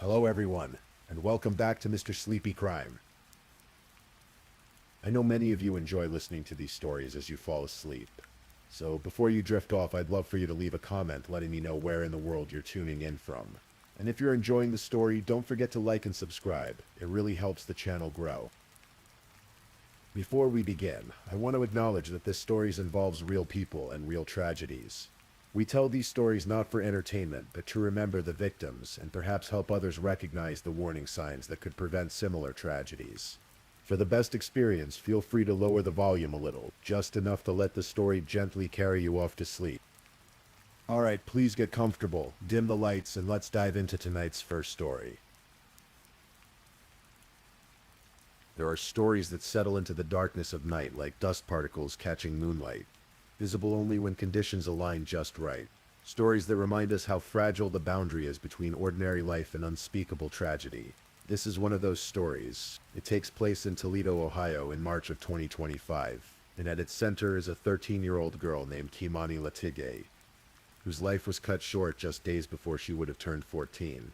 Hello everyone, and welcome back to Mr. Sleepy Crime. I know many of you enjoy listening to these stories as you fall asleep. So before you drift off, I'd love for you to leave a comment letting me know where in the world you're tuning in from. And if you're enjoying the story, don't forget to like and subscribe. It really helps the channel grow. Before we begin, I want to acknowledge that this story involves real people and real tragedies. We tell these stories not for entertainment, but to remember the victims and perhaps help others recognize the warning signs that could prevent similar tragedies. For the best experience, feel free to lower the volume a little, just enough to let the story gently carry you off to sleep. Alright, please get comfortable, dim the lights, and let's dive into tonight's first story. There are stories that settle into the darkness of night like dust particles catching moonlight, visible only when conditions align just right. Stories that remind us how fragile the boundary is between ordinary life and unspeakable tragedy. This is one of those stories. It takes place in Toledo, Ohio in March of 2025, and at its center is a 13-year-old girl named Kimani Latige, whose life was cut short just days before she would have turned 14.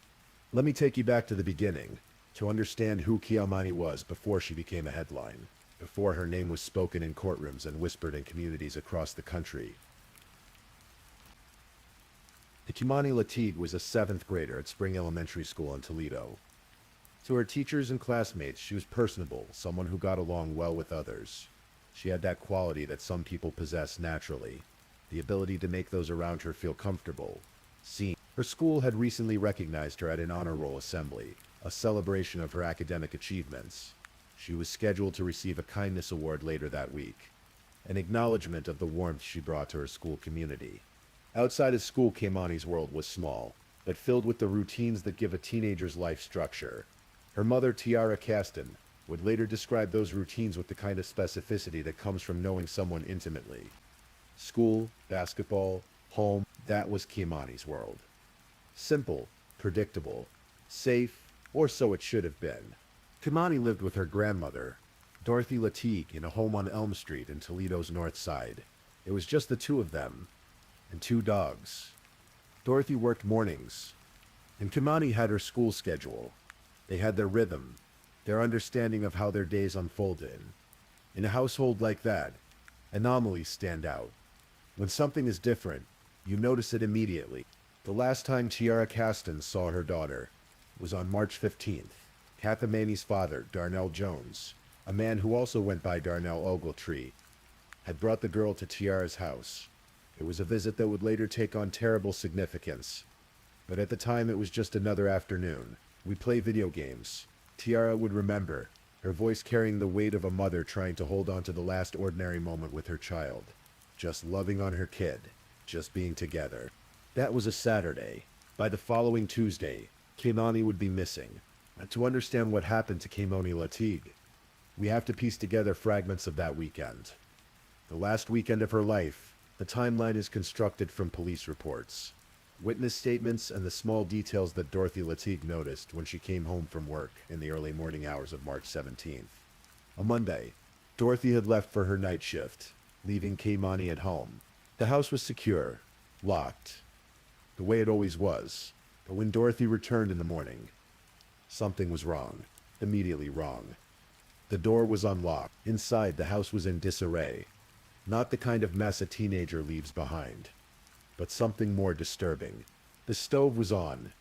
Let me take you back to the beginning, to understand who Kimani was before she became a headline, before her name was spoken in courtrooms and whispered in communities across the country. Kimani Latige was a 7th grader at Spring Elementary School in Toledo. To her teachers and classmates, she was personable, someone who got along well with others. She had that quality that some people possess naturally, the ability to make those around her feel comfortable, seen. Her school had recently recognized her at an honor roll assembly, a celebration of her academic achievements. She was scheduled to receive a kindness award later that week, an acknowledgement of the warmth she brought to her school community. Outside of school, Kimani's world was small, but filled with the routines that give a teenager's life structure. Her mother, Tiara Caston, would later describe those routines with the kind of specificity that comes from knowing someone intimately. School, basketball, home, that was Kimani's world. Simple, predictable, safe, or so it should have been. Kimani lived with her grandmother, Dorothy Latige, in a home on Elm Street in Toledo's north side. It was just the two of them, and 2 dogs. Dorothy worked mornings, and Kimani had her school schedule. They had their rhythm, their understanding of how their days unfolded. In a household like that, anomalies stand out. When something is different, you notice it immediately. The last time Tiara Caston saw her daughter was on March 15th. Kathamani's father, Darnell Jones, a man who also went by Darnell Ogletree, had brought the girl to Tiara's house. It was a visit that would later take on terrible significance. But at the time, it was just another afternoon. We play video games. Tiara would remember, her voice carrying the weight of a mother trying to hold on to the last ordinary moment with her child. Just loving on her kid. Just being together. That was a Saturday. By the following Tuesday, Kimani would be missing. And to understand what happened to Kimani Latige, we have to piece together fragments of that weekend. The last weekend of her life, the timeline is constructed from police reports, witness statements, and the small details that Dorothy Latige noticed when she came home from work in the early morning hours of March 17th. A Monday, Dorothy had left for her night shift, leaving Kimani at home. The house was secure, locked, the way it always was. But when Dorothy returned in the morning, something was wrong. Immediately wrong. The door was unlocked. Inside, the house was in disarray. Not the kind of mess a teenager leaves behind, but something more disturbing. The stove was on,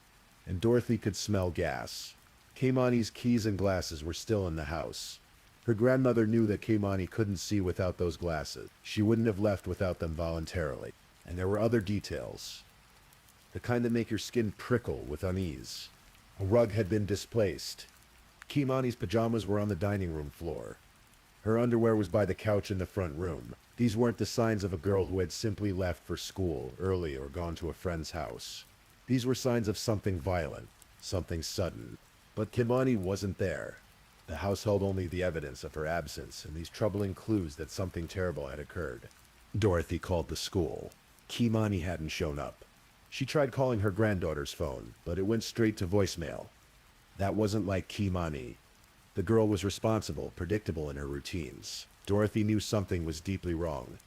and Dorothy could smell gas. Kimani's keys and glasses were still in the house. Her grandmother knew that Kimani couldn't see without those glasses. She wouldn't have left without them voluntarily. And there were other details, the kind that make your skin prickle with unease. A rug had been displaced. Kimani's pajamas were on the dining room floor. Her underwear was by the couch in the front room. These weren't the signs of a girl who had simply left for school early or gone to a friend's house. These were signs of something violent, something sudden. But Kimani wasn't there. The house held only the evidence of her absence and these troubling clues that something terrible had occurred. Dorothy called the school. Kimani hadn't shown up. She tried calling her granddaughter's phone, but it went straight to voicemail. That wasn't like Kimani. The girl was responsible, predictable in her routines. Dorothy knew something was deeply wrong,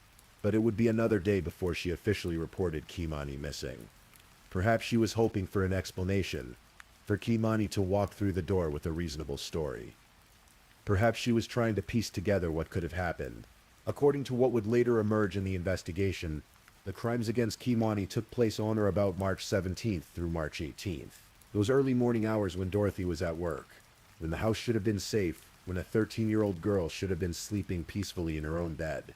but it would be another day before she officially reported Kimani missing. Perhaps she was hoping for an explanation, for Kimani to walk through the door with a reasonable story. Perhaps she was trying to piece together what could have happened. According to what would later emerge in the investigation, the crimes against Kimani took place on or about March 17th through March 18th. Those early morning hours when Dorothy was at work, when the house should have been safe, when a 13-year-old girl should have been sleeping peacefully in her own bed.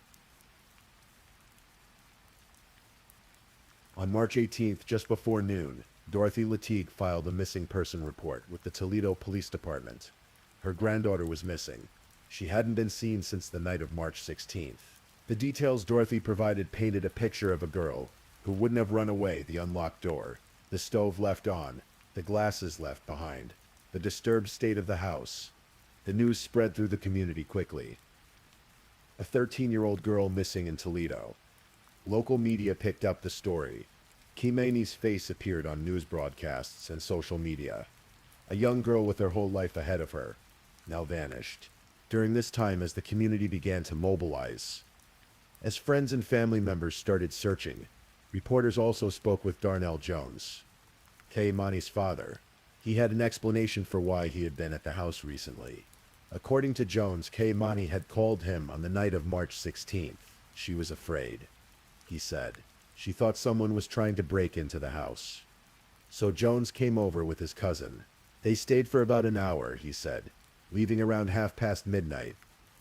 On March 18th, just before noon, Dorothy Latigue filed a missing person report with the Toledo Police Department. Her granddaughter was missing. She hadn't been seen since the night of March 16th. The details Dorothy provided painted a picture of a girl who wouldn't have run away: the unlocked door, the stove left on, the glasses left behind, the disturbed state of the house. The news spread through the community quickly. A 13-year-old girl missing in Toledo. Local media picked up the story. Kimani's face appeared on news broadcasts and social media. A young girl with her whole life ahead of her, now vanished. During this time, as the community began to mobilize, as friends and family members started searching, reporters also spoke with Darnell Jones, Kimani's father. He had an explanation for why he had been at the house recently. According to Jones, Kimani had called him on the night of March 16th. She was afraid, he said. She thought someone was trying to break into the house. So Jones came over with his cousin. They stayed for about an hour, he said, leaving around midnight.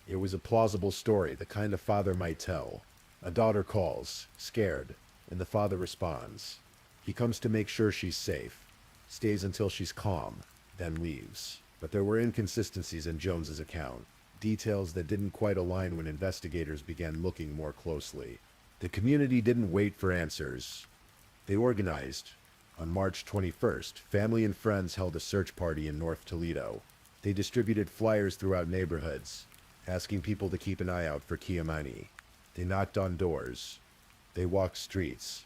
It was a plausible story, the kind a father might tell. A daughter calls, scared, and the father responds. He comes to make sure she's safe, stays until she's calm, then leaves. But there were inconsistencies in Jones's account, details that didn't quite align when investigators began looking more closely. The community didn't wait for answers. They organized. On March 21st, family and friends held a search party in North Toledo. They distributed flyers throughout neighborhoods, asking people to keep an eye out for Kimani. They knocked on doors. They walked streets.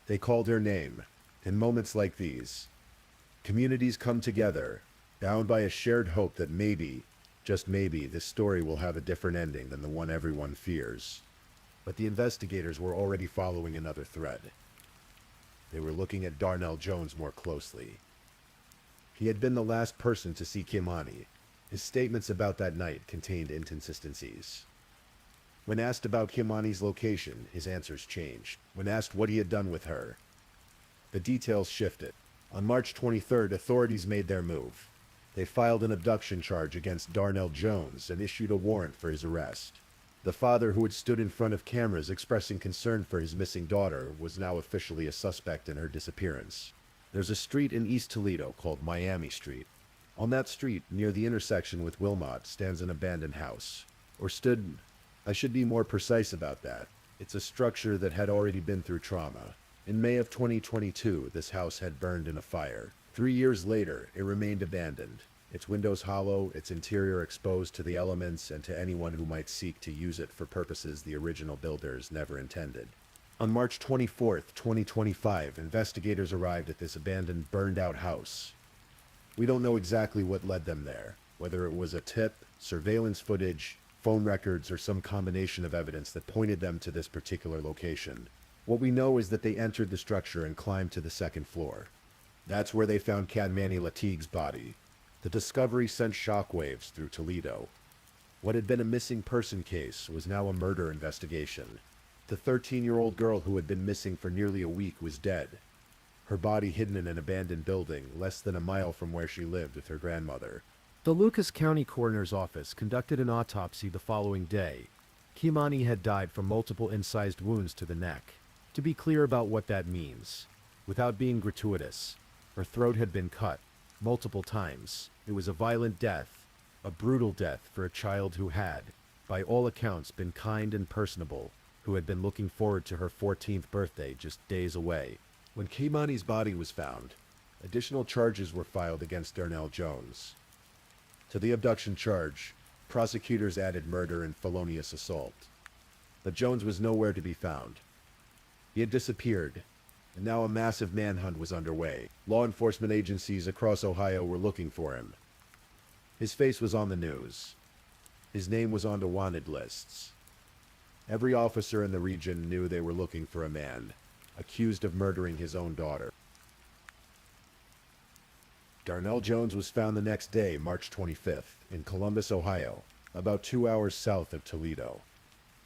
They called her name. In moments like these, communities come together, bound by a shared hope that maybe, just maybe, this story will have a different ending than the one everyone fears. But the investigators were already following another thread. They were looking at Darnell Jones more closely. He had been the last person to see Kimani. His statements about that night contained inconsistencies. When asked about Kimani's location, his answers changed. When asked what he had done with her, the details shifted. On March 23rd, authorities made their move. They filed an abduction charge against Darnell Jones and issued a warrant for his arrest. The father, who had stood in front of cameras expressing concern for his missing daughter, was now officially a suspect in her disappearance. There's a street in East Toledo called Miami Street. On that street, near the intersection with Wilmot, stands an abandoned house. Or stood, I should be more precise about that. It's a structure that had already been through trauma. In May of 2022, this house had burned in a fire. 3 years later, it remained abandoned. Its windows hollow, its interior exposed to the elements and to anyone who might seek to use it for purposes the original builders never intended. On March 24th, 2025, investigators arrived at this abandoned, burned-out house. We don't know exactly what led them there, whether it was a tip, surveillance footage, phone records, or some combination of evidence that pointed them to this particular location. What we know is that they entered the structure and climbed to the second floor. That's where they found Kimani Latigue's body. The discovery sent shockwaves through Toledo. What had been a missing person case was now a murder investigation. The 13-year-old girl who had been missing for nearly a week was dead, her body hidden in an abandoned building less than a mile from where she lived with her grandmother. The Lucas County Coroner's Office conducted an autopsy the following day. Kimani had died from multiple incised wounds to the neck. To be clear about what that means, without being gratuitous, her throat had been cut multiple times. It was a violent death, a brutal death for a child who had, by all accounts, been kind and personable, who had been looking forward to her 14th birthday just days away. When Kimani's body was found, additional charges were filed against Darnell Jones. To the abduction charge, prosecutors added murder and felonious assault. But Jones was nowhere to be found. He had disappeared, and now a massive manhunt was underway. Law enforcement agencies across Ohio were looking for him. His face was on the news. His name was on the wanted lists. Every officer in the region knew they were looking for a man accused of murdering his own daughter. Darnell Jones was found the next day, March 25th, in Columbus, Ohio, about 2 hours south of Toledo.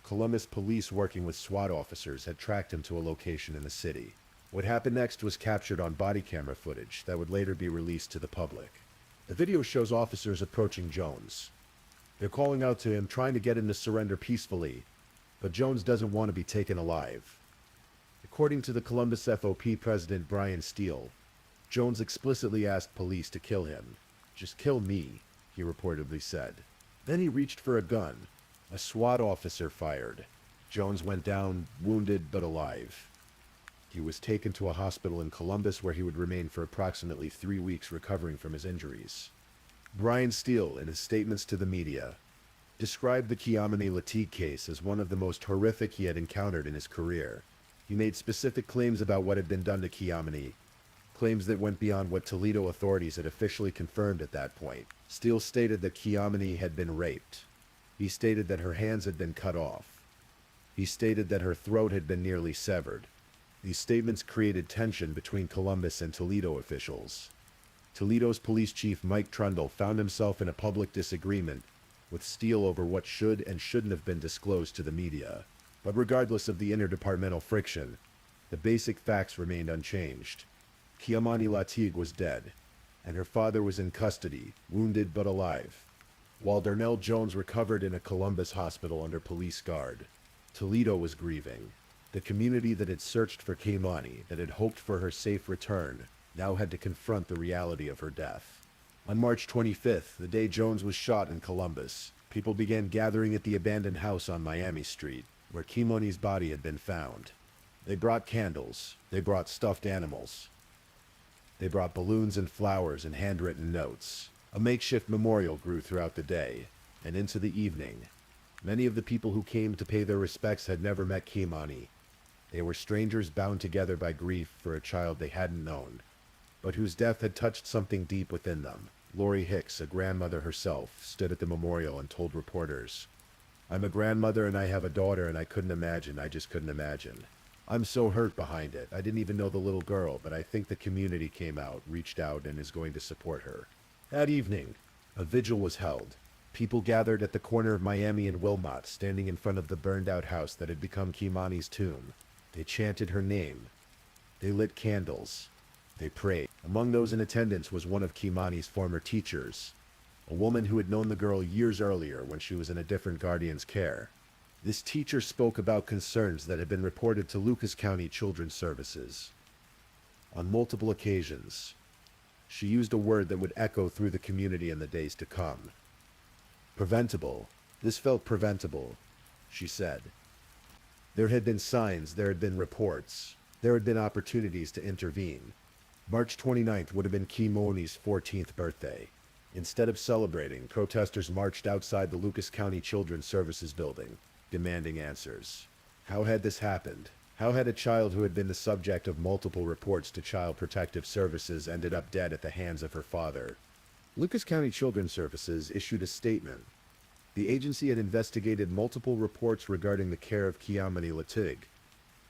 Columbus police working with SWAT officers had tracked him to a location in the city. What happened next was captured on body camera footage that would later be released to the public. The video shows officers approaching Jones. They're calling out to him, trying to get him to surrender peacefully, but Jones doesn't want to be taken alive. According to the Columbus FOP president Brian Steele, Jones explicitly asked police to kill him. "Just kill me," he reportedly said. Then he reached for a gun. A SWAT officer fired. Jones went down, wounded but alive. He was taken to a hospital in Columbus where he would remain for approximately 3 weeks recovering from his injuries. Brian Steele, in his statements to the media, described the Kiamani Lateef case as one of the most horrific he had encountered in his career. He made specific claims about what had been done to Kiamani, claims that went beyond what Toledo authorities had officially confirmed at that point. Steele stated that Kiamani had been raped. He stated that her hands had been cut off. He stated that her throat had been nearly severed. These statements created tension between Columbus and Toledo officials. Toledo's police chief Mike Trundle found himself in a public disagreement with Steele over what should and shouldn't have been disclosed to the media. But regardless of the interdepartmental friction, the basic facts remained unchanged. Kiamani Lateef was dead, and her father was in custody, wounded but alive, while Darnell Jones recovered in a Columbus hospital under police guard. Toledo was grieving. The community that had searched for Kiamani, that had hoped for her safe return, now had to confront the reality of her death. On March 25th, the day Jones was shot in Columbus, people began gathering at the abandoned house on Miami Street, where Kiamani's body had been found. They brought candles. They brought stuffed animals. They brought balloons and flowers and handwritten notes. A makeshift memorial grew throughout the day and into the evening. Many of the people who came to pay their respects had never met Kiamani. They were strangers bound together by grief for a child they hadn't known, but whose death had touched something deep within them. Lori Hicks, a grandmother herself, stood at the memorial and told reporters, "I'm a grandmother and I have a daughter and I just couldn't imagine. I'm so hurt behind it. I didn't even know the little girl, but I think the community came out, reached out, and is going to support her." That evening, a vigil was held. People gathered at the corner of Miami and Wilmot, standing in front of the burned-out house that had become Kiamani's tomb. They chanted her name. They lit candles. They prayed. Among those in attendance was one of Kiamani's former teachers, a woman who had known the girl years earlier when she was in a different guardian's care. This teacher spoke about concerns that had been reported to Lucas County Children's Services. On multiple occasions, she used a word that would echo through the community in the days to come. Preventable. This felt preventable, she said. There had been signs, there had been reports, there had been opportunities to intervene. March 29th would have been Kiamani's 14th birthday. Instead of celebrating, protesters marched outside the Lucas County Children's Services building, demanding answers. How had this happened? How had a child who had been the subject of multiple reports to Child Protective Services ended up dead at the hands of her father? Lucas County Children's Services issued a statement. The agency had investigated multiple reports regarding the care of Kiamani Lateef,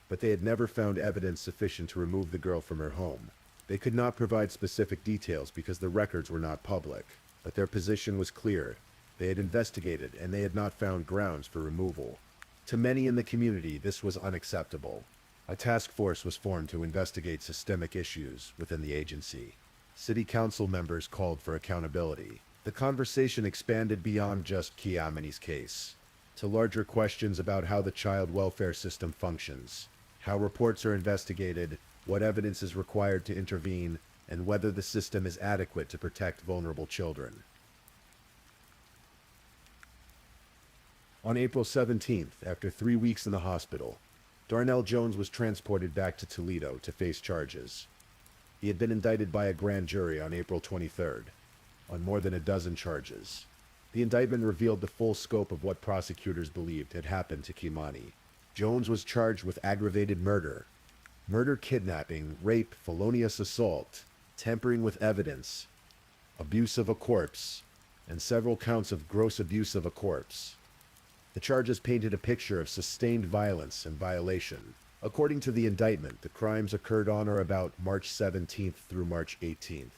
but they had never found evidence sufficient to remove the girl from her home. They could not provide specific details because the records were not public, but their position was clear. They had investigated, and they had not found grounds for removal. To many in the community, this was unacceptable. A task force was formed to investigate systemic issues within the agency. City council members called for accountability. The conversation expanded beyond just Kiamani's case to larger questions about how the child welfare system functions, how reports are investigated, what evidence is required to intervene, and whether the system is adequate to protect vulnerable children. On April 17th, after 3 weeks in the hospital, Darnell Jones was transported back to Toledo to face charges. He had been indicted by a grand jury on April 23rd, on more than a dozen charges. The indictment revealed the full scope of what prosecutors believed had happened to Kiamani. Jones was charged with aggravated murder, kidnapping, rape, felonious assault, tampering with evidence, abuse of a corpse, and several counts of gross abuse of a corpse. The charges painted a picture of sustained violence and violation. According to the indictment, the crimes occurred on or about March 17th through March 18th.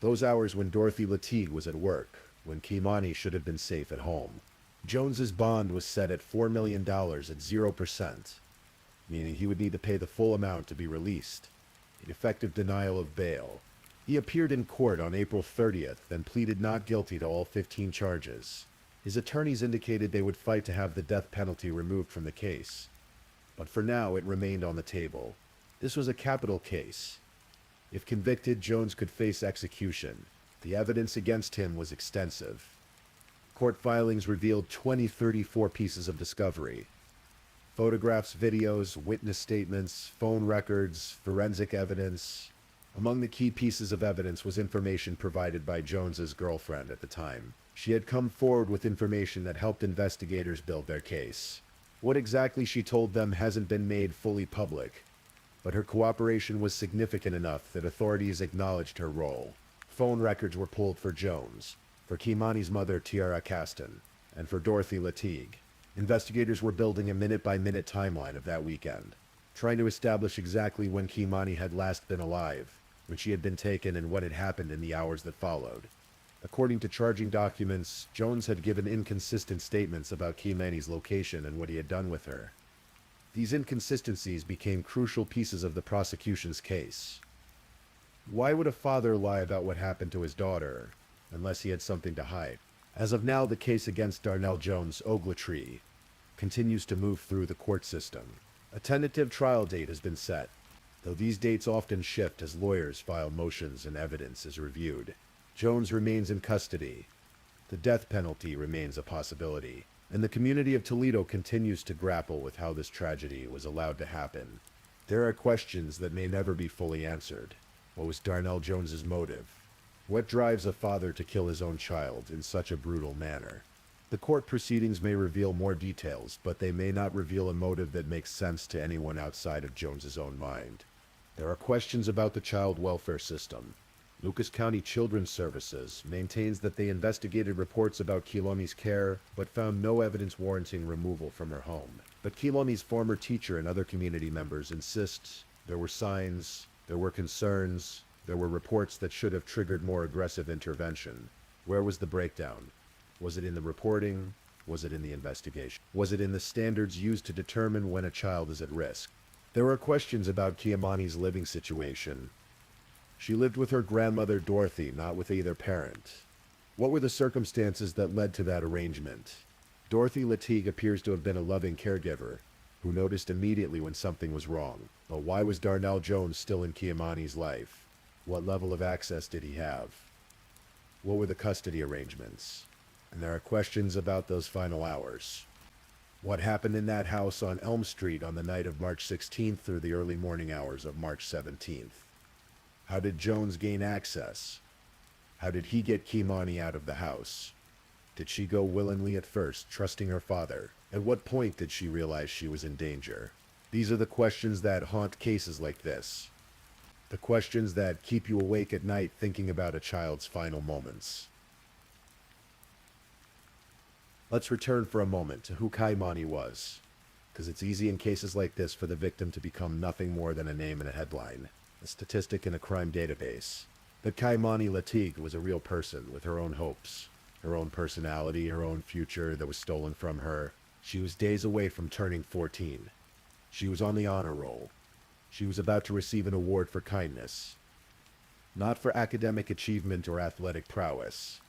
Those hours when Dorothy Latigue was at work, when Kimani should have been safe at home. Jones's bond was set at $4 million at 0%, meaning he would need to pay the full amount to be released, in effective denial of bail. He appeared in court on April 30th and pleaded not guilty to all 15 charges. His attorneys indicated they would fight to have the death penalty removed from the case, but for now it remained on the table. This was a capital case. If convicted, Jones could face execution. The evidence against him was extensive. Court filings revealed 34 pieces of discovery. Photographs, videos, witness statements, phone records, forensic evidence. Among the key pieces of evidence was information provided by Jones's girlfriend at the time. She had come forward with information that helped investigators build their case. What exactly she told them hasn't been made fully public, but her cooperation was significant enough that authorities acknowledged her role. Phone records were pulled for Jones, for Kimani's mother Tiara Caston, and for Dorothy Latigue. Investigators were building a minute-by-minute timeline of that weekend, trying to establish exactly when Kimani had last been alive, when she had been taken, and what had happened in the hours that followed. According to charging documents, Jones had given inconsistent statements about Kimani's location and what he had done with her. These inconsistencies became crucial pieces of the prosecution's case. Why would a father lie about what happened to his daughter, unless he had something to hide? As of now, the case against Darnell Jones Ogletree continues to move through the court system. A tentative trial date has been set, though these dates often shift as lawyers file motions and evidence is reviewed. Jones remains in custody. The death penalty remains a possibility, and the community of Toledo continues to grapple with how this tragedy was allowed to happen. There are questions that may never be fully answered. What was Darnell Jones's motive? What drives a father to kill his own child in such a brutal manner? The court proceedings may reveal more details, but they may not reveal a motive that makes sense to anyone outside of Jones's own mind. There are questions about the child welfare system. Lucas County Children's Services maintains that they investigated reports about Kilomi's care, but found no evidence warranting removal from her home. But Kilomi's former teacher and other community members insist there were signs, there were concerns, there were reports that should have triggered more aggressive intervention. Where was the breakdown? Was it in the reporting? Was it in the investigation? Was it in the standards used to determine when a child is at risk? There are questions about Kimani's living situation. She lived with her grandmother Dorothy, not with either parent. What were the circumstances that led to that arrangement? Dorothy Latigue appears to have been a loving caregiver, who noticed immediately when something was wrong. But why was Darnell Jones still in Kimani's life? What level of access did he have? What were the custody arrangements? And there are questions about those final hours. What happened in that house on Elm Street on the night of March 16th through the early morning hours of March 17th? How did Jones gain access? How did he get Kimani out of the house? Did she go willingly at first, trusting her father? At what point did she realize she was in danger? These are the questions that haunt cases like this. The questions that keep you awake at night thinking about a child's final moments. Let's return for a moment to who Kimani was, because it's easy in cases like this for the victim to become nothing more than a name and a headline, a statistic in a crime database. But Kimani Latigue was a real person with her own hopes, her own personality, her own future that was stolen from her. She was days away from turning 14. She was on the honor roll. She was about to receive an award for kindness. Not for academic achievement or athletic prowess,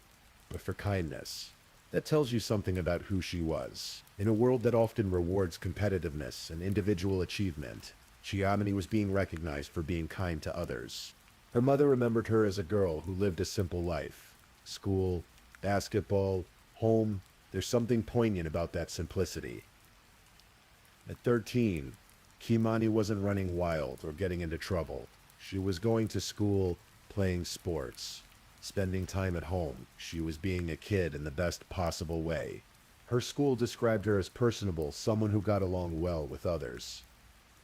but for kindness. That tells you something about who she was. In a world that often rewards competitiveness and individual achievement, Chiamini was being recognized for being kind to others. Her mother remembered her as a girl who lived a simple life. School, basketball, home. There's something poignant about that simplicity. At 13, Kimani wasn't running wild or getting into trouble. She was going to school, playing sports, spending time at home. She was being a kid in the best possible way. Her school described her as personable, someone who got along well with others.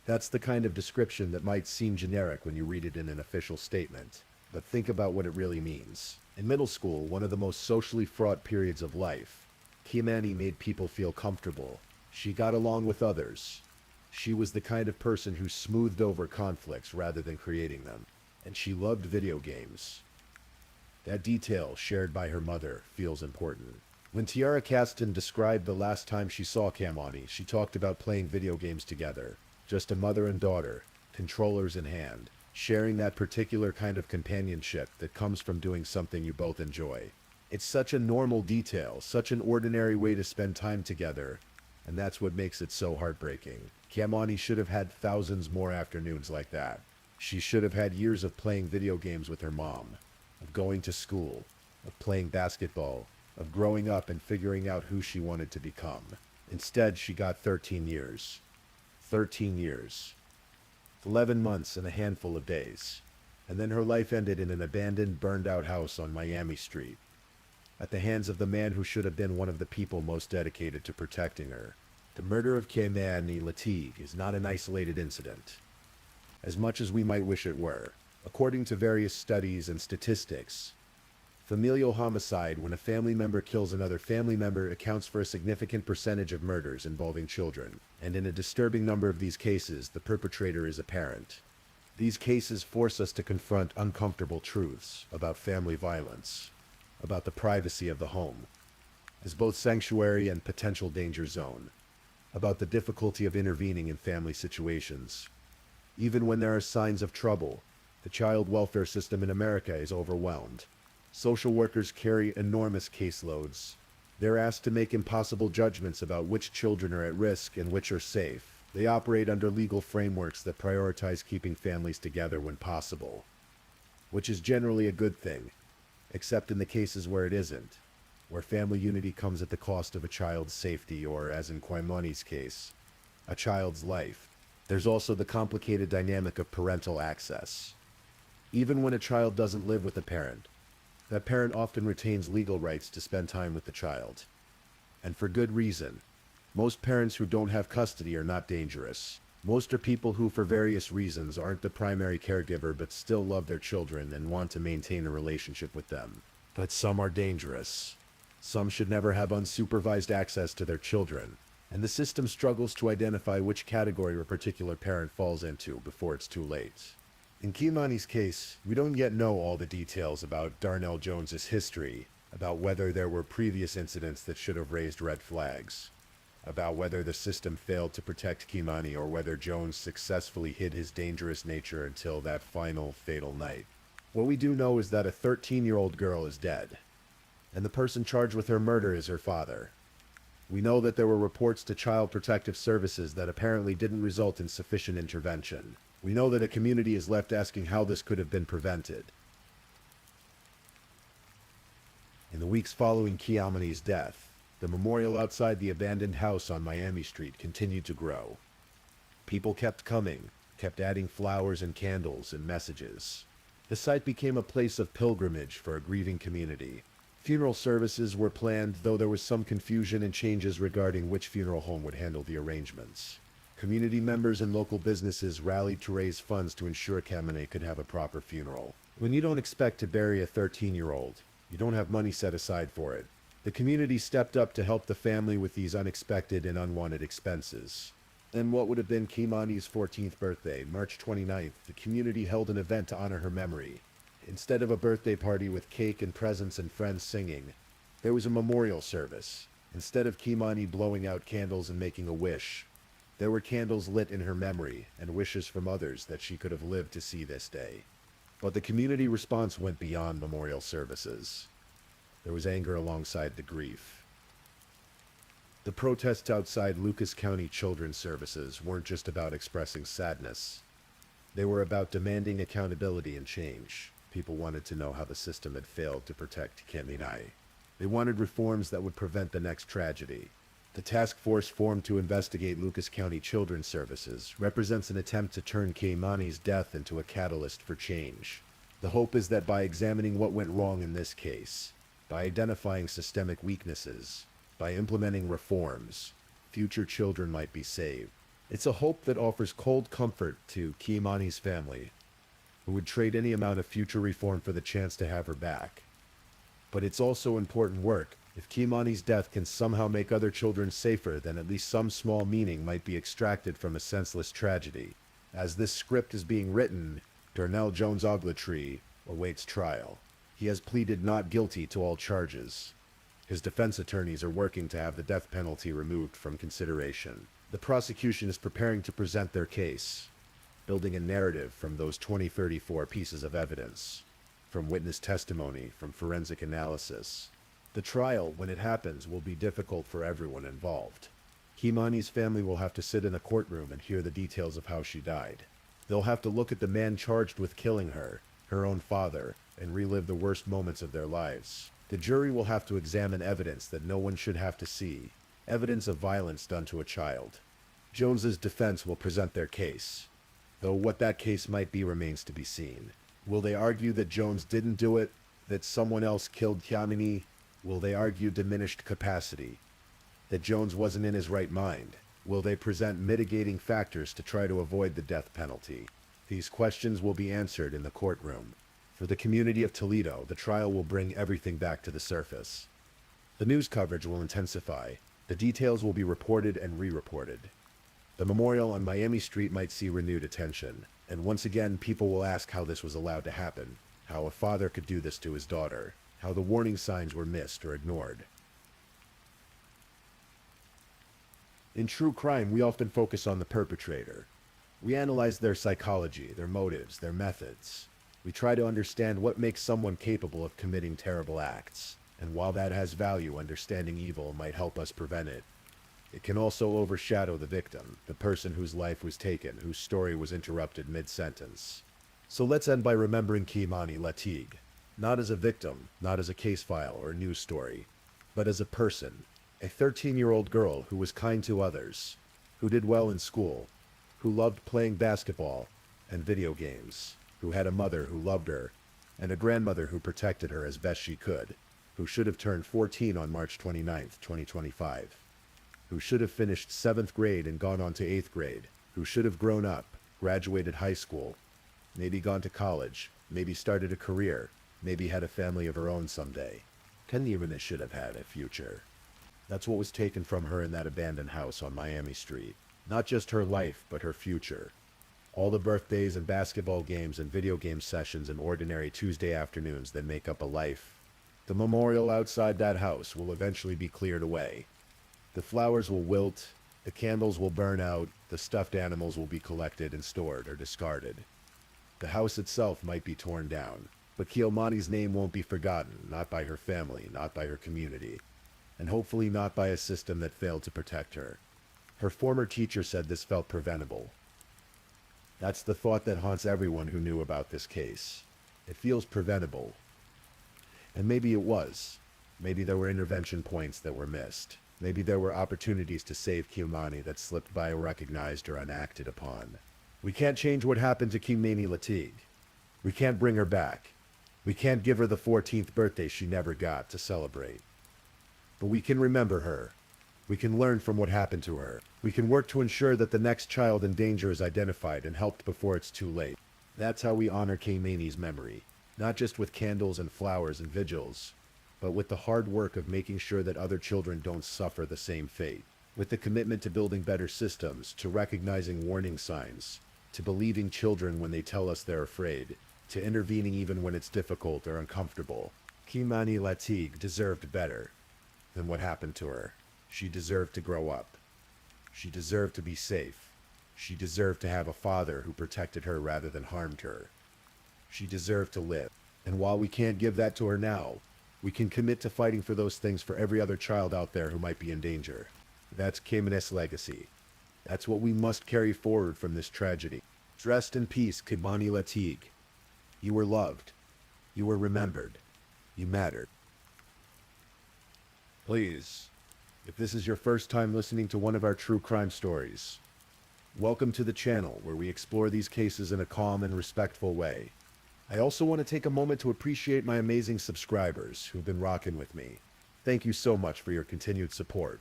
That's the kind of description that might seem generic when you read it in an official statement, but think about what it really means. In middle school, one of the most socially fraught periods of life, Kimani made people feel comfortable. She got along with others. She was the kind of person who smoothed over conflicts rather than creating them. And she loved video games. That detail, shared by her mother, feels important. When Tiara Caston described the last time she saw Kamani, she talked about playing video games together. Just a mother and daughter, controllers in hand, sharing that particular kind of companionship that comes from doing something you both enjoy. It's such a normal detail, such an ordinary way to spend time together, and that's what makes it so heartbreaking. Kamani should have had thousands more afternoons like that. She should have had years of playing video games with her mom, of going to school, of playing basketball, of growing up and figuring out who she wanted to become. Instead, she got 13 years. 13 years. 11 months and a handful of days. And then her life ended in an abandoned, burned-out house on Miami Street, at the hands of the man who should have been one of the people most dedicated to protecting her. The murder of Kamani Lateef is not an isolated incident, as much as we might wish it were. According to various studies and statistics, familial homicide, when a family member kills another family member, accounts for a significant percentage of murders involving children, and in a disturbing number of these cases, the perpetrator is a parent. These cases force us to confront uncomfortable truths about family violence, about the privacy of the home, as both sanctuary and potential danger zone, about the difficulty of intervening in family situations. Even when there are signs of trouble, the child welfare system in America is overwhelmed. Social workers carry enormous caseloads. They're asked to make impossible judgments about which children are at risk and which are safe. They operate under legal frameworks that prioritize keeping families together when possible, which is generally a good thing, except in the cases where it isn't, where family unity comes at the cost of a child's safety or, as in Kamani's case, a child's life. There's also the complicated dynamic of parental access. Even when a child doesn't live with a parent, that parent often retains legal rights to spend time with the child. And for good reason. Most parents who don't have custody are not dangerous. Most are people who, for various reasons, aren't the primary caregiver but still love their children and want to maintain a relationship with them. But some are dangerous. Some should never have unsupervised access to their children, and the system struggles to identify which category a particular parent falls into before it's too late. In Kamani's case, we don't yet know all the details about Darnell Jones's history, about whether there were previous incidents that should have raised red flags, about whether the system failed to protect Kamani or whether Jones successfully hid his dangerous nature until that final, fatal night. What we do know is that a 13-year-old girl is dead, and the person charged with her murder is her father. We know that there were reports to Child Protective Services that apparently didn't result in sufficient intervention. We know that a community is left asking how this could have been prevented. In the weeks following Kamani's death, the memorial outside the abandoned house on Miami Street continued to grow. People kept coming, kept adding flowers and candles and messages. The site became a place of pilgrimage for a grieving community. Funeral services were planned, though there was some confusion and changes regarding which funeral home would handle the arrangements. Community members and local businesses rallied to raise funds to ensure Kamani could have a proper funeral. When you don't expect to bury a 13-year-old, you don't have money set aside for it. The community stepped up to help the family with these unexpected and unwanted expenses. Then what would have been Kamani's 14th birthday, March 29th, the community held an event to honor her memory. Instead of a birthday party with cake and presents and friends singing, there was a memorial service. Instead of Kamani blowing out candles and making a wish, there were candles lit in her memory and wishes from others that she could have lived to see this day. But the community response went beyond memorial services. There was anger alongside the grief. The protests outside Lucas County Children's Services weren't just about expressing sadness. They were about demanding accountability and change. People wanted to know how the system had failed to protect Kamani. They wanted reforms that would prevent the next tragedy. The task force formed to investigate Lucas County Children's Services represents an attempt to turn Kamani's death into a catalyst for change. The hope is that by examining what went wrong in this case, by identifying systemic weaknesses, by implementing reforms, future children might be saved. It's a hope that offers cold comfort to Kamani's family, who would trade any amount of future reform for the chance to have her back. But it's also important work. If Kamani's death can somehow make other children safer, then at least some small meaning might be extracted from a senseless tragedy. As this script is being written, Darnell Jones Ogletree awaits trial. He has pleaded not guilty to all charges. His defense attorneys are working to have the death penalty removed from consideration. The prosecution is preparing to present their case, building a narrative from those 2034 pieces of evidence, from witness testimony, from forensic analysis. The trial, when it happens, will be difficult for everyone involved. Kimani's family will have to sit in a courtroom and hear the details of how she died. They'll have to look at the man charged with killing her own father, and relive the worst moments of their lives. The jury will have to examine evidence that no one should have to see, evidence of violence done to a child. Jones's defense will present their case, though what that case might be remains to be seen. Will they argue that Jones didn't do it, that someone else killed Kimani? Will they argue diminished capacity, that Jones wasn't in his right mind? Will they present mitigating factors to try to avoid the death penalty? These questions will be answered in the courtroom. For the community of Toledo, the trial will bring everything back to the surface. The news coverage will intensify. The details will be reported and re-reported. The memorial on Miami Street might see renewed attention, and once again people will ask how this was allowed to happen, how a father could do this to his daughter, how the warning signs were missed or ignored. In true crime, we often focus on the perpetrator. We analyze their psychology, their motives, their methods. We try to understand what makes someone capable of committing terrible acts, and while that has value, understanding evil might help us prevent it. It can also overshadow the victim, the person whose life was taken, whose story was interrupted mid-sentence. So let's end by remembering Kimani Lateeg, not as a victim, not as a case file or news story, but as a person, a 13-year-old girl who was kind to others, who did well in school, who loved playing basketball and video games, who had a mother who loved her, and a grandmother who protected her as best she could, who should have turned 14 on March 29, 2025, who should have finished 7th grade and gone on to 8th grade, who should have grown up, graduated high school, maybe gone to college, maybe started a career, maybe had a family of her own someday. Kanirina should have had a future. That's what was taken from her in that abandoned house on Miami Street. Not just her life, but her future. All the birthdays and basketball games and video game sessions and ordinary Tuesday afternoons that make up a life. The memorial outside that house will eventually be cleared away. The flowers will wilt, the candles will burn out, the stuffed animals will be collected and stored or discarded. The house itself might be torn down, but Kimani's name won't be forgotten, not by her family, not by her community, and hopefully not by a system that failed to protect her. Her former teacher said this felt preventable. That's the thought that haunts everyone who knew about this case. It feels preventable. And maybe it was. Maybe there were intervention points that were missed. Maybe there were opportunities to save Kimani that slipped by unrecognized or unacted upon. We can't change what happened to Kimani Lateeg. We can't bring her back. We can't give her the 14th birthday she never got to celebrate. But we can remember her. We can learn from what happened to her. We can work to ensure that the next child in danger is identified and helped before it's too late. That's how we honor Kimani's memory. Not just with candles and flowers and vigils, but with the hard work of making sure that other children don't suffer the same fate. With the commitment to building better systems, to recognizing warning signs, to believing children when they tell us they're afraid, to intervening even when it's difficult or uncomfortable. Kimani Lateeg deserved better than what happened to her. She deserved to grow up. She deserved to be safe. She deserved to have a father who protected her rather than harmed her. She deserved to live. And while we can't give that to her now, we can commit to fighting for those things for every other child out there who might be in danger. That's Kimani's legacy. That's what we must carry forward from this tragedy. Rest in peace, Kimani Lateeg. You were loved. You were remembered. You mattered. Please, if this is your first time listening to one of our true crime stories, welcome to the channel where we explore these cases in a calm and respectful way. I also want to take a moment to appreciate my amazing subscribers who've been rocking with me. Thank you so much for your continued support.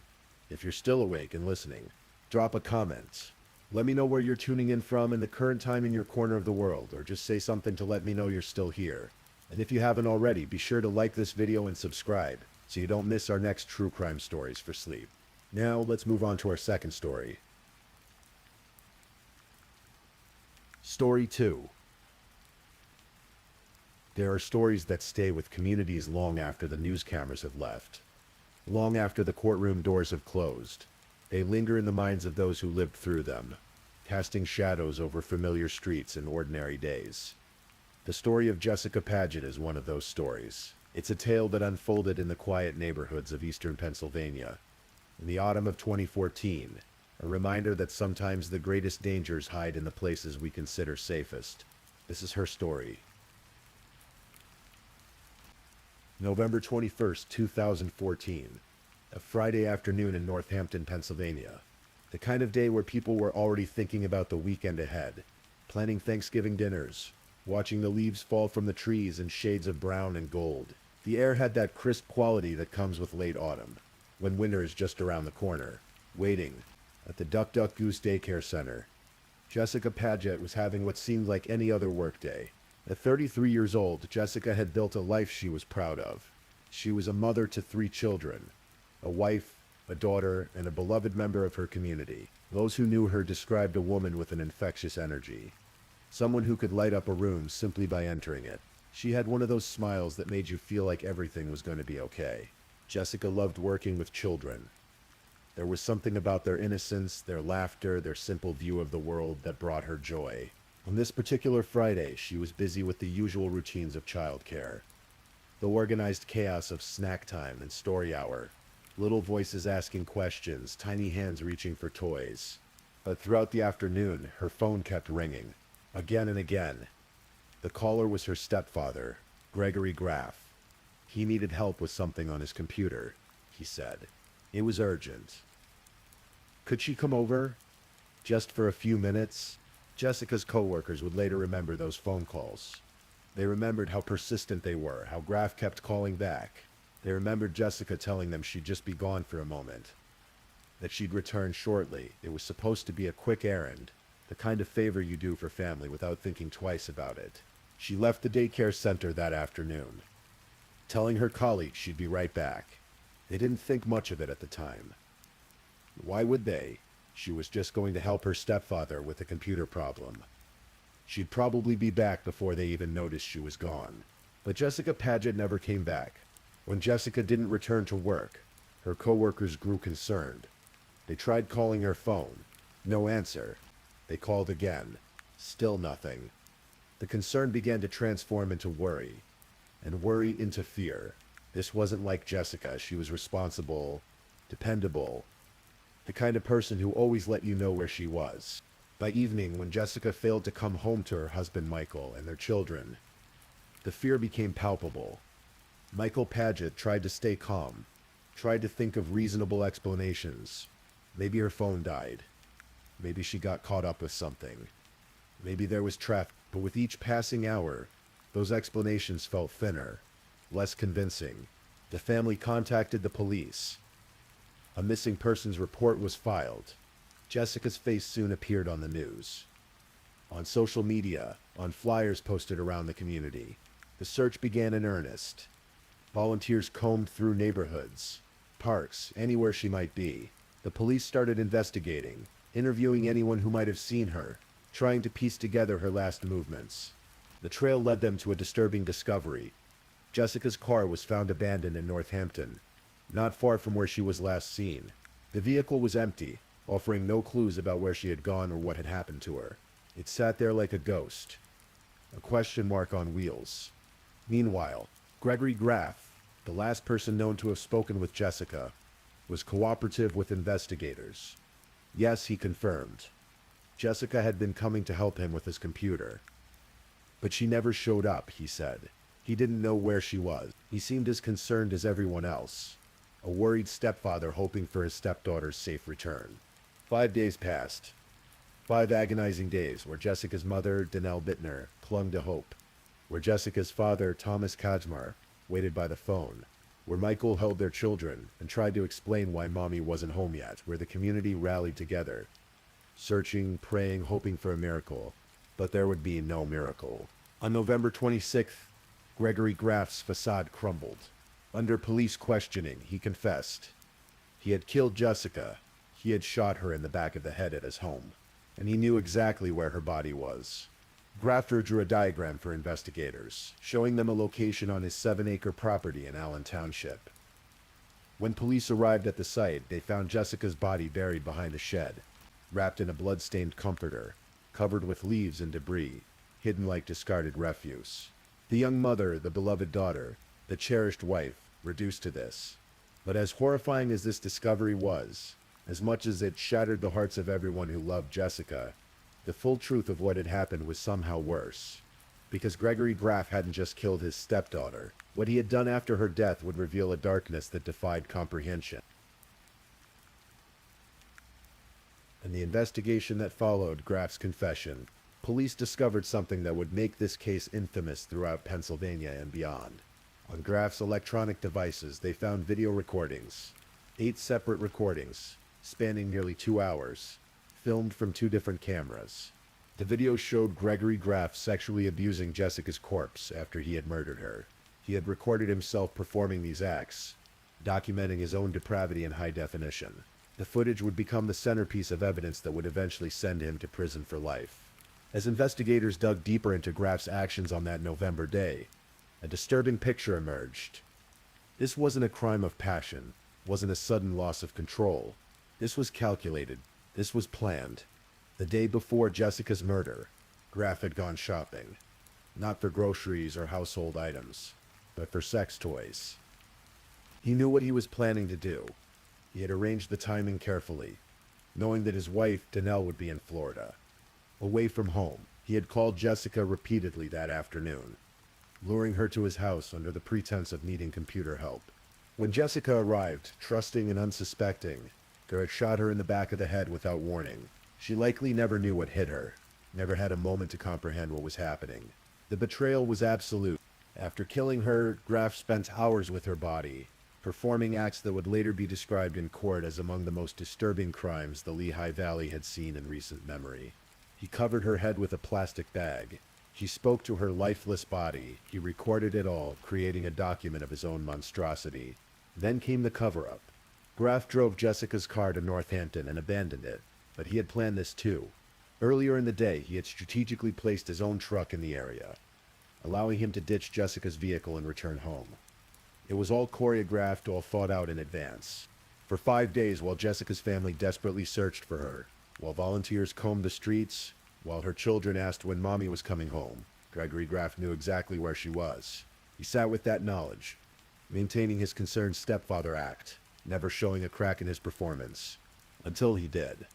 If you're still awake and listening, drop a comment. Let me know where you're tuning in from and the current time in your corner of the world, or just say something to let me know you're still here. And if you haven't already, be sure to like this video and subscribe, so you don't miss our next true crime stories for sleep. Now, let's move on to our second story. Story 2. There are stories that stay with communities long after the news cameras have left, long after the courtroom doors have closed. They linger in the minds of those who lived through them, casting shadows over familiar streets and ordinary days. The story of Jessica Paget is one of those stories. It's a tale that unfolded in the quiet neighborhoods of eastern Pennsylvania in the autumn of 2014, a reminder that sometimes the greatest dangers hide in the places we consider safest. This is her story. November 21st, 2014, a Friday afternoon in Northampton, Pennsylvania. The kind of day where people were already thinking about the weekend ahead, planning Thanksgiving dinners, watching the leaves fall from the trees in shades of brown and gold. The air had that crisp quality that comes with late autumn, when winter is just around the corner. Waiting at the Duck Duck Goose Daycare Center, Jessica Paget was having what seemed like any other workday. At 33 years old, Jessica had built a life she was proud of. She was a mother to 3 children, a wife, a daughter, and a beloved member of her community. Those who knew her described a woman with an infectious energy, someone who could light up a room simply by entering it. She had one of those smiles that made you feel like everything was going to be okay. Jessica loved working with children. There was something about their innocence, their laughter, their simple view of the world that brought her joy. On this particular Friday, she was busy with the usual routines of childcare. The organized chaos of snack time and story hour. Little voices asking questions, tiny hands reaching for toys. But throughout the afternoon, her phone kept ringing, again and again. The caller was her stepfather, Gregory Graff. He needed help with something on his computer, he said. It was urgent. Could she come over? Just for a few minutes? Jessica's coworkers would later remember those phone calls. They remembered how persistent they were, how Graff kept calling back. They remembered Jessica telling them she'd just be gone for a moment, that she'd return shortly. It was supposed to be a quick errand, the kind of favor you do for family without thinking twice about it. She left the daycare center that afternoon, telling her colleagues she'd be right back. They didn't think much of it at the time. Why would they? She was just going to help her stepfather with a computer problem. She'd probably be back before they even noticed she was gone. But Jessica Paget never came back. When Jessica didn't return to work, her coworkers grew concerned. They tried calling her phone. No answer. They called again. Still nothing. The concern began to transform into worry, and worry into fear. This wasn't like Jessica. She was responsible, dependable, the kind of person who always let you know where she was. By evening, when Jessica failed to come home to her husband Michael and their children, the fear became palpable. Michael Paget tried to stay calm, tried to think of reasonable explanations. Maybe her phone died. Maybe she got caught up with something. Maybe there was traffic. But with each passing hour, those explanations felt thinner, less convincing. The family contacted the police. A missing persons report was filed. Jessica's face soon appeared on the news, on social media, on flyers posted around the community. The search began in earnest. Volunteers combed through neighborhoods, parks, anywhere she might be. The police started investigating, interviewing anyone who might have seen her, trying to piece together her last movements. The trail led them to a disturbing discovery. Jessica's car was found abandoned in Northampton, not far from where she was last seen. The vehicle was empty, offering no clues about where she had gone or what had happened to her. It sat there like a ghost, a question mark on wheels. Meanwhile, Gregory Graff, the last person known to have spoken with Jessica, was cooperative with investigators. Yes, he confirmed. Jessica had been coming to help him with his computer. But she never showed up, he said. He didn't know where she was. He seemed as concerned as everyone else, a worried stepfather hoping for his stepdaughter's safe return. 5 days passed. 5 agonizing days where Jessica's mother, Danelle Bittner, clung to hope, where Jessica's father, Thomas Kajmar, waited by the phone, where Michael held their children and tried to explain why mommy wasn't home yet, where the community rallied together, searching, praying, hoping for a miracle. But there would be no miracle. On November 26th, Gregory Graff's facade crumbled. Under police questioning, he confessed. He had killed Jessica. He had shot her in the back of the head at his home. And he knew exactly where her body was. Grafter drew a diagram for investigators, showing them a location on his 7-acre property in Allen Township. When police arrived at the site, they found Jessica's body buried behind a shed, wrapped in a blood-stained comforter, covered with leaves and debris, hidden like discarded refuse. The young mother, the beloved daughter, the cherished wife, reduced to this. But as horrifying as this discovery was, as much as it shattered the hearts of everyone who loved Jessica, the full truth of what had happened was somehow worse. Because Gregory Graff hadn't just killed his stepdaughter. What he had done after her death would reveal a darkness that defied comprehension. In the investigation that followed Graff's confession, police discovered something that would make this case infamous throughout Pennsylvania and beyond. On Graff's electronic devices, they found video recordings, 8 separate recordings, spanning nearly 2 hours, filmed from 2 different cameras. The video showed Gregory Graff sexually abusing Jessica's corpse after he had murdered her. He had recorded himself performing these acts, documenting his own depravity in high definition. The footage would become the centerpiece of evidence that would eventually send him to prison for life. As investigators dug deeper into Graff's actions on that November day, a disturbing picture emerged. This wasn't a crime of passion, wasn't a sudden loss of control. This was calculated. This was planned. The day before Jessica's murder, Graff had gone shopping. Not for groceries or household items, but for sex toys. He knew what he was planning to do. He had arranged the timing carefully, knowing that his wife, Danelle, would be in Florida. Away from home, he had called Jessica repeatedly that afternoon, luring her to his house under the pretense of needing computer help. When Jessica arrived, trusting and unsuspecting, Garrett shot her in the back of the head without warning. She likely never knew what hit her, never had a moment to comprehend what was happening. The betrayal was absolute. After killing her, Graff spent hours with her body, performing acts that would later be described in court as among the most disturbing crimes the Lehigh Valley had seen in recent memory. He covered her head with a plastic bag. He spoke to her lifeless body. He recorded it all, creating a document of his own monstrosity. Then came the cover-up. Graff drove Jessica's car to Northampton and abandoned it, but he had planned this too. Earlier in the day, he had strategically placed his own truck in the area, allowing him to ditch Jessica's vehicle and return home. It was all choreographed, all thought out in advance. For 5 days, while Jessica's family desperately searched for her, while volunteers combed the streets, while her children asked when Mommy was coming home, Gregory Graff knew exactly where she was. He sat with that knowledge, maintaining his concerned stepfather act, never showing a crack in his performance, until he did.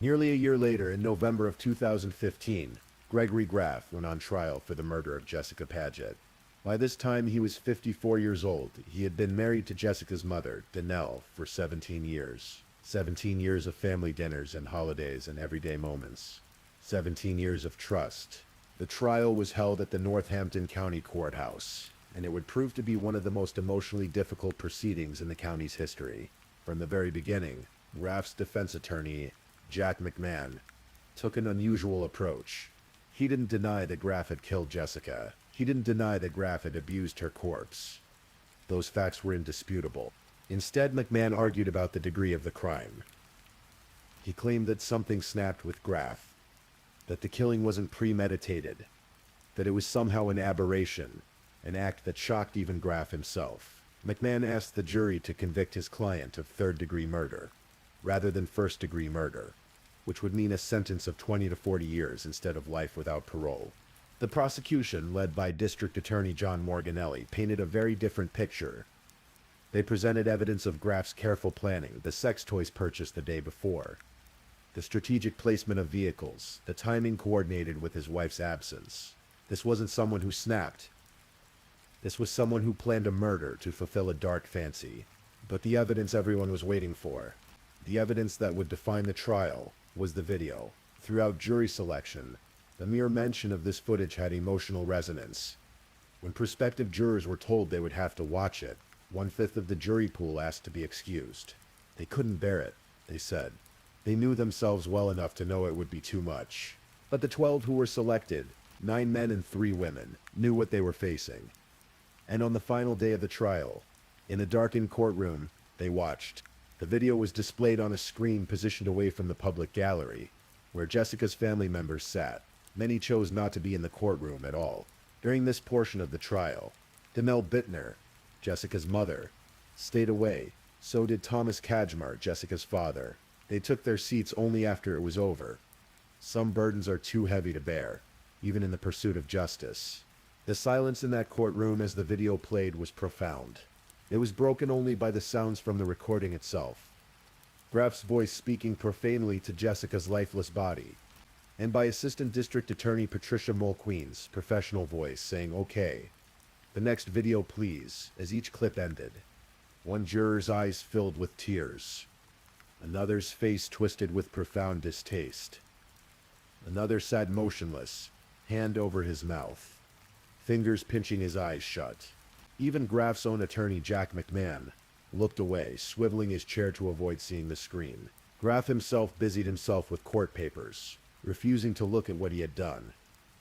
Nearly a year later, in November of 2015, Gregory Graff went on trial for the murder of Jessica Paget. By this time, he was 54 years old. He had been married to Jessica's mother, Danelle, for 17 years. 17 years of family dinners and holidays and everyday moments. 17 years of trust. The trial was held at the Northampton County Courthouse, and it would prove to be one of the most emotionally difficult proceedings in the county's history. From the very beginning, Graff's defense attorney, Jack McMahon, took an unusual approach. He didn't deny that Graff had killed Jessica. He didn't deny that Graff had abused her corpse. Those facts were indisputable. Instead, McMahon argued about the degree of the crime. He claimed that something snapped with Graff, that the killing wasn't premeditated, that it was somehow an aberration, an act that shocked even Graff himself. McMahon asked the jury to convict his client of third-degree murder, rather than first-degree murder, which would mean a sentence of 20 to 40 years instead of life without parole. The prosecution, led by District Attorney John Morganelli, painted a very different picture. They presented evidence of Graff's careful planning, the sex toys purchased the day before, the strategic placement of vehicles, the timing coordinated with his wife's absence. This wasn't someone who snapped. This was someone who planned a murder to fulfill a dark fancy. But the evidence everyone was waiting for, the evidence that would define the trial, was the video. Throughout jury selection, the mere mention of this footage had emotional resonance. When prospective jurors were told they would have to watch it, 1/5 of the jury pool asked to be excused. They couldn't bear it, they said. They knew themselves well enough to know it would be too much. But the 12 who were selected, 9 men and 3 women, knew what they were facing. And on the final day of the trial, in a darkened courtroom, they watched. The video was displayed on a screen positioned away from the public gallery. where Jessica's family members sat. Many chose not to be in the courtroom at all. During this portion of the trial, Denell Bittner, Jessica's mother, stayed away. So did Thomas Kajmar, Jessica's father. They took their seats only after it was over. Some burdens are too heavy to bear, even in the pursuit of justice. The silence in that courtroom as the video played was profound. It was broken only by the sounds from the recording itself. Graf's voice speaking profanely to Jessica's lifeless body, and by Assistant District Attorney Patricia Mulqueen's professional voice saying, "Okay. The next video, please," as each clip ended. One juror's eyes filled with tears. Another's face twisted with profound distaste. Another sat motionless, hand over his mouth, fingers pinching his eyes shut. Even Graf's own attorney, Jack McMahon, looked away, swiveling his chair to avoid seeing the screen. Graf himself busied himself with court papers, refusing to look at what he had done.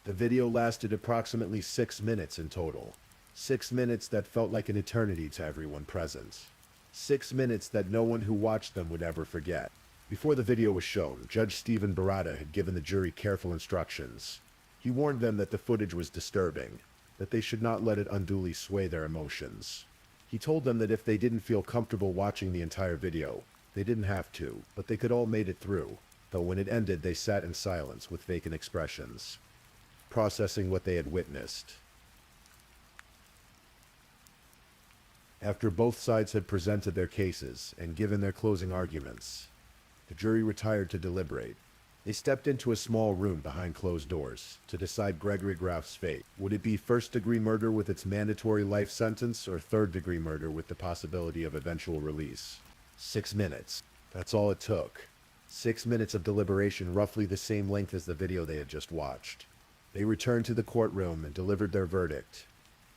The video lasted approximately 6 minutes in total. 6 minutes that felt like an eternity to everyone present. 6 minutes that no one who watched them would ever forget. Before the video was shown, Judge Stephen Barada had given the jury careful instructions. He warned them that the footage was disturbing, that they should not let it unduly sway their emotions. He told them that if they didn't feel comfortable watching the entire video, they didn't have to, but they could all made it through, though when it ended they sat in silence with vacant expressions, processing what they had witnessed. After both sides had presented their cases and given their closing arguments, the jury retired to deliberate. They stepped into a small room behind closed doors to decide Gregory Graf's fate. Would it be first-degree murder with its mandatory life sentence or third-degree murder with the possibility of eventual release? 6 minutes. That's all it took. 6 minutes of deliberation, roughly the same length as the video they had just watched. They returned to the courtroom and delivered their verdict.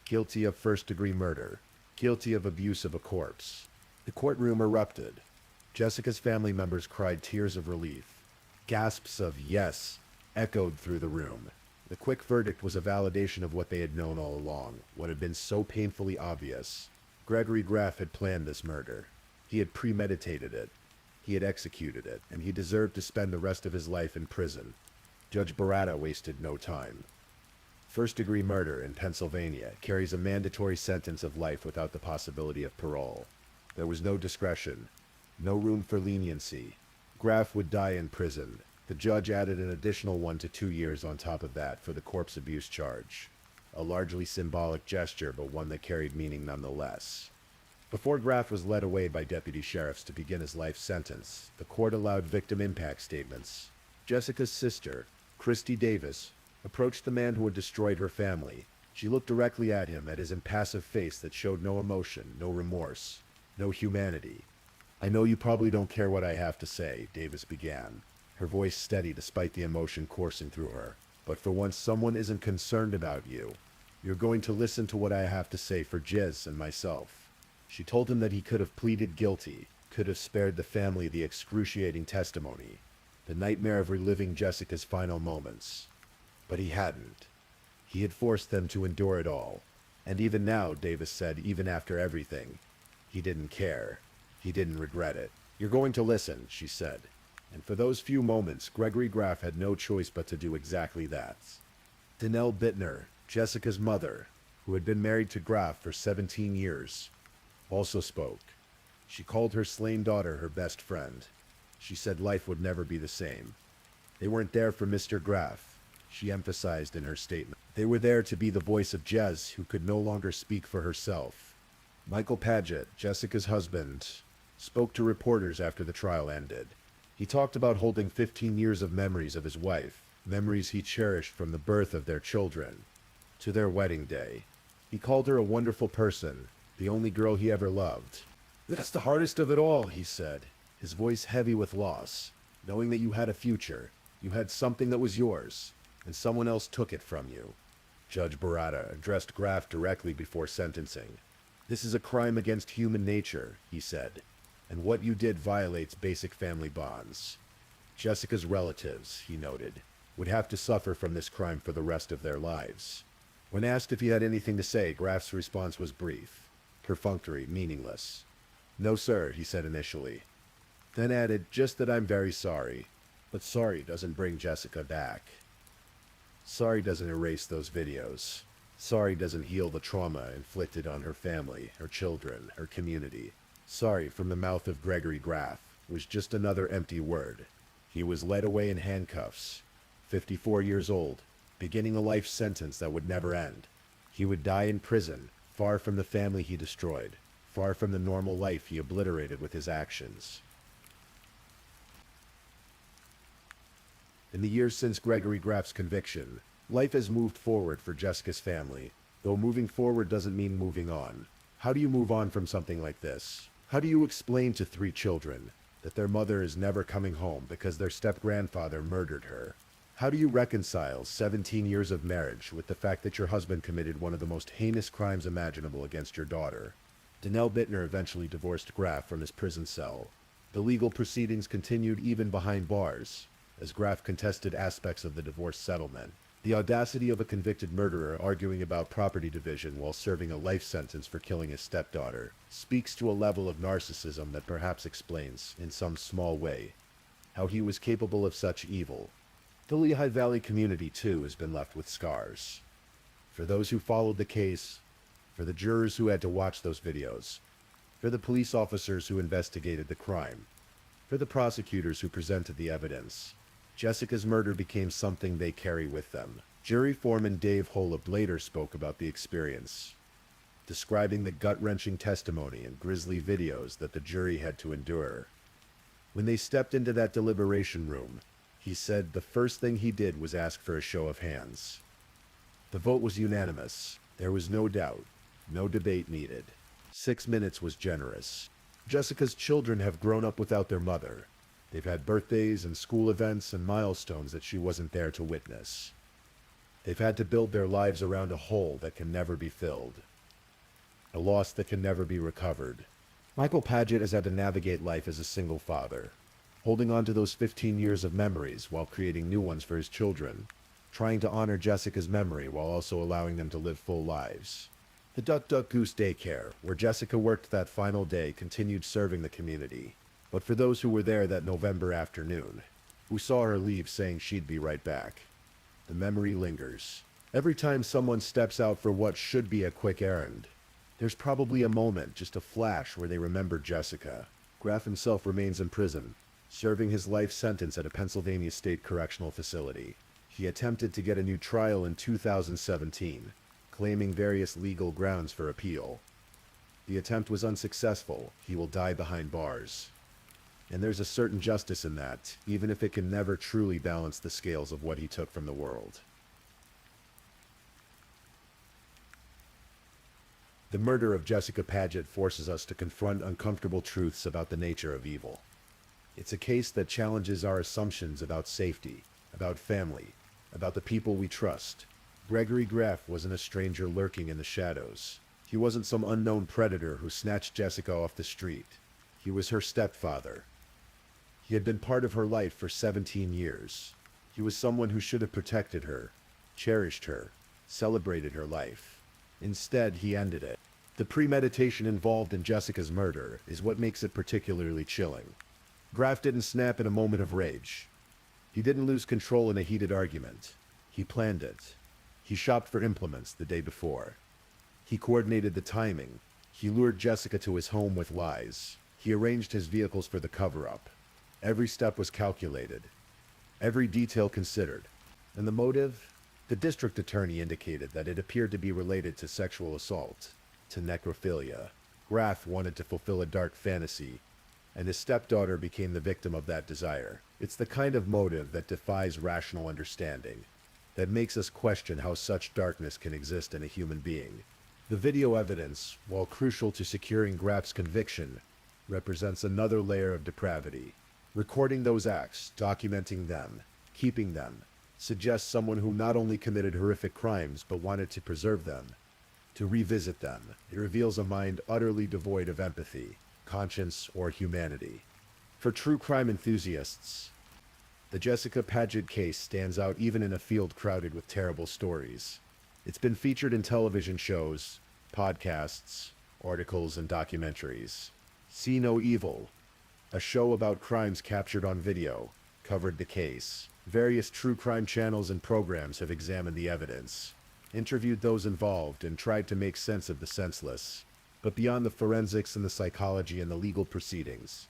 Guilty of first-degree murder. Guilty of abuse of a corpse. The courtroom erupted. Jessica's family members cried tears of relief. Gasps of "yes" echoed through the room. The quick verdict was a validation of what they had known all along, what had been so painfully obvious. Gregory Graf had planned this murder. He had premeditated it. He had executed it, and he deserved to spend the rest of his life in prison. Judge Barada wasted no time. First-degree murder in Pennsylvania carries a mandatory sentence of life without the possibility of parole. There was no discretion, no room for leniency. Graf would die in prison. The judge added an additional 1 to 2 years on top of that for the corpse abuse charge. A largely symbolic gesture, but one that carried meaning nonetheless. Before Graf was led away by deputy sheriffs to begin his life sentence, the court allowed victim impact statements. Jessica's sister, Christy Davis, approached the man who had destroyed her family. She looked directly at him, at his impassive face that showed no emotion, no remorse, no humanity. "I know you probably don't care what I have to say," Davis began, her voice steady despite the emotion coursing through her. "But for once someone isn't concerned about you. You're going to listen to what I have to say for Jiz and myself." She told him that he could have pleaded guilty, could have spared the family the excruciating testimony, the nightmare of reliving Jessica's final moments. But he hadn't. He had forced them to endure it all. And even now, Davis said, even after everything, he didn't care. He didn't regret it. "You're going to listen," she said. And for those few moments, Gregory Graf had no choice but to do exactly that. Denell Bittner, Jessica's mother, who had been married to Graf for 17 years, also spoke. She called her slain daughter her best friend. She said life would never be the same. They weren't there for Mr. Graf, she emphasized in her statement. They were there to be the voice of Jez, who could no longer speak for herself. Michael Paget, Jessica's husband, spoke to reporters after the trial ended. He talked about holding 15 years of memories of his wife, memories he cherished from the birth of their children to their wedding day. He called her a wonderful person, the only girl he ever loved. "That's the hardest of it all," he said, his voice heavy with loss, knowing that you had a future, you had something that was yours, and someone else took it from you. Judge Barada addressed Graf directly before sentencing. "This is a crime against human nature," he said, "and what you did violates basic family bonds. Jessica's relatives," he noted, "would have to suffer from this crime for the rest of their lives." When asked if he had anything to say, Graf's response was brief, perfunctory, meaningless. "No, sir," he said initially. Then added, "just that I'm very sorry." But sorry doesn't bring Jessica back. Sorry doesn't erase those videos. Sorry doesn't heal the trauma inflicted on her family, her children, her community. Sorry from the mouth of Gregory Graff was just another empty word. He was led away in handcuffs, 54 years old, beginning a life sentence that would never end. He would die in prison, far from the family he destroyed, far from the normal life he obliterated with his actions. In the years since Gregory Graff's conviction, life has moved forward for Jessica's family, though moving forward doesn't mean moving on. How do you move on from something like this? How do you explain to 3 children that their mother is never coming home because their step-grandfather murdered her? How do you reconcile 17 years of marriage with the fact that your husband committed one of the most heinous crimes imaginable against your daughter? Danelle Bittner eventually divorced Graff from his prison cell. The legal proceedings continued even behind bars, as Graff contested aspects of the divorce settlement. The audacity of a convicted murderer arguing about property division while serving a life sentence for killing his stepdaughter speaks to a level of narcissism that perhaps explains, in some small way, how he was capable of such evil. The Lehigh Valley community, too, has been left with scars. For those who followed the case, for the jurors who had to watch those videos, for the police officers who investigated the crime, for the prosecutors who presented the evidence, Jessica's murder became something they carry with them. Jury foreman Dave Holub later spoke about the experience, describing the gut-wrenching testimony and grisly videos that the jury had to endure. When they stepped into that deliberation room, he said the first thing he did was ask for a show of hands. The vote was unanimous. There was no doubt, no debate needed. 6 minutes was generous. Jessica's children have grown up without their mother. They've had birthdays and school events and milestones that she wasn't there to witness. They've had to build their lives around a hole that can never be filled, a loss that can never be recovered. Michael Padgett has had to navigate life as a single father, holding on to those 15 years of memories while creating new ones for his children, trying to honor Jessica's memory while also allowing them to live full lives. The Duck Duck Goose Daycare, where Jessica worked that final day, continued serving the community. But for those who were there that November afternoon, who saw her leave saying she'd be right back, the memory lingers. Every time someone steps out for what should be a quick errand, there's probably a moment, just a flash, where they remember Jessica. Graff himself remains in prison, serving his life sentence at a Pennsylvania State Correctional Facility. He attempted to get a new trial in 2017, claiming various legal grounds for appeal. The attempt was unsuccessful. He will die behind bars. And there's a certain justice in that, even if it can never truly balance the scales of what he took from the world. The murder of Jessica Padgett forces us to confront uncomfortable truths about the nature of evil. It's a case that challenges our assumptions about safety, about family, about the people we trust. Gregory Graff wasn't a stranger lurking in the shadows. He wasn't some unknown predator who snatched Jessica off the street. He was her stepfather. He had been part of her life for 17 years. He was someone who should have protected her, cherished her, celebrated her life. Instead, he ended it. The premeditation involved in Jessica's murder is what makes it particularly chilling. Graff didn't snap in a moment of rage. He didn't lose control in a heated argument. He planned it. He shopped for implements the day before. He coordinated the timing. He lured Jessica to his home with lies. He arranged his vehicles for the cover-up. Every step was calculated, every detail considered. And the motive? The district attorney indicated that it appeared to be related to sexual assault, to necrophilia. Graff wanted to fulfill a dark fantasy, and his stepdaughter became the victim of that desire. It's the kind of motive that defies rational understanding, that makes us question how such darkness can exist in a human being. The video evidence, while crucial to securing Graff's conviction, represents another layer of depravity. Recording those acts, documenting them, keeping them, suggests someone who not only committed horrific crimes but wanted to preserve them, to revisit them. It reveals a mind utterly devoid of empathy, conscience, or humanity. For true crime enthusiasts, the Jessica Padgett case stands out even in a field crowded with terrible stories. It's been featured in television shows, podcasts, articles, and documentaries. See No Evil, a show about crimes captured on video, covered the case. Various true crime channels and programs have examined the evidence, interviewed those involved, and tried to make sense of the senseless. But beyond the forensics and the psychology and the legal proceedings,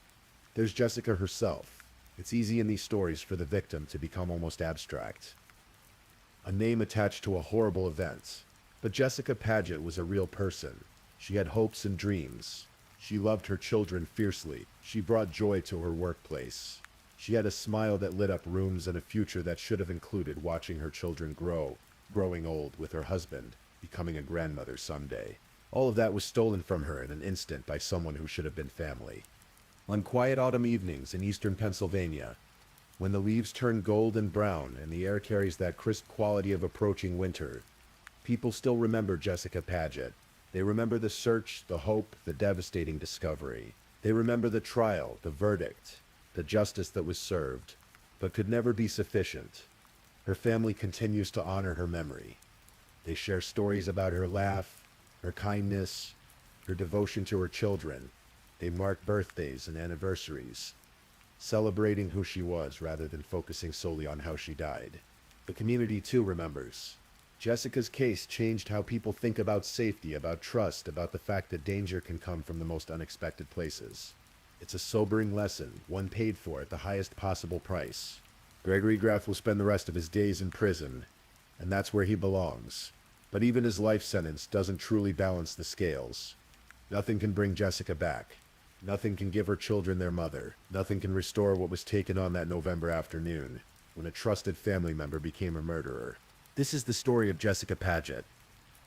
there's Jessica herself. It's easy in these stories for the victim to become almost abstract, a name attached to a horrible event. But Jessica Paget was a real person. She had hopes and dreams. She loved her children fiercely. She brought joy to her workplace. She had a smile that lit up rooms and a future that should have included watching her children grow, growing old with her husband, becoming a grandmother someday. All of that was stolen from her in an instant by someone who should have been family. On quiet autumn evenings in eastern Pennsylvania, when the leaves turn gold and brown and the air carries that crisp quality of approaching winter, people still remember Jessica Paget. They remember the search, the hope, the devastating discovery. They remember the trial, the verdict, the justice that was served, but could never be sufficient. Her family continues to honor her memory. They share stories about her laugh, her kindness, her devotion to her children. They mark birthdays and anniversaries, celebrating who she was rather than focusing solely on how she died. The community too remembers. Jessica's case changed how people think about safety, about trust, about the fact that danger can come from the most unexpected places. It's a sobering lesson, one paid for at the highest possible price. Gregory Graff will spend the rest of his days in prison, and that's where he belongs. But even his life sentence doesn't truly balance the scales. Nothing can bring Jessica back. Nothing can give her children their mother. Nothing can restore what was taken on that November afternoon, when a trusted family member became a murderer. This is the story of Jessica Paget,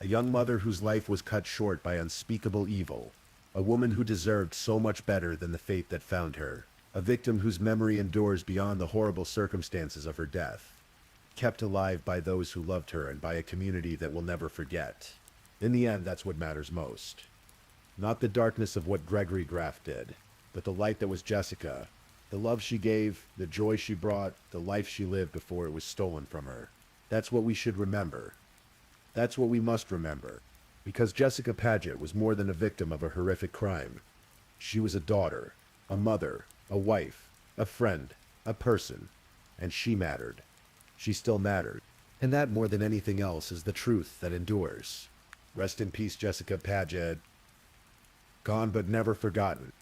a young mother whose life was cut short by unspeakable evil, a woman who deserved so much better than the fate that found her, a victim whose memory endures beyond the horrible circumstances of her death, kept alive by those who loved her and by a community that will never forget. In the end, that's what matters most. Not the darkness of what Gregory Graff did, but the light that was Jessica, the love she gave, the joy she brought, the life she lived before it was stolen from her. That's what we should remember. That's what we must remember. Because Jessica Paget was more than a victim of a horrific crime. She was a daughter, a mother, a wife, a friend, a person. And she mattered. She still mattered. And that, more than anything else, is the truth that endures. Rest in peace, Jessica Paget. Gone but never forgotten.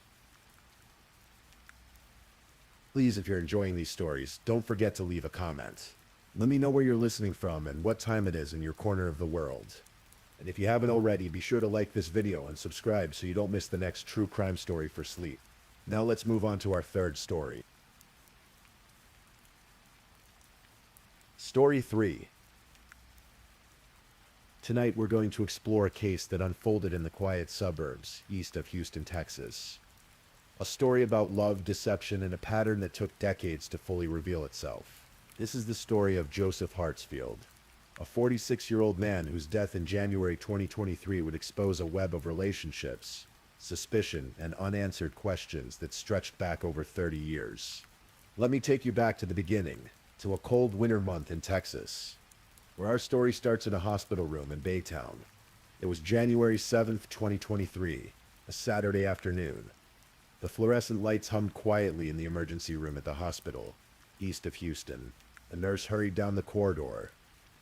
Please, if you're enjoying these stories, don't forget to leave a comment. Let me know where you're listening from and what time it is in your corner of the world. And if you haven't already, be sure to like this video and subscribe so you don't miss the next true crime story for sleep. Now let's move on to our third story. Story 3. Tonight we're going to explore a case that unfolded in the quiet suburbs east of Houston, Texas. A story about love, deception, and a pattern that took decades to fully reveal itself. This is the story of Joseph Hartsfield, a 46-year-old man whose death in January 2023 would expose a web of relationships, suspicion, and unanswered questions that stretched back over 30 years. Let me take you back to the beginning, to a cold winter month in Texas, where our story starts in a hospital room in Baytown. It was January 7th, 2023, a Saturday afternoon. The fluorescent lights hummed quietly in the emergency room at the hospital, east of Houston. A nurse hurried down the corridor,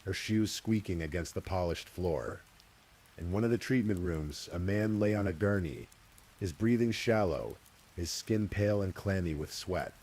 her shoes squeaking against the polished floor. In one of the treatment rooms, a man lay on a gurney, his breathing shallow, his skin pale and clammy with sweat.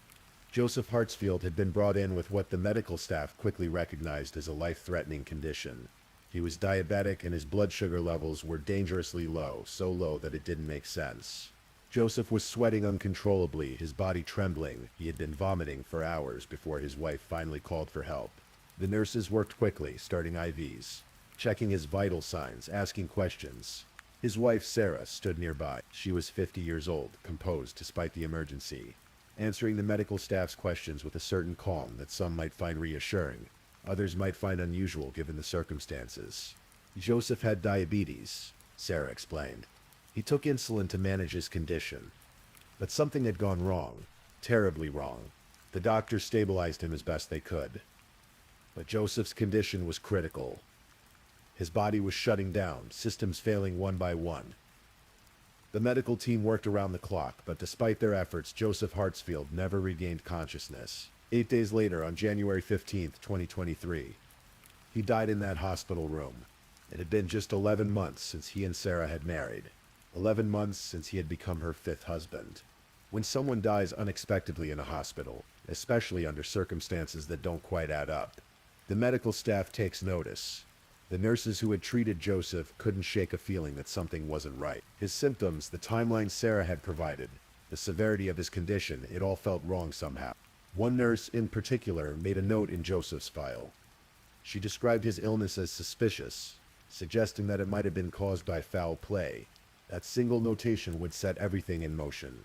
Joseph Hartsfield had been brought in with what the medical staff quickly recognized as a life-threatening condition. He was diabetic and his blood sugar levels were dangerously low, so low that it didn't make sense. Joseph was sweating uncontrollably, his body trembling. He had been vomiting for hours before his wife finally called for help. The nurses worked quickly, starting IVs, checking his vital signs, asking questions. His wife, Sarah, stood nearby. She was 50 years old, composed despite the emergency, answering the medical staff's questions with a certain calm that some might find reassuring. Others might find unusual given the circumstances. Joseph had diabetes, Sarah explained. He took insulin to manage his condition. But something had gone wrong, terribly wrong. The doctors stabilized him as best they could. But Joseph's condition was critical. His body was shutting down, systems failing one by one. The medical team worked around the clock, but despite their efforts, Joseph Hartsfield never regained consciousness. 8 days later, on January 15th, 2023, he died in that hospital room. It had been just 11 months since he and Sarah had married. 11 months since he had become her fifth husband. When someone dies unexpectedly in a hospital, especially under circumstances that don't quite add up, the medical staff takes notice. The nurses who had treated Joseph couldn't shake a feeling that something wasn't right. His symptoms, the timeline Sarah had provided, the severity of his condition, it all felt wrong somehow. One nurse in particular made a note in Joseph's file. She described his illness as suspicious, suggesting that it might have been caused by foul play. That single notation would set everything in motion.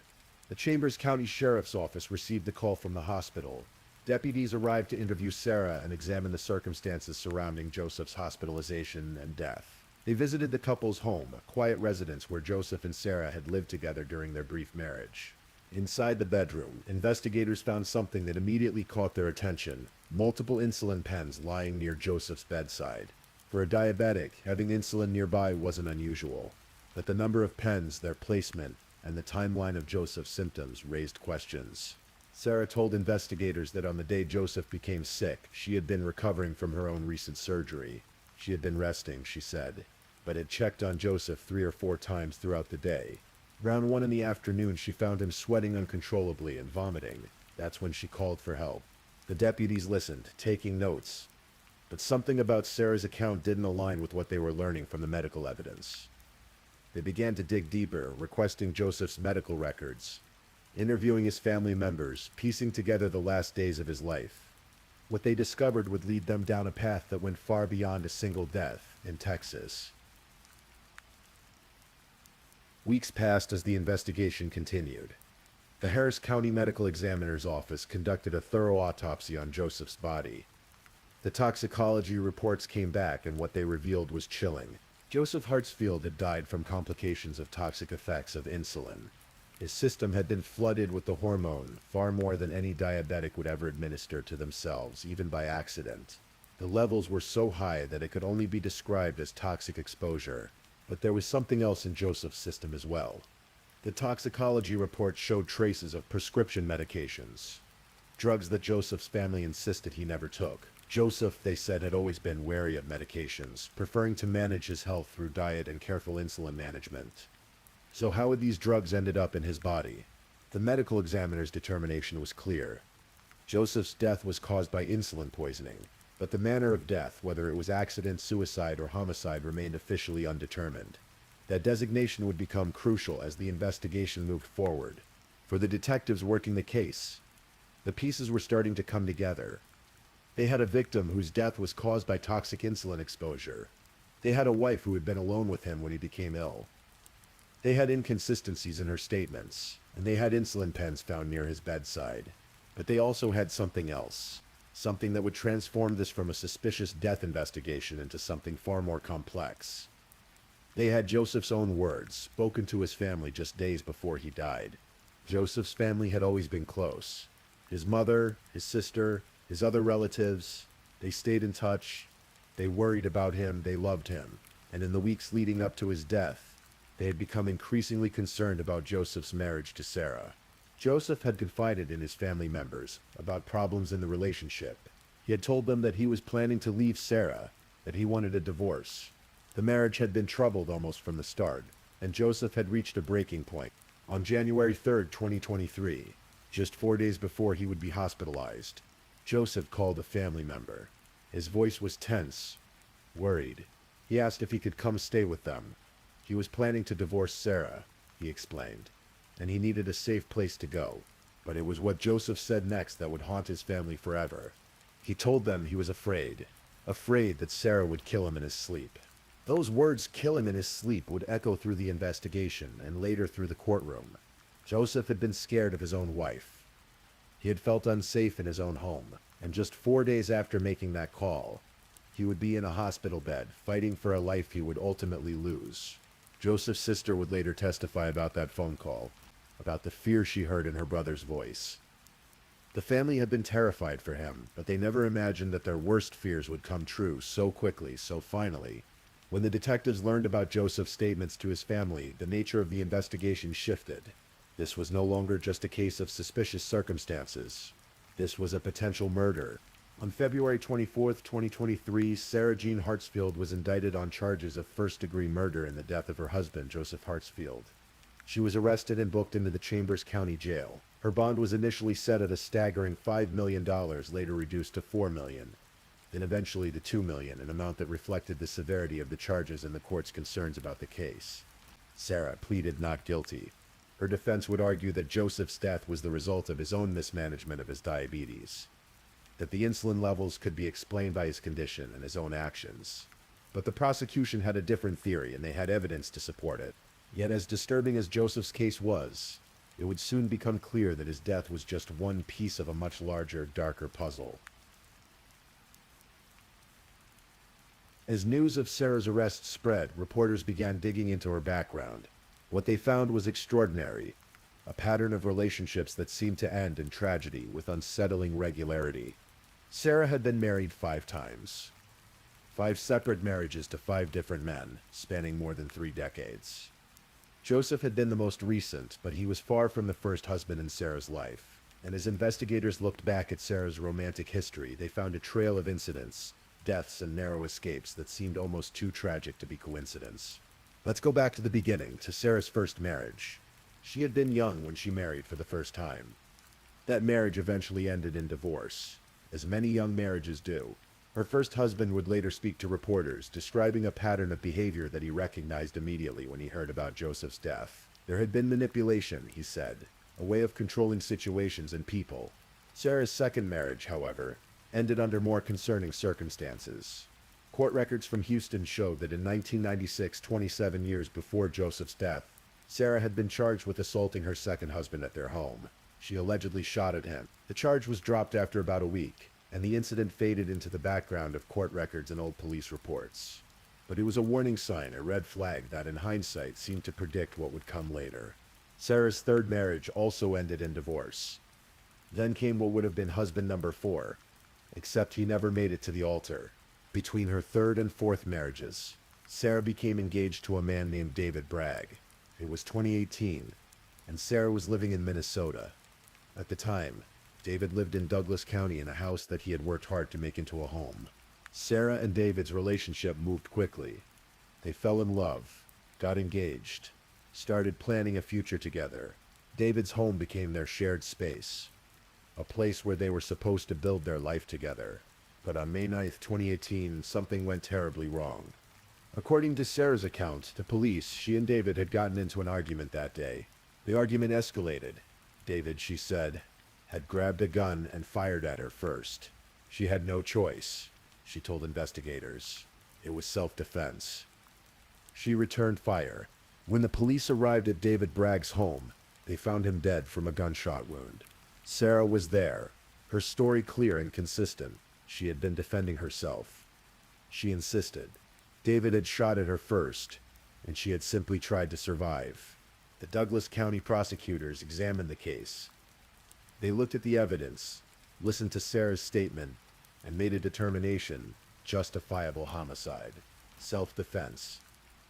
The Chambers County Sheriff's Office received a call from the hospital. Deputies arrived to interview Sarah and examine the circumstances surrounding Joseph's hospitalization and death. They visited the couple's home, a quiet residence where Joseph and Sarah had lived together during their brief marriage. Inside the bedroom, investigators found something that immediately caught their attention: multiple insulin pens lying near Joseph's bedside. For a diabetic, having insulin nearby wasn't unusual, but the number of pens, their placement, and the timeline of Joseph's symptoms raised questions. Sarah told investigators that on the day Joseph became sick, she had been recovering from her own recent surgery. She had been resting, she said, but had checked on Joseph 3 or 4 times throughout the day. Around 1 in the afternoon, she found him sweating uncontrollably and vomiting. That's when she called for help. The deputies listened, taking notes. But something about Sarah's account didn't align with what they were learning from the medical evidence. They began to dig deeper, requesting Joseph's medical records, interviewing his family members, piecing together the last days of his life. What they discovered would lead them down a path that went far beyond a single death in Texas. Weeks passed as the investigation continued. The Harris County Medical Examiner's Office conducted a thorough autopsy on Joseph's body. The toxicology reports came back, and what they revealed was chilling. Joseph Hartsfield had died from complications of toxic effects of insulin. His system had been flooded with the hormone, far more than any diabetic would ever administer to themselves, even by accident. The levels were so high that it could only be described as toxic exposure. But there was something else in Joseph's system as well. The toxicology report showed traces of prescription medications, drugs that Joseph's family insisted he never took. Joseph, they said, had always been wary of medications, preferring to manage his health through diet and careful insulin management. So how had these drugs ended up in his body? The medical examiner's determination was clear. Joseph's death was caused by insulin poisoning, but the manner of death, whether it was accident, suicide, or homicide, remained officially undetermined. That designation would become crucial as the investigation moved forward. For the detectives working the case, the pieces were starting to come together. They had a victim whose death was caused by toxic insulin exposure. They had a wife who had been alone with him when he became ill. They had inconsistencies in her statements, and they had insulin pens found near his bedside. But they also had something else. Something that would transform this from a suspicious death investigation into something far more complex. They had Joseph's own words, spoken to his family just days before he died. Joseph's family had always been close. His mother, his sister, his other relatives, they stayed in touch. They worried about him, they loved him. And in the weeks leading up to his death, they had become increasingly concerned about Joseph's marriage to Sarah. Joseph had confided in his family members about problems in the relationship. He had told them that he was planning to leave Sarah, that he wanted a divorce. The marriage had been troubled almost from the start, and Joseph had reached a breaking point. On January 3rd, 2023, just 4 days before he would be hospitalized, Joseph called a family member. His voice was tense, worried. He asked if he could come stay with them. He was planning to divorce Sarah, he explained, and he needed a safe place to go. But it was what Joseph said next that would haunt his family forever. He told them he was afraid that Sarah would kill him in his sleep. Those words, "kill him in his sleep," would echo through the investigation and later through the courtroom. Joseph had been scared of his own wife. He had felt unsafe in his own home, and just 4 days after making that call, he would be in a hospital bed, fighting for a life he would ultimately lose. Joseph's sister would later testify about that phone call, about the fear she heard in her brother's voice. The family had been terrified for him, but they never imagined that their worst fears would come true so quickly, so finally. When the detectives learned about Joseph's statements to his family, the nature of the investigation shifted. This was no longer just a case of suspicious circumstances. This was a potential murder. On February 24th, 2023, Sarah Jean Hartsfield was indicted on charges of first-degree murder in the death of her husband, Joseph Hartsfield. She was arrested and booked into the Chambers County Jail. Her bond was initially set at a staggering $5 million, later reduced to $4 million, then eventually to $2 million, an amount that reflected the severity of the charges and the court's concerns about the case. Sarah pleaded not guilty. Her defense would argue that Joseph's death was the result of his own mismanagement of his diabetes, that the insulin levels could be explained by his condition and his own actions. But the prosecution had a different theory, and they had evidence to support it. Yet as disturbing as Joseph's case was, it would soon become clear that his death was just one piece of a much larger, darker puzzle. As news of Sarah's arrest spread, reporters began digging into her background. What they found was extraordinary, a pattern of relationships that seemed to end in tragedy with unsettling regularity. Sarah had been married 5 times. 5 separate marriages to 5 different men, spanning more than 3 decades. Joseph had been the most recent, but he was far from the first husband in Sarah's life. And as investigators looked back at Sarah's romantic history, they found a trail of incidents, deaths, and narrow escapes that seemed almost too tragic to be coincidence. Let's go back to the beginning, to Sarah's first marriage. She had been young when she married for the first time. That marriage eventually ended in divorce, as many young marriages do. Her first husband would later speak to reporters, describing a pattern of behavior that he recognized immediately when he heard about Joseph's death. There had been manipulation, he said, a way of controlling situations and people. Sarah's second marriage, however, ended under more concerning circumstances. Court records from Houston showed that in 1996, 27 years before Joseph's death, Sarah had been charged with assaulting her second husband at their home. She allegedly shot at him. The charge was dropped after about a week, and the incident faded into the background of court records and old police reports. But it was a warning sign, a red flag that in hindsight seemed to predict what would come later. Sarah's third marriage also ended in divorce. Then came what would have been husband number 4, except he never made it to the altar. Between her third and fourth marriages, Sarah became engaged to a man named David Bragg. It was 2018, and Sarah was living in Minnesota. At the time, David lived in Douglas County in a house that he had worked hard to make into a home. Sarah and David's relationship moved quickly. They fell in love, got engaged, started planning a future together. David's home became their shared space, a place where they were supposed to build their life together. But on May 9th, 2018, something went terribly wrong. According to Sarah's account to police, she and David had gotten into an argument that day. The argument escalated. David, she said, had grabbed a gun and fired at her first. She had no choice, she told investigators. It was self-defense. She returned fire. When the police arrived at David Bragg's home, they found him dead from a gunshot wound. Sarah was there, her story clear and consistent. She had been defending herself. She insisted. David had shot at her first, and she had simply tried to survive. The Douglas County prosecutors examined the case. They looked at the evidence, listened to Sarah's statement, and made a determination: justifiable homicide, self-defense.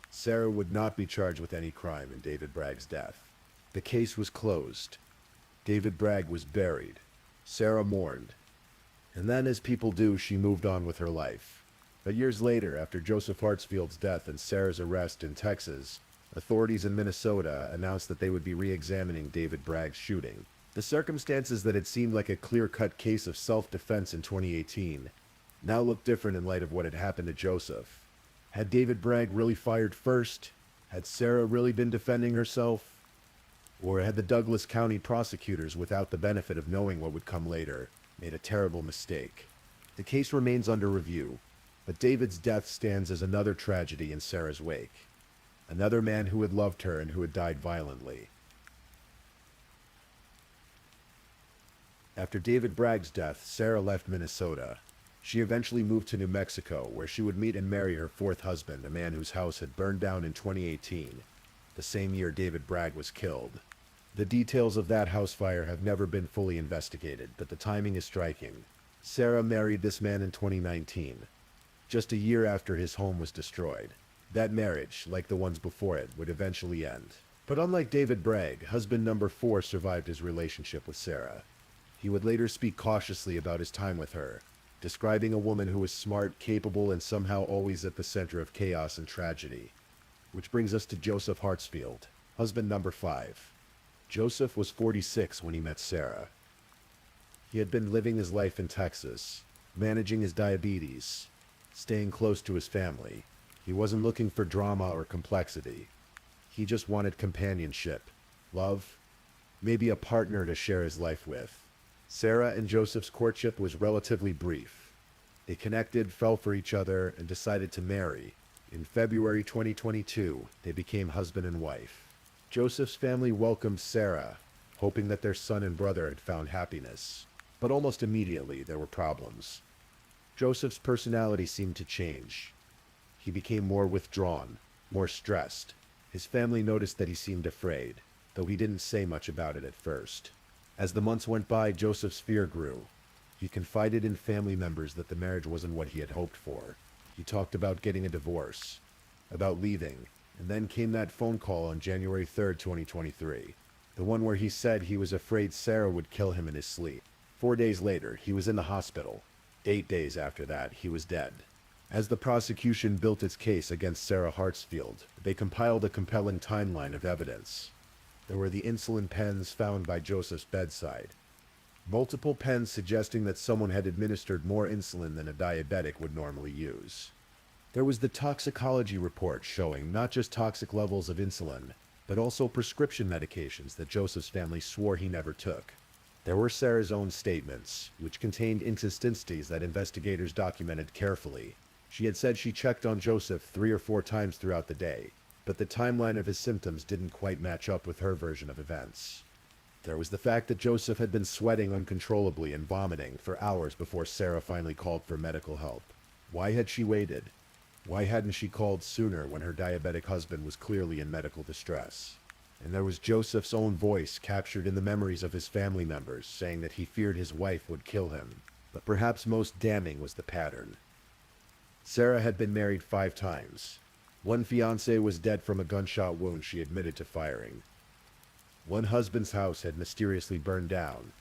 Sarah would not be charged with any crime in David Bragg's death. The case was closed. David Bragg was buried. Sarah mourned. And then, as people do, she moved on with her life. But years later, after Joseph Hartsfield's death and Sarah's arrest in Texas, authorities in Minnesota announced that they would be re-examining David Bragg's shooting. The circumstances that had seemed like a clear-cut case of self-defense in 2018 now looked different in light of what had happened to Joseph. Had David Bragg really fired first? Had Sarah really been defending herself? Or had the Douglas County prosecutors, without the benefit of knowing what would come later, made a terrible mistake? The case remains under review, but David's death stands as another tragedy in Sarah's wake. Another man who had loved her and who had died violently. After David Bragg's death, Sarah left Minnesota. She eventually moved to New Mexico, where she would meet and marry her fourth husband, a man whose house had burned down in 2018, the same year David Bragg was killed. The details of that house fire have never been fully investigated, but the timing is striking. Sarah married this man in 2019, just a year after his home was destroyed. That marriage, like the ones before it, would eventually end. But unlike David Bragg, husband number 4 survived his relationship with Sarah. He would later speak cautiously about his time with her, describing a woman who was smart, capable, and somehow always at the center of chaos and tragedy. Which brings us to Joseph Hartsfield, husband number 5. Joseph was 46 when he met Sarah. He had been living his life in Texas, managing his diabetes, staying close to his family. He wasn't looking for drama or complexity. He just wanted companionship, love, maybe a partner to share his life with. Sarah and Joseph's courtship was relatively brief. They connected, fell for each other, and decided to marry. In February 2022, they became husband and wife. Joseph's family welcomed Sarah, hoping that their son and brother had found happiness. But almost immediately, there were problems. Joseph's personality seemed to change. He became more withdrawn, more stressed. His family noticed that he seemed afraid, though he didn't say much about it at first. As the months went by, Joseph's fear grew. He confided in family members that the marriage wasn't what he had hoped for. He talked about getting a divorce, about leaving, and then came that phone call on January 3rd, 2023. The one where he said he was afraid Sarah would kill him in his sleep. 4 days later, he was in the hospital. 8 days after that, he was dead. As the prosecution built its case against Sarah Hartsfield, they compiled a compelling timeline of evidence. There were the insulin pens found by Joseph's bedside. Multiple pens suggesting that someone had administered more insulin than a diabetic would normally use. There was the toxicology report showing not just toxic levels of insulin, but also prescription medications that Joseph's family swore he never took. There were Sarah's own statements, which contained inconsistencies that investigators documented carefully. She had said she checked on Joseph 3 or 4 times throughout the day, but the timeline of his symptoms didn't quite match up with her version of events. There was the fact that Joseph had been sweating uncontrollably and vomiting for hours before Sarah finally called for medical help. Why had she waited? Why hadn't she called sooner when her diabetic husband was clearly in medical distress? And there was Joseph's own voice captured in the memories of his family members saying that he feared his wife would kill him. But perhaps most damning was the pattern. Sarah had been married 5 times. One fiancé was dead from a gunshot wound she admitted to firing. One husband's house had mysteriously burned down,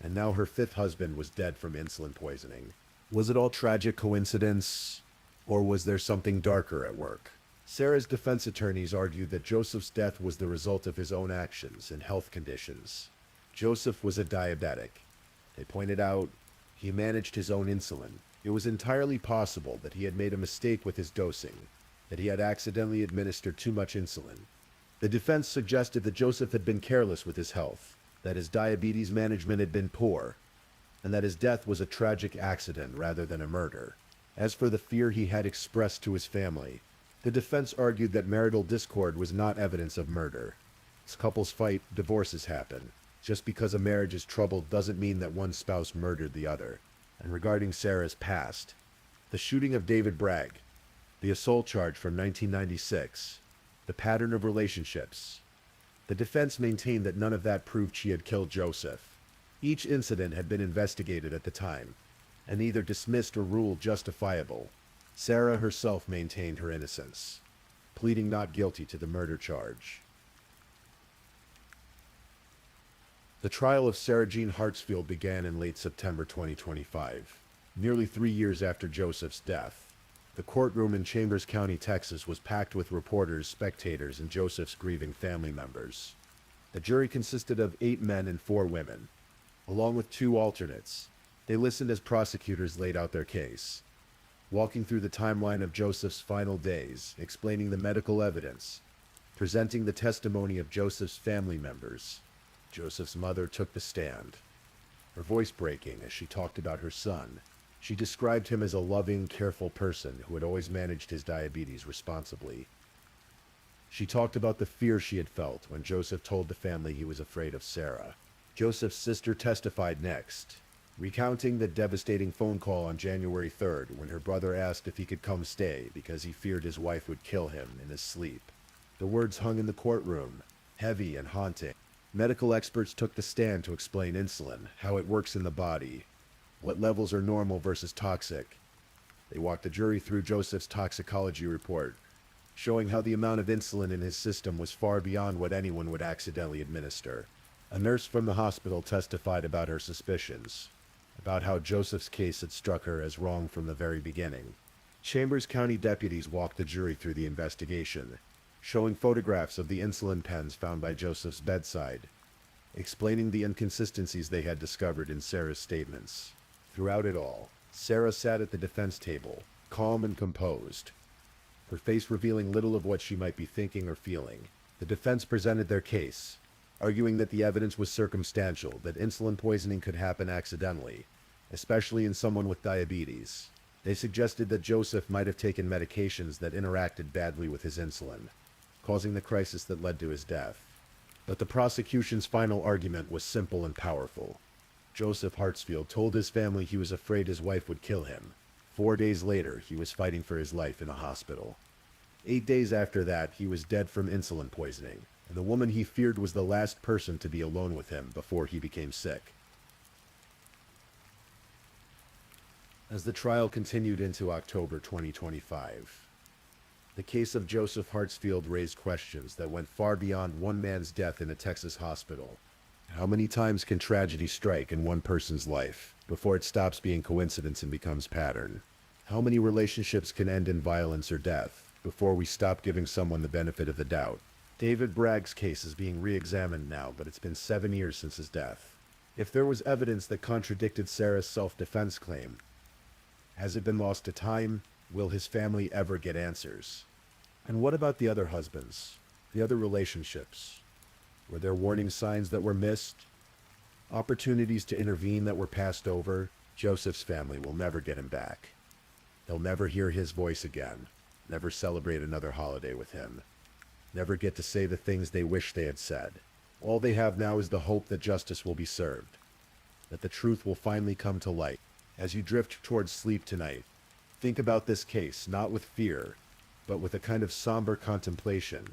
and now her 5th husband was dead from insulin poisoning. Was it all tragic coincidence, or was there something darker at work? Sarah's defense attorneys argued that Joseph's death was the result of his own actions and health conditions. Joseph was a diabetic. They pointed out he managed his own insulin. It was entirely possible that he had made a mistake with his dosing, that he had accidentally administered too much insulin. The defense suggested that Joseph had been careless with his health, that his diabetes management had been poor, and that his death was a tragic accident rather than a murder. As for the fear he had expressed to his family, the defense argued that marital discord was not evidence of murder. As couples fight, divorces happen. Just because a marriage is troubled doesn't mean that one spouse murdered the other. And regarding Sarah's past, the shooting of David Bragg, the assault charge from 1996, the pattern of relationships, the defense maintained that none of that proved she had killed Joseph. Each incident had been investigated at the time, and either dismissed or ruled justifiable. Sarah herself maintained her innocence, pleading not guilty to the murder charge. The trial of Sarah Jean Hartsfield began in late September 2025, nearly 3 years after Joseph's death. The courtroom in Chambers County, Texas was packed with reporters, spectators, and Joseph's grieving family members. The jury consisted of 8 men and 4 women, along with 2 alternates. They listened as prosecutors laid out their case, walking through the timeline of Joseph's final days, explaining the medical evidence, presenting the testimony of Joseph's family members. Joseph's mother took the stand, her voice breaking as she talked about her son. She described him as a loving, careful person who had always managed his diabetes responsibly. She talked about the fear she had felt when Joseph told the family he was afraid of Sarah. Joseph's sister testified next, recounting the devastating phone call on January 3rd when her brother asked if he could come stay because he feared his wife would kill him in his sleep. The words hung in the courtroom, heavy and haunting. Medical experts took the stand to explain insulin, how it works in the body, what levels are normal versus toxic. They walked the jury through Joseph's toxicology report, showing how the amount of insulin in his system was far beyond what anyone would accidentally administer. A nurse from the hospital testified about her suspicions, about how Joseph's case had struck her as wrong from the very beginning. Chambers County deputies walked the jury through the investigation, showing photographs of the insulin pens found by Joseph's bedside, explaining the inconsistencies they had discovered in Sarah's statements. Throughout it all, Sarah sat at the defense table, calm and composed, her face revealing little of what she might be thinking or feeling. The defense presented their case, arguing that the evidence was circumstantial, that insulin poisoning could happen accidentally, especially in someone with diabetes. They suggested that Joseph might have taken medications that interacted badly with his insulin, causing the crisis that led to his death. But the prosecution's final argument was simple and powerful. Joseph Hartsfield told his family he was afraid his wife would kill him. 4 days later, he was fighting for his life in a hospital. 8 days after that, he was dead from insulin poisoning, and the woman he feared was the last person to be alone with him before he became sick. As the trial continued into October 2025, the case of Joseph Hartsfield raised questions that went far beyond one man's death in a Texas hospital. How many times can tragedy strike in one person's life before it stops being coincidence and becomes pattern? How many relationships can end in violence or death before we stop giving someone the benefit of the doubt? David Bragg's case is being re-examined now, but it's been 7 years since his death. If there was evidence that contradicted Sarah's self-defense claim, has it been lost to time? Will his family ever get answers? And what about the other husbands? The other relationships? Were there warning signs that were missed? Opportunities to intervene that were passed over? Joseph's family will never get him back. They'll never hear his voice again, never celebrate another holiday with him, never get to say the things they wish they had said. All they have now is the hope that justice will be served, that the truth will finally come to light. As you drift towards sleep tonight, think about this case, not with fear, but with a kind of somber contemplation.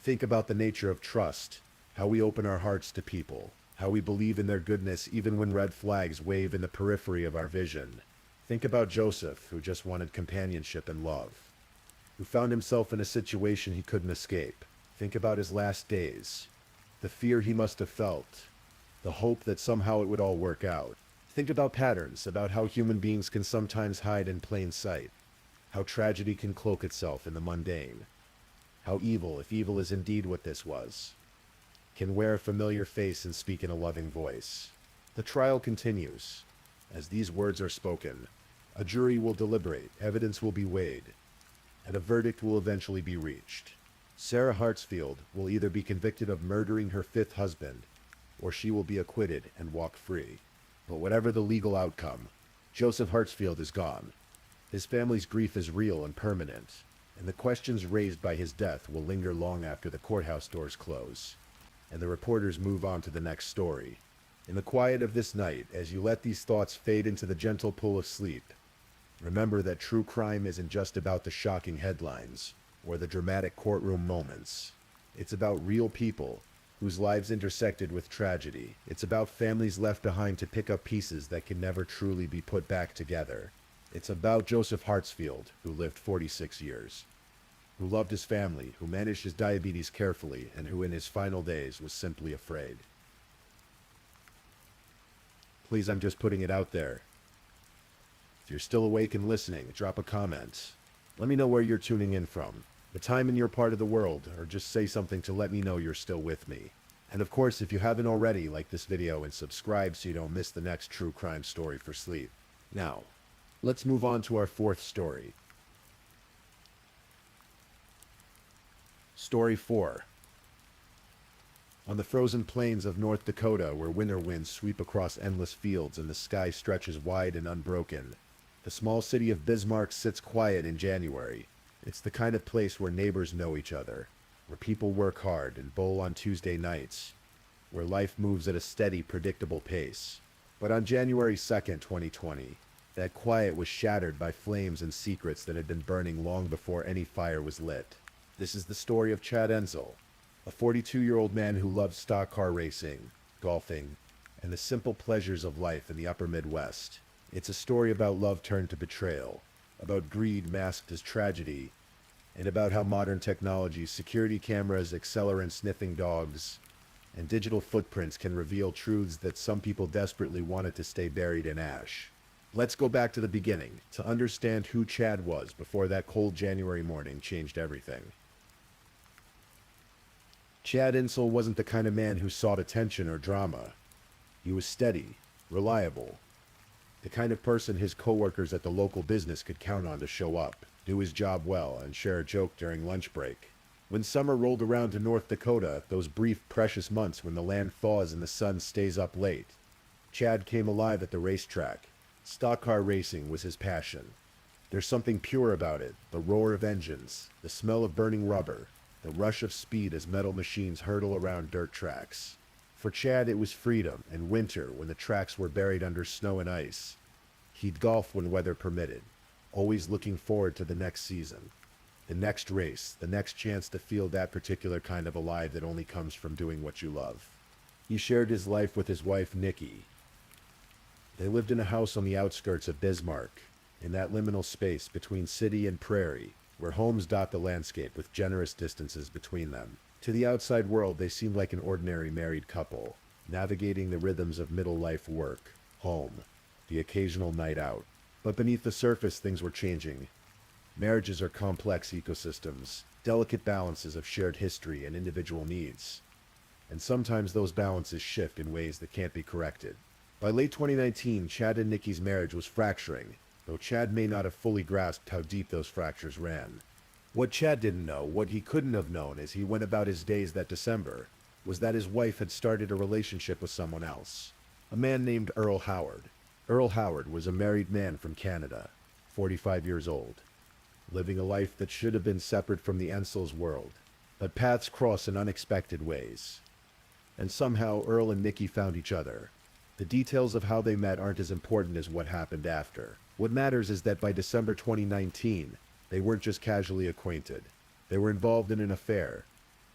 Think about the nature of trust, how we open our hearts to people, how we believe in their goodness even when red flags wave in the periphery of our vision. Think about Joseph, who just wanted companionship and love, who found himself in a situation he couldn't escape. Think about his last days, the fear he must have felt, the hope that somehow it would all work out. Think about patterns, about how human beings can sometimes hide in plain sight, how tragedy can cloak itself in the mundane, how evil, if evil is indeed what this was, can wear a familiar face and speak in a loving voice. The trial continues. As these words are spoken, a jury will deliberate, evidence will be weighed, and a verdict will eventually be reached. Sarah Hartsfield will either be convicted of murdering her fifth husband, or she will be acquitted and walk free. But whatever the legal outcome, Joseph Hartsfield is gone. His family's grief is real and permanent, and the questions raised by his death will linger long after the courthouse doors close, and the reporters move on to the next story. In the quiet of this night, as you let these thoughts fade into the gentle pool of sleep, remember that true crime isn't just about the shocking headlines or the dramatic courtroom moments. It's about real people whose lives intersected with tragedy. It's about families left behind to pick up pieces that can never truly be put back together. It's about Joseph Hartsfield, who lived 46 years, who loved his family, who managed his diabetes carefully, and who in his final days was simply afraid. Please, I'm just putting it out there. If you're still awake and listening, drop a comment. Let me know where you're tuning in from, the time in your part of the world, or just say something to let me know you're still with me. And of course, if you haven't already, like this video and subscribe so you don't miss the next true crime story for sleep. Now, let's move on to our fourth story. Story 4. On the frozen plains of North Dakota, where winter winds sweep across endless fields and the sky stretches wide and unbroken, the small city of Bismarck sits quiet in January. It's the kind of place where neighbors know each other, where people work hard and bowl on Tuesday nights, where life moves at a steady, predictable pace. But on January 2nd, 2020, that quiet was shattered by flames and secrets that had been burning long before any fire was lit. This is the story of Chad Enzel, a 42-year-old man who loved stock car racing, golfing, and the simple pleasures of life in the upper Midwest. It's a story about love turned to betrayal, about greed masked as tragedy, and about how modern technology, security cameras, accelerant-sniffing dogs, and digital footprints can reveal truths that some people desperately wanted to stay buried in ash. Let's go back to the beginning to understand who Chad was before that cold January morning changed everything. Chad Insel wasn't the kind of man who sought attention or drama. He was steady, reliable, the kind of person his coworkers at the local business could count on to show up, do his job well, and share a joke during lunch break. When summer rolled around to North Dakota, those brief, precious months when the land thaws and the sun stays up late, Chad came alive at the racetrack. Stock car racing was his passion. There's something pure about it, the roar of engines, the smell of burning rubber, the rush of speed as metal machines hurtle around dirt tracks. For Chad, it was freedom and winter when the tracks were buried under snow and ice. He'd golf when weather permitted, always looking forward to the next season, the next race, the next chance to feel that particular kind of alive that only comes from doing what you love. He shared his life with his wife, Nikki. They lived in a house on the outskirts of Bismarck, in that liminal space between city and prairie, where homes dot the landscape with generous distances between them. To the outside world, they seemed like an ordinary married couple, navigating the rhythms of middle-life work, home, the occasional night out. But beneath the surface, things were changing. Marriages are complex ecosystems, delicate balances of shared history and individual needs. And sometimes those balances shift in ways that can't be corrected. By late 2019, Chad and Nikki's marriage was fracturing, though Chad may not have fully grasped how deep those fractures ran. What Chad didn't know, what he couldn't have known as he went about his days that December, was that his wife had started a relationship with someone else. A man named Earl Howard. Earl Howard was a married man from Canada, 45 years old, living a life that should have been separate from the Ensels' world. But paths cross in unexpected ways. And somehow Earl and Nikki found each other. The details of how they met aren't as important as what happened after. What matters is that by December 2019, they weren't just casually acquainted. They were involved in an affair,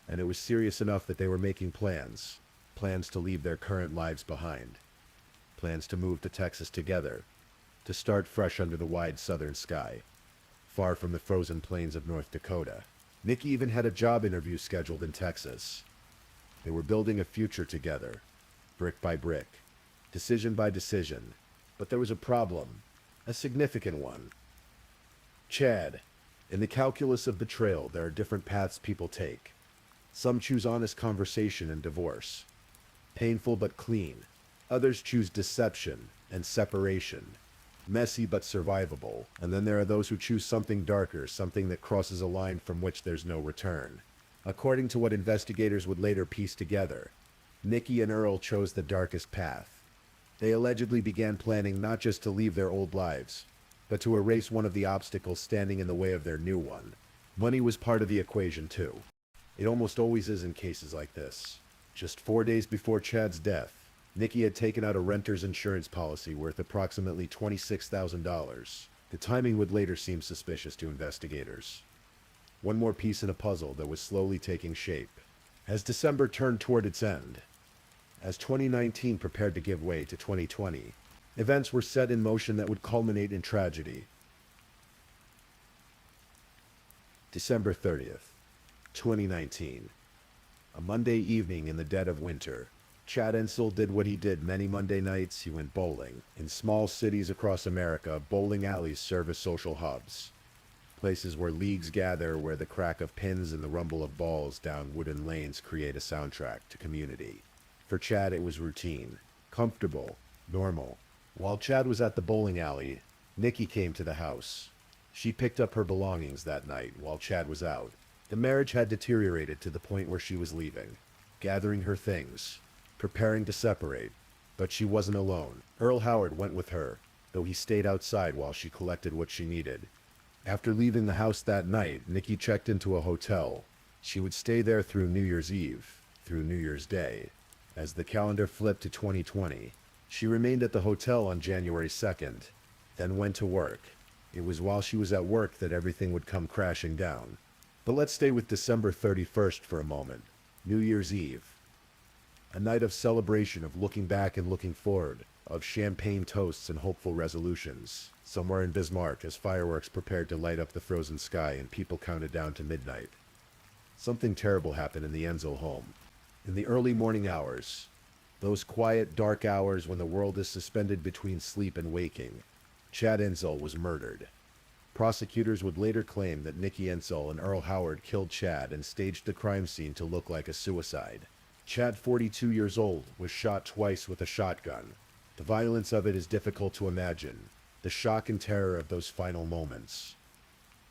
and it was serious enough that they were making plans. Plans to leave their current lives behind. Plans to move to Texas together. To start fresh under the wide southern sky, far from the frozen plains of North Dakota. Nikki even had a job interview scheduled in Texas. They were building a future together, brick by brick, decision by decision. But there was a problem, a significant one. Chad. In the calculus of betrayal, there are different paths people take. Some choose honest conversation and divorce, painful but clean. Others choose deception and separation, messy but survivable. And then there are those who choose something darker, something that crosses a line from which there's no return. According to what investigators would later piece together, Nikki and Earl chose the darkest path. They allegedly began planning not just to leave their old lives, but to erase one of the obstacles standing in the way of their new one. Money was part of the equation too. It almost always is in cases like this. Just 4 days before Chad's death, Nikki had taken out a renter's insurance policy worth approximately $26,000. The timing would later seem suspicious to investigators. One more piece in a puzzle that was slowly taking shape. As December turned toward its end, as 2019 prepared to give way to 2020, events were set in motion that would culminate in tragedy. December 30th, 2019. A Monday evening in the dead of winter, Chad Insel did what he did many Monday nights. He went bowling. In small cities across America, bowling alleys serve as social hubs. Places where leagues gather, where the crack of pins and the rumble of balls down wooden lanes create a soundtrack to community. For Chad, it was routine, comfortable, normal. While Chad was at the bowling alley, Nikki came to the house. She picked up her belongings that night while Chad was out. The marriage had deteriorated to the point where she was leaving, gathering her things, preparing to separate. But she wasn't alone. Earl Howard went with her, though he stayed outside while she collected what she needed. After leaving the house that night, Nikki checked into a hotel. She would stay there through New Year's Eve, through New Year's Day. As the calendar flipped to 2020, she remained at the hotel on January 2nd, then went to work. It was while she was at work that everything would come crashing down. But let's stay with December 31st for a moment. New Year's Eve. A night of celebration, of looking back and looking forward, of champagne toasts and hopeful resolutions. Somewhere in Bismarck, as fireworks prepared to light up the frozen sky and people counted down to midnight, something terrible happened in the Ensel home. In the early morning hours, those quiet, dark hours when the world is suspended between sleep and waking, Chad Ensel was murdered. Prosecutors would later claim that Nikki Ensel and Earl Howard killed Chad and staged the crime scene to look like a suicide. Chad, 42 years old, was shot twice with a shotgun. The violence of it is difficult to imagine, the shock and terror of those final moments.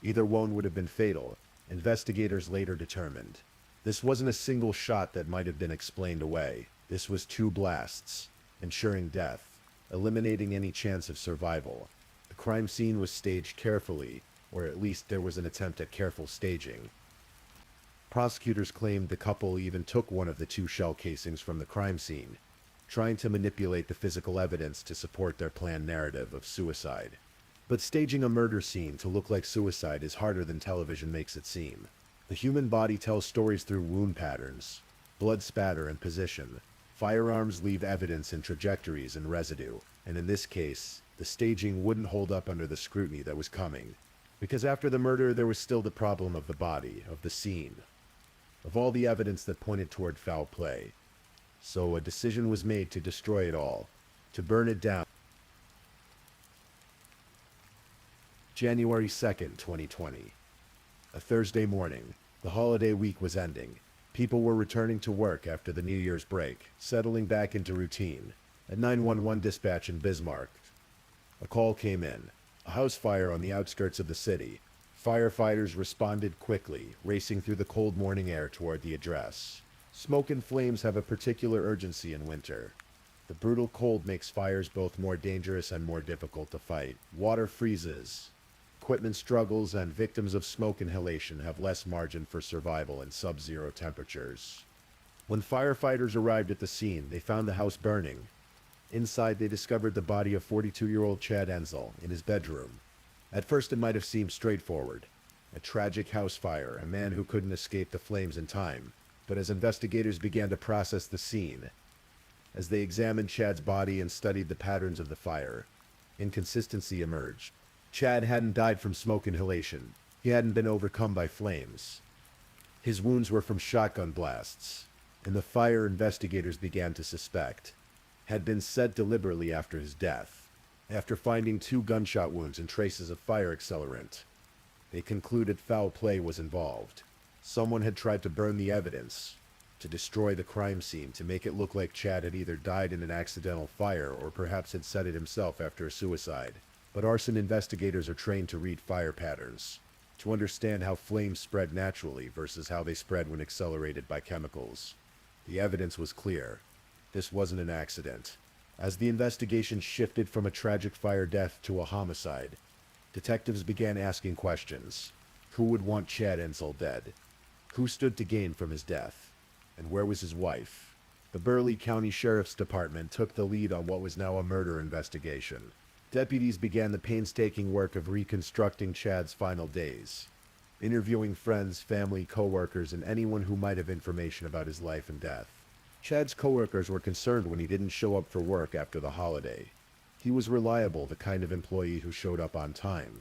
Either one would have been fatal, investigators later determined. This wasn't a single shot that might have been explained away. This was two blasts, ensuring death, eliminating any chance of survival. The crime scene was staged carefully, or at least there was an attempt at careful staging. Prosecutors claimed the couple even took one of the two shell casings from the crime scene, trying to manipulate the physical evidence to support their planned narrative of suicide. But staging a murder scene to look like suicide is harder than television makes it seem. The human body tells stories through wound patterns, blood spatter, and position. Firearms leave evidence in trajectories and residue, and in this case, the staging wouldn't hold up under the scrutiny that was coming. Because after the murder, there was still the problem of the body, of the scene, of all the evidence that pointed toward foul play. So a decision was made to destroy it all, to burn it down. January 2nd, 2020. A Thursday morning. The holiday week was ending. People were returning to work after the New Year's break, settling back into routine. At 911 dispatch in Bismarck, a call came in. A house fire on the outskirts of the city. Firefighters responded quickly, racing through the cold morning air toward the address. Smoke and flames have a particular urgency in winter. The brutal cold makes fires both more dangerous and more difficult to fight. Water freezes. Equipment struggles, and victims of smoke inhalation have less margin for survival in sub-zero temperatures. When firefighters arrived at the scene, they found the house burning. Inside, they discovered the body of 42-year-old Chad Ensel in his bedroom. At first, it might have seemed straightforward. A tragic house fire, a man who couldn't escape the flames in time. But as investigators began to process the scene, as they examined Chad's body and studied the patterns of the fire, inconsistency emerged. Chad hadn't died from smoke inhalation. He hadn't been overcome by flames. His wounds were from shotgun blasts, and the fire, investigators began to suspect, had been set deliberately after his death. After finding 2 gunshot wounds and traces of fire accelerant, they concluded foul play was involved. Someone had tried to burn the evidence, to destroy the crime scene, to make it look like Chad had either died in an accidental fire or perhaps had set it himself after a suicide. But arson investigators are trained to read fire patterns, to understand how flames spread naturally versus how they spread when accelerated by chemicals. The evidence was clear. This wasn't an accident. As the investigation shifted from a tragic fire death to a homicide, detectives began asking questions. Who would want Chad Ensel dead? Who stood to gain from his death? And where was his wife? The Burleigh County Sheriff's Department took the lead on what was now a murder investigation. Deputies began the painstaking work of reconstructing Chad's final days, interviewing friends, family, co-workers, and anyone who might have information about his life and death. Chad's co-workers were concerned when he didn't show up for work after the holiday. He was reliable, the kind of employee who showed up on time,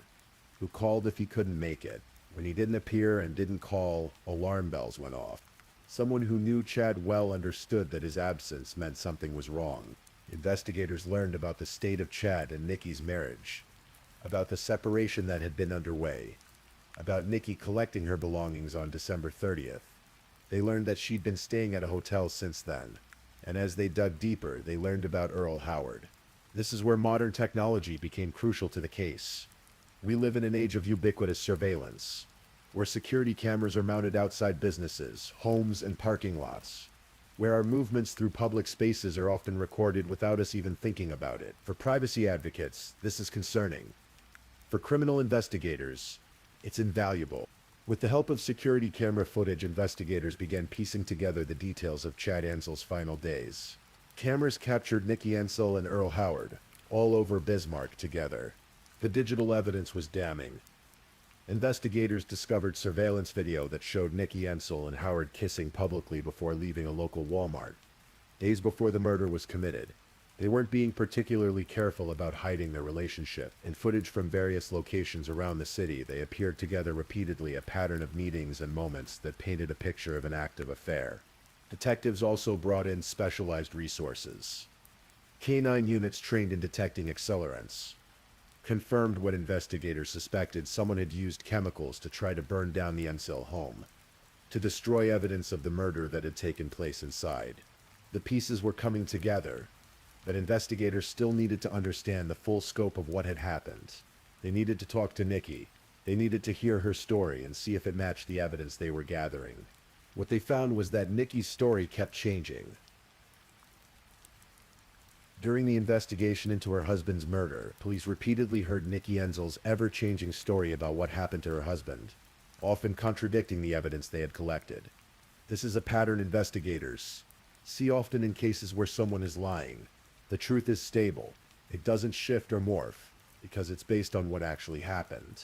who called if he couldn't make it. When he didn't appear and didn't call, alarm bells went off. Someone who knew Chad well understood that his absence meant something was wrong. Investigators learned about the state of Chad and Nikki's marriage, about the separation that had been underway, about Nikki collecting her belongings on December 30th. They learned that she'd been staying at a hotel since then, and as they dug deeper, they learned about Earl Howard. This is where modern technology became crucial to the case. We live in an age of ubiquitous surveillance, where security cameras are mounted outside businesses, homes, and parking lots, where our movements through public spaces are often recorded without us even thinking about it. For privacy advocates, this is concerning. For criminal investigators, it's invaluable. With the help of security camera footage, investigators began piecing together the details of Chad Ensel's final days. Cameras captured Nikki Ensel and Earl Howard, all over Bismarck together. The digital evidence was damning. Investigators discovered surveillance video that showed Nikki Ensel and Howard kissing publicly before leaving a local Walmart, days before the murder was committed. They weren't being particularly careful about hiding their relationship. In footage from various locations around the city, they appeared together repeatedly, a pattern of meetings and moments that painted a picture of an active affair. Detectives also brought in specialized resources. Canine units trained in detecting accelerants confirmed what investigators suspected: someone had used chemicals to try to burn down the Ensil home, to destroy evidence of the murder that had taken place inside. The pieces were coming together, but investigators still needed to understand the full scope of what had happened. They needed to talk to Nikki. They needed to hear her story and see if it matched the evidence they were gathering. What they found was that Nikki's story kept changing. During the investigation into her husband's murder, police repeatedly heard Nikki Enzel's ever-changing story about what happened to her husband, often contradicting the evidence they had collected. This is a pattern investigators see often in cases where someone is lying. The truth is stable. It doesn't shift or morph, because it's based on what actually happened.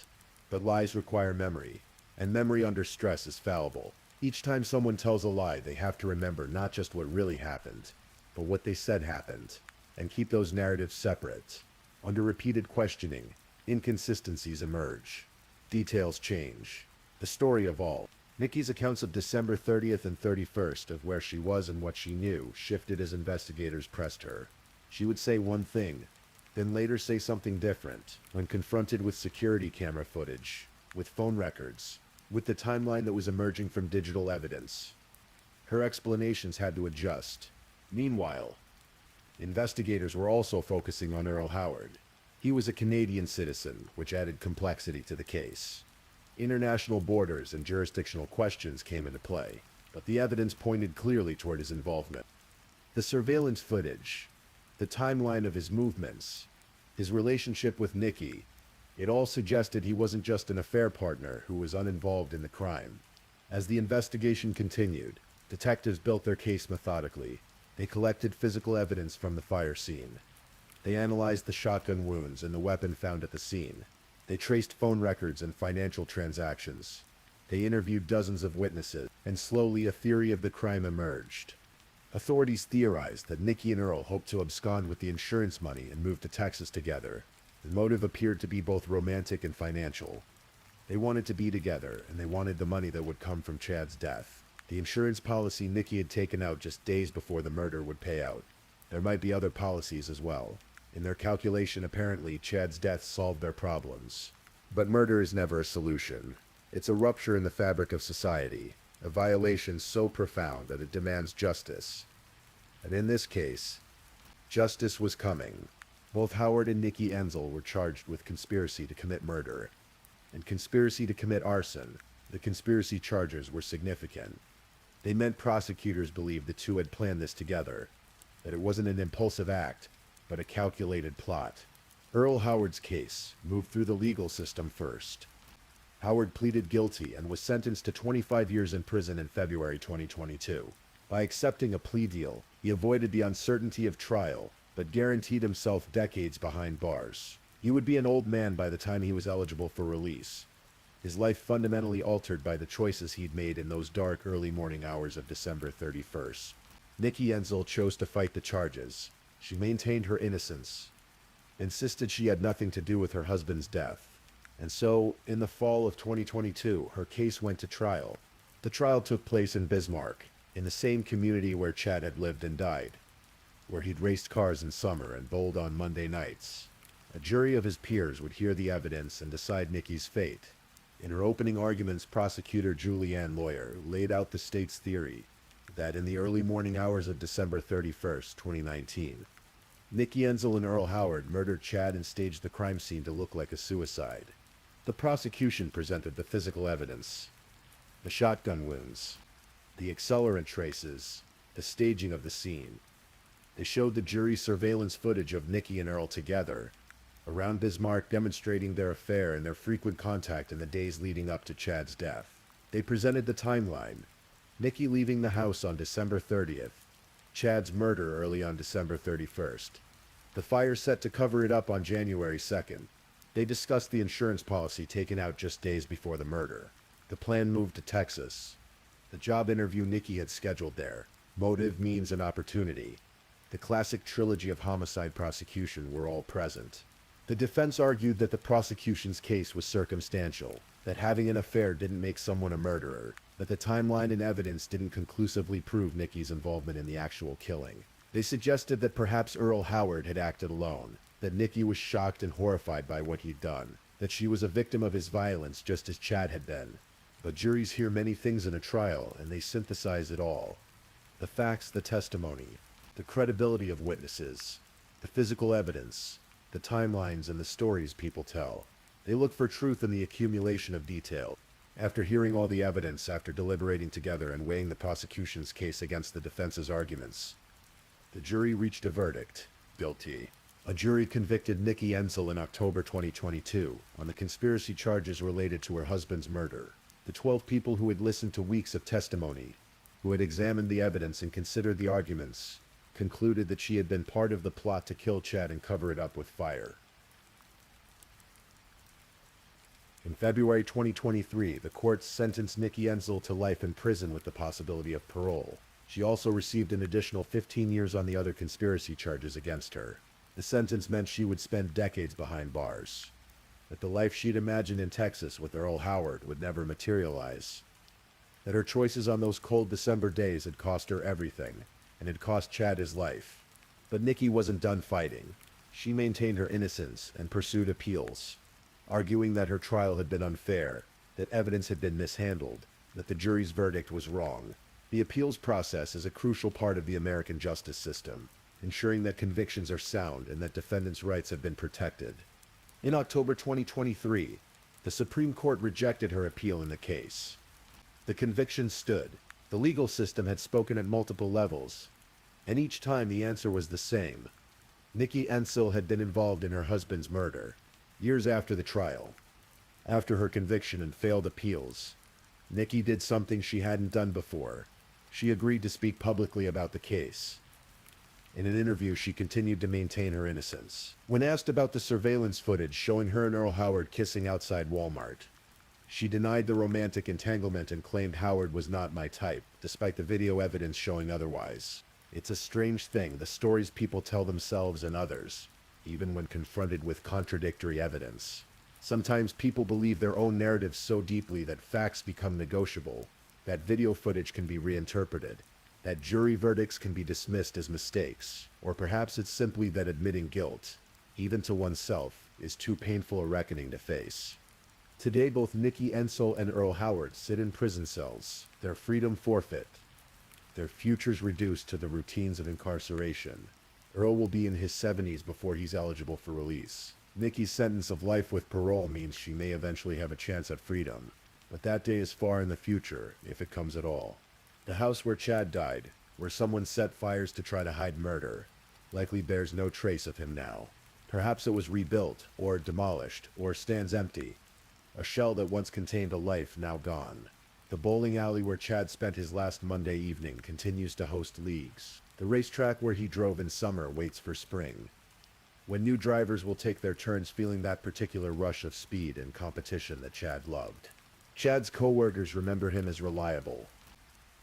But lies require memory, and memory under stress is fallible. Each time someone tells a lie, they have to remember not just what really happened, but what they said happened, and keep those narratives separate. Under repeated questioning, inconsistencies emerge. Details change. The story evolved. Nikki's accounts of December 30th and 31st of where she was and what she knew shifted as investigators pressed her. She would say one thing, then later say something different when confronted with security camera footage, with phone records, with the timeline that was emerging from digital evidence. Her explanations had to adjust. Meanwhile, investigators were also focusing on Earl Howard. He was a Canadian citizen, which added complexity to the case. International borders and jurisdictional questions came into play, but the evidence pointed clearly toward his involvement. The surveillance footage, the timeline of his movements, his relationship with Nikki, it all suggested he wasn't just an affair partner who was uninvolved in the crime. As the investigation continued, detectives built their case methodically. They collected physical evidence from the fire scene. They analyzed the shotgun wounds and the weapon found at the scene. They traced phone records and financial transactions. They interviewed dozens of witnesses, and slowly a theory of the crime emerged. Authorities theorized that Nikki and Earl hoped to abscond with the insurance money and move to Texas together. The motive appeared to be both romantic and financial. They wanted to be together, and they wanted the money that would come from Chad's death. The insurance policy Nikki had taken out just days before the murder would pay out. There might be other policies as well. In their calculation, apparently, Chad's death solved their problems. But murder is never a solution. It's a rupture in the fabric of society, a violation so profound that it demands justice. And in this case, justice was coming. Both Howard and Nikki Enzel were charged with conspiracy to commit murder, and conspiracy to commit arson. The conspiracy charges were significant. They meant prosecutors believed the two had planned this together, that it wasn't an impulsive act, but a calculated plot. Earl Howard's case moved through the legal system first. Howard pleaded guilty and was sentenced to 25 years in prison in February 2022. By accepting a plea deal, he avoided the uncertainty of trial, but guaranteed himself decades behind bars. He would be an old man by the time he was eligible for release, his life fundamentally altered by the choices he'd made in those dark early morning hours of December 31st. Nikki Enzel chose to fight the charges. She maintained her innocence, insisted she had nothing to do with her husband's death. And so, in the fall of 2022, her case went to trial. The trial took place in Bismarck, in the same community where Chad had lived and died, where he'd raced cars in summer and bowled on Monday nights. A jury of his peers would hear the evidence and decide Nikki's fate. In her opening arguments, prosecutor Julianne Lawyer laid out the state's theory that in the early morning hours of December 31st, 2019, Nikki Enzel and Earl Howard murdered Chad and staged the crime scene to look like a suicide. The prosecution presented the physical evidence, the shotgun wounds, the accelerant traces, the staging of the scene. They showed the jury surveillance footage of Nikki and Earl together around Bismarck, demonstrating their affair and their frequent contact in the days leading up to Chad's death. They presented the timeline: Nikki leaving the house on December 30th, Chad's murder early on December 31st, the fire set to cover it up on January 2nd. They discussed the insurance policy taken out just days before the murder, the planned move to Texas, the job interview Nikki had scheduled there, motive, means, and opportunity. The classic trilogy of homicide prosecution were all present. The defense argued that the prosecution's case was circumstantial. that having an affair didn't make someone a murderer, that the timeline and evidence didn't conclusively prove Nikki's involvement in the actual killing. They suggested that perhaps Earl Howard had acted alone, that Nikki was shocked and horrified by what he'd done, that she was a victim of his violence just as Chad had been. But juries hear many things in a trial, and they synthesize it all. The facts, the testimony, the credibility of witnesses, the physical evidence, the timelines, and the stories people tell. They look for truth in the accumulation of detail. After hearing all the evidence, after deliberating together and weighing the prosecution's case against the defense's arguments, the jury reached a verdict: guilty. A jury convicted Nikki Ensel in October 2022 on the conspiracy charges related to her husband's murder. The 12 people who had listened to weeks of testimony, who had examined the evidence and considered the arguments, concluded that she had been part of the plot to kill Chad and cover it up with fire. In February 2023, the courts sentenced Nikki Ensel to life in prison with the possibility of parole. She also received an additional 15 years on the other conspiracy charges against her. The sentence meant she would spend decades behind bars, that the life she'd imagined in Texas with Earl Howard would never materialize, that her choices on those cold December days had cost her everything, and had cost Chad his life. But Nikki wasn't done fighting. She maintained her innocence and pursued appeals, arguing that her trial had been unfair, that evidence had been mishandled, that the jury's verdict was wrong. The appeals process is a crucial part of the American justice system, ensuring that convictions are sound and that defendants' rights have been protected. In October 2023, the Supreme Court rejected her appeal in the case. The conviction stood. The legal system had spoken at multiple levels, and each time the answer was the same. Nikki Ensel had been involved in her husband's murder. Years after the trial, after her conviction and failed appeals, Nikki did something she hadn't done before. She agreed to speak publicly about the case. In an interview, she continued to maintain her innocence. When asked about the surveillance footage showing her and Earl Howard kissing outside Walmart, she denied the romantic entanglement and claimed Howard was not my type, despite the video evidence showing otherwise. It's a strange thing, the stories people tell themselves and others, even when confronted with contradictory evidence. Sometimes people believe their own narratives so deeply that facts become negotiable, that video footage can be reinterpreted, that jury verdicts can be dismissed as mistakes, or perhaps it's simply that admitting guilt, even to oneself, is too painful a reckoning to face. Today, both Nikki Ensel and Earl Howard sit in prison cells, their freedom forfeit, their futures reduced to the routines of incarceration. Earl will be in his 70s before he's eligible for release. Nikki's sentence of life with parole means she may eventually have a chance at freedom, but that day is far in the future, if it comes at all. The house where Chad died, where someone set fires to try to hide murder, likely bears no trace of him now. Perhaps it was rebuilt, or demolished, or stands empty. A shell that once contained a life now gone. The bowling alley where Chad spent his last Monday evening continues to host leagues. The racetrack where he drove in summer waits for spring, when new drivers will take their turns feeling that particular rush of speed and competition that Chad loved. Chad's co-workers remember him as reliable,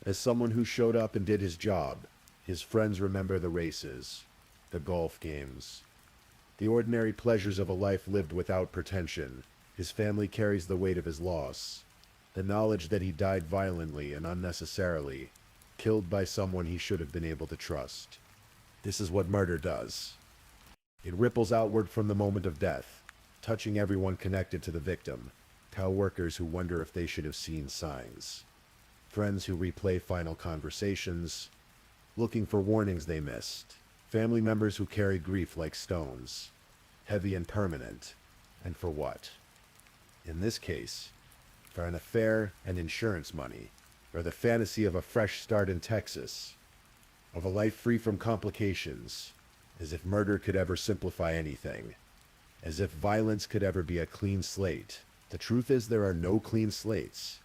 as someone who showed up and did his job. His friends remember the races, the golf games, the ordinary pleasures of a life lived without pretension. His family carries the weight of his loss, the knowledge that he died violently and unnecessarily, killed by someone he should have been able to trust. This is what murder does. It ripples outward from the moment of death, touching everyone connected to the victim. Co-workers who wonder if they should have seen signs. Friends who replay final conversations, looking for warnings they missed. Family members who carry grief like stones, heavy and permanent. And for what? In this case, for an affair and insurance money, or the fantasy of a fresh start in Texas, of a life free from complications, as if murder could ever simplify anything, as if violence could ever be a clean slate. The truth is, there are no clean slates.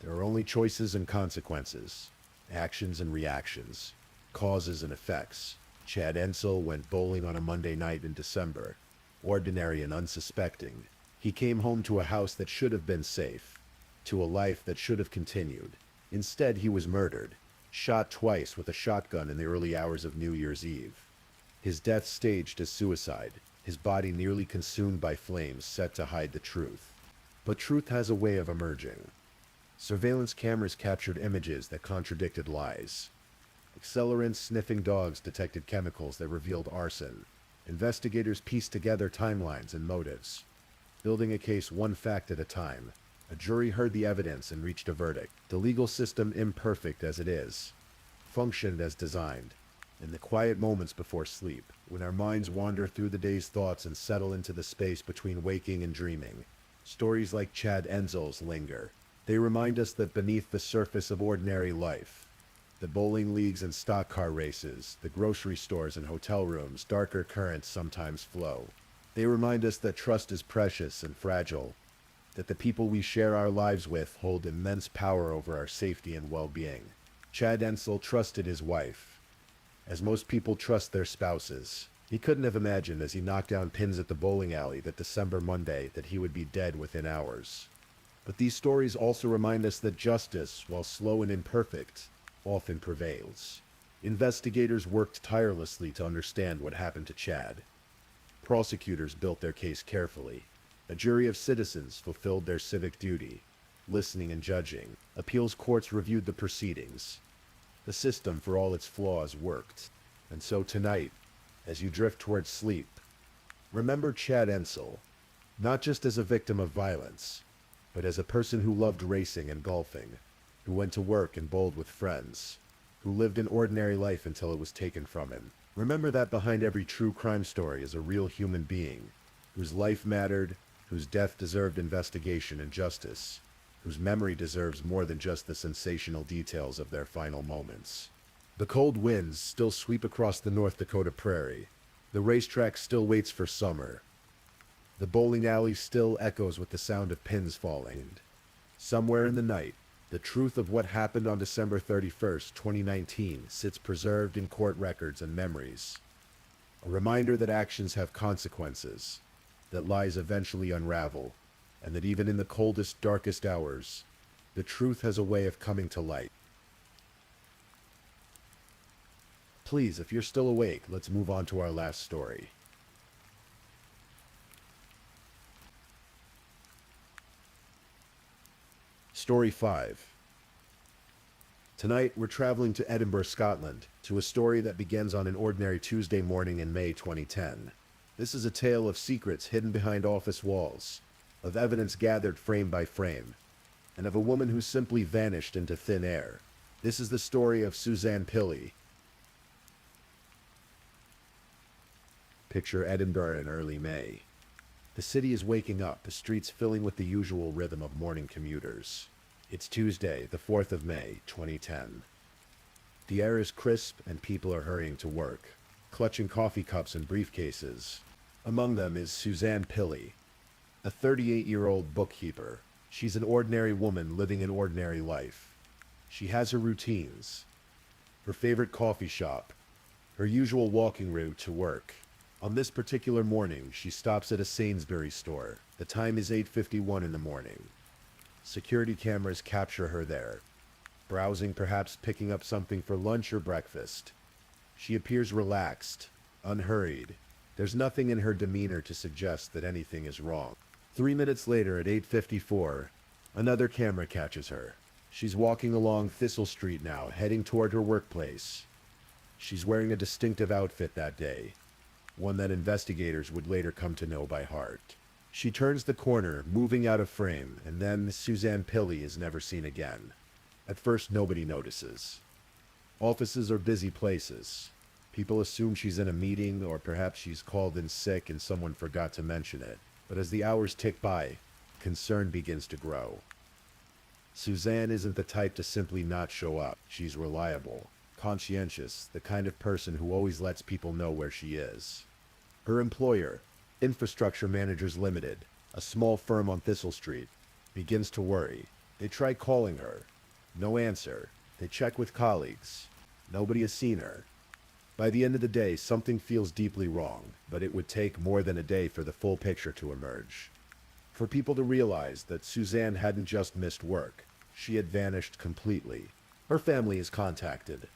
There are only choices and consequences, actions and reactions, causes and effects. Chad Ensel went bowling on a Monday night in December, ordinary and unsuspecting. He came home to a house that should have been safe, to a life that should have continued. Instead, he was murdered, shot twice with a shotgun in the early hours of New Year's Eve. His death staged as suicide, his body nearly consumed by flames set to hide the truth. But truth has a way of emerging. Surveillance cameras captured images that contradicted lies. Accelerant-sniffing dogs detected chemicals that revealed arson. Investigators pieced together timelines and motives. Building a case one fact at a time, a jury heard the evidence and reached a verdict. The legal system, imperfect as it is, functioned as designed. In the quiet moments before sleep, when our minds wander through the day's thoughts and settle into the space between waking and dreaming, stories like Chad Enzel's linger. They remind us that beneath the surface of ordinary life, the bowling leagues and stock car races, the grocery stores and hotel rooms, darker currents sometimes flow. They remind us that trust is precious and fragile, that the people we share our lives with hold immense power over our safety and well-being. Chad Enzel trusted his wife, as most people trust their spouses. He couldn't have imagined as he knocked down pins at the bowling alley that December Monday that he would be dead within hours. But these stories also remind us that justice, while slow and imperfect, often prevails. Investigators worked tirelessly to understand what happened to Chad. Prosecutors built their case carefully. A jury of citizens fulfilled their civic duty, listening and judging. Appeals courts reviewed the proceedings. The system, for all its flaws, worked. And so tonight, as you drift towards sleep, remember Chad Enzel, not just as a victim of violence, but as a person who loved racing and golfing, who went to work and bowled with friends, who lived an ordinary life until it was taken from him. Remember that behind every true crime story is a real human being, whose life mattered, whose death deserved investigation and justice, whose memory deserves more than just the sensational details of their final moments. The cold winds still sweep across the North Dakota prairie. The racetrack still waits for summer. The bowling alley still echoes with the sound of pins falling. Somewhere in the night, the truth of what happened on December 31st, 2019 sits preserved in court records and memories. A reminder that actions have consequences, that lies eventually unravel, and that even in the coldest, darkest hours, the truth has a way of coming to light. Please, if you're still awake, let's move on to our last story. Story 5. Tonight, we're traveling to Edinburgh, Scotland, to a story that begins on an ordinary Tuesday morning in May 2010. This is a tale of secrets hidden behind office walls, of evidence gathered frame by frame, and of a woman who simply vanished into thin air. This is the story of Suzanne Pilley. Picture Edinburgh in early May. The city is waking up, the streets filling with the usual rhythm of morning commuters. It's Tuesday, the 4th of May, 2010. The air is crisp and people are hurrying to work, clutching coffee cups and briefcases. Among them is Suzanne Pilley, a 38-year-old bookkeeper. She's an ordinary woman living an ordinary life. She has her routines, her favorite coffee shop, her usual walking route to work. On this particular morning, she stops at a Sainsbury's store. The time is 8:51 in the morning. Security cameras capture her there, browsing, perhaps picking up something for lunch or breakfast. She appears relaxed, unhurried. There's nothing in her demeanor to suggest that anything is wrong. 3 minutes later, at 8:54, another camera catches her. She's walking along Thistle Street now, heading toward her workplace. She's wearing a distinctive outfit that day, one that investigators would later come to know by heart. She turns the corner, moving out of frame, and then Suzanne Pilley is never seen again. At first, nobody notices. Offices are busy places. People assume she's in a meeting, or perhaps she's called in sick and someone forgot to mention it. But as the hours tick by, concern begins to grow. Suzanne isn't the type to simply not show up. She's reliable, conscientious, the kind of person who always lets people know where she is. Her employer, Infrastructure Managers Limited, a small firm on Thistle Street, begins to worry. They try calling her. No answer. They check with colleagues. Nobody has seen her. By the end of the day, something feels deeply wrong, but it would take more than a day for the full picture to emerge. For people to realize that Suzanne hadn't just missed work, she had vanished completely. Her family is contacted.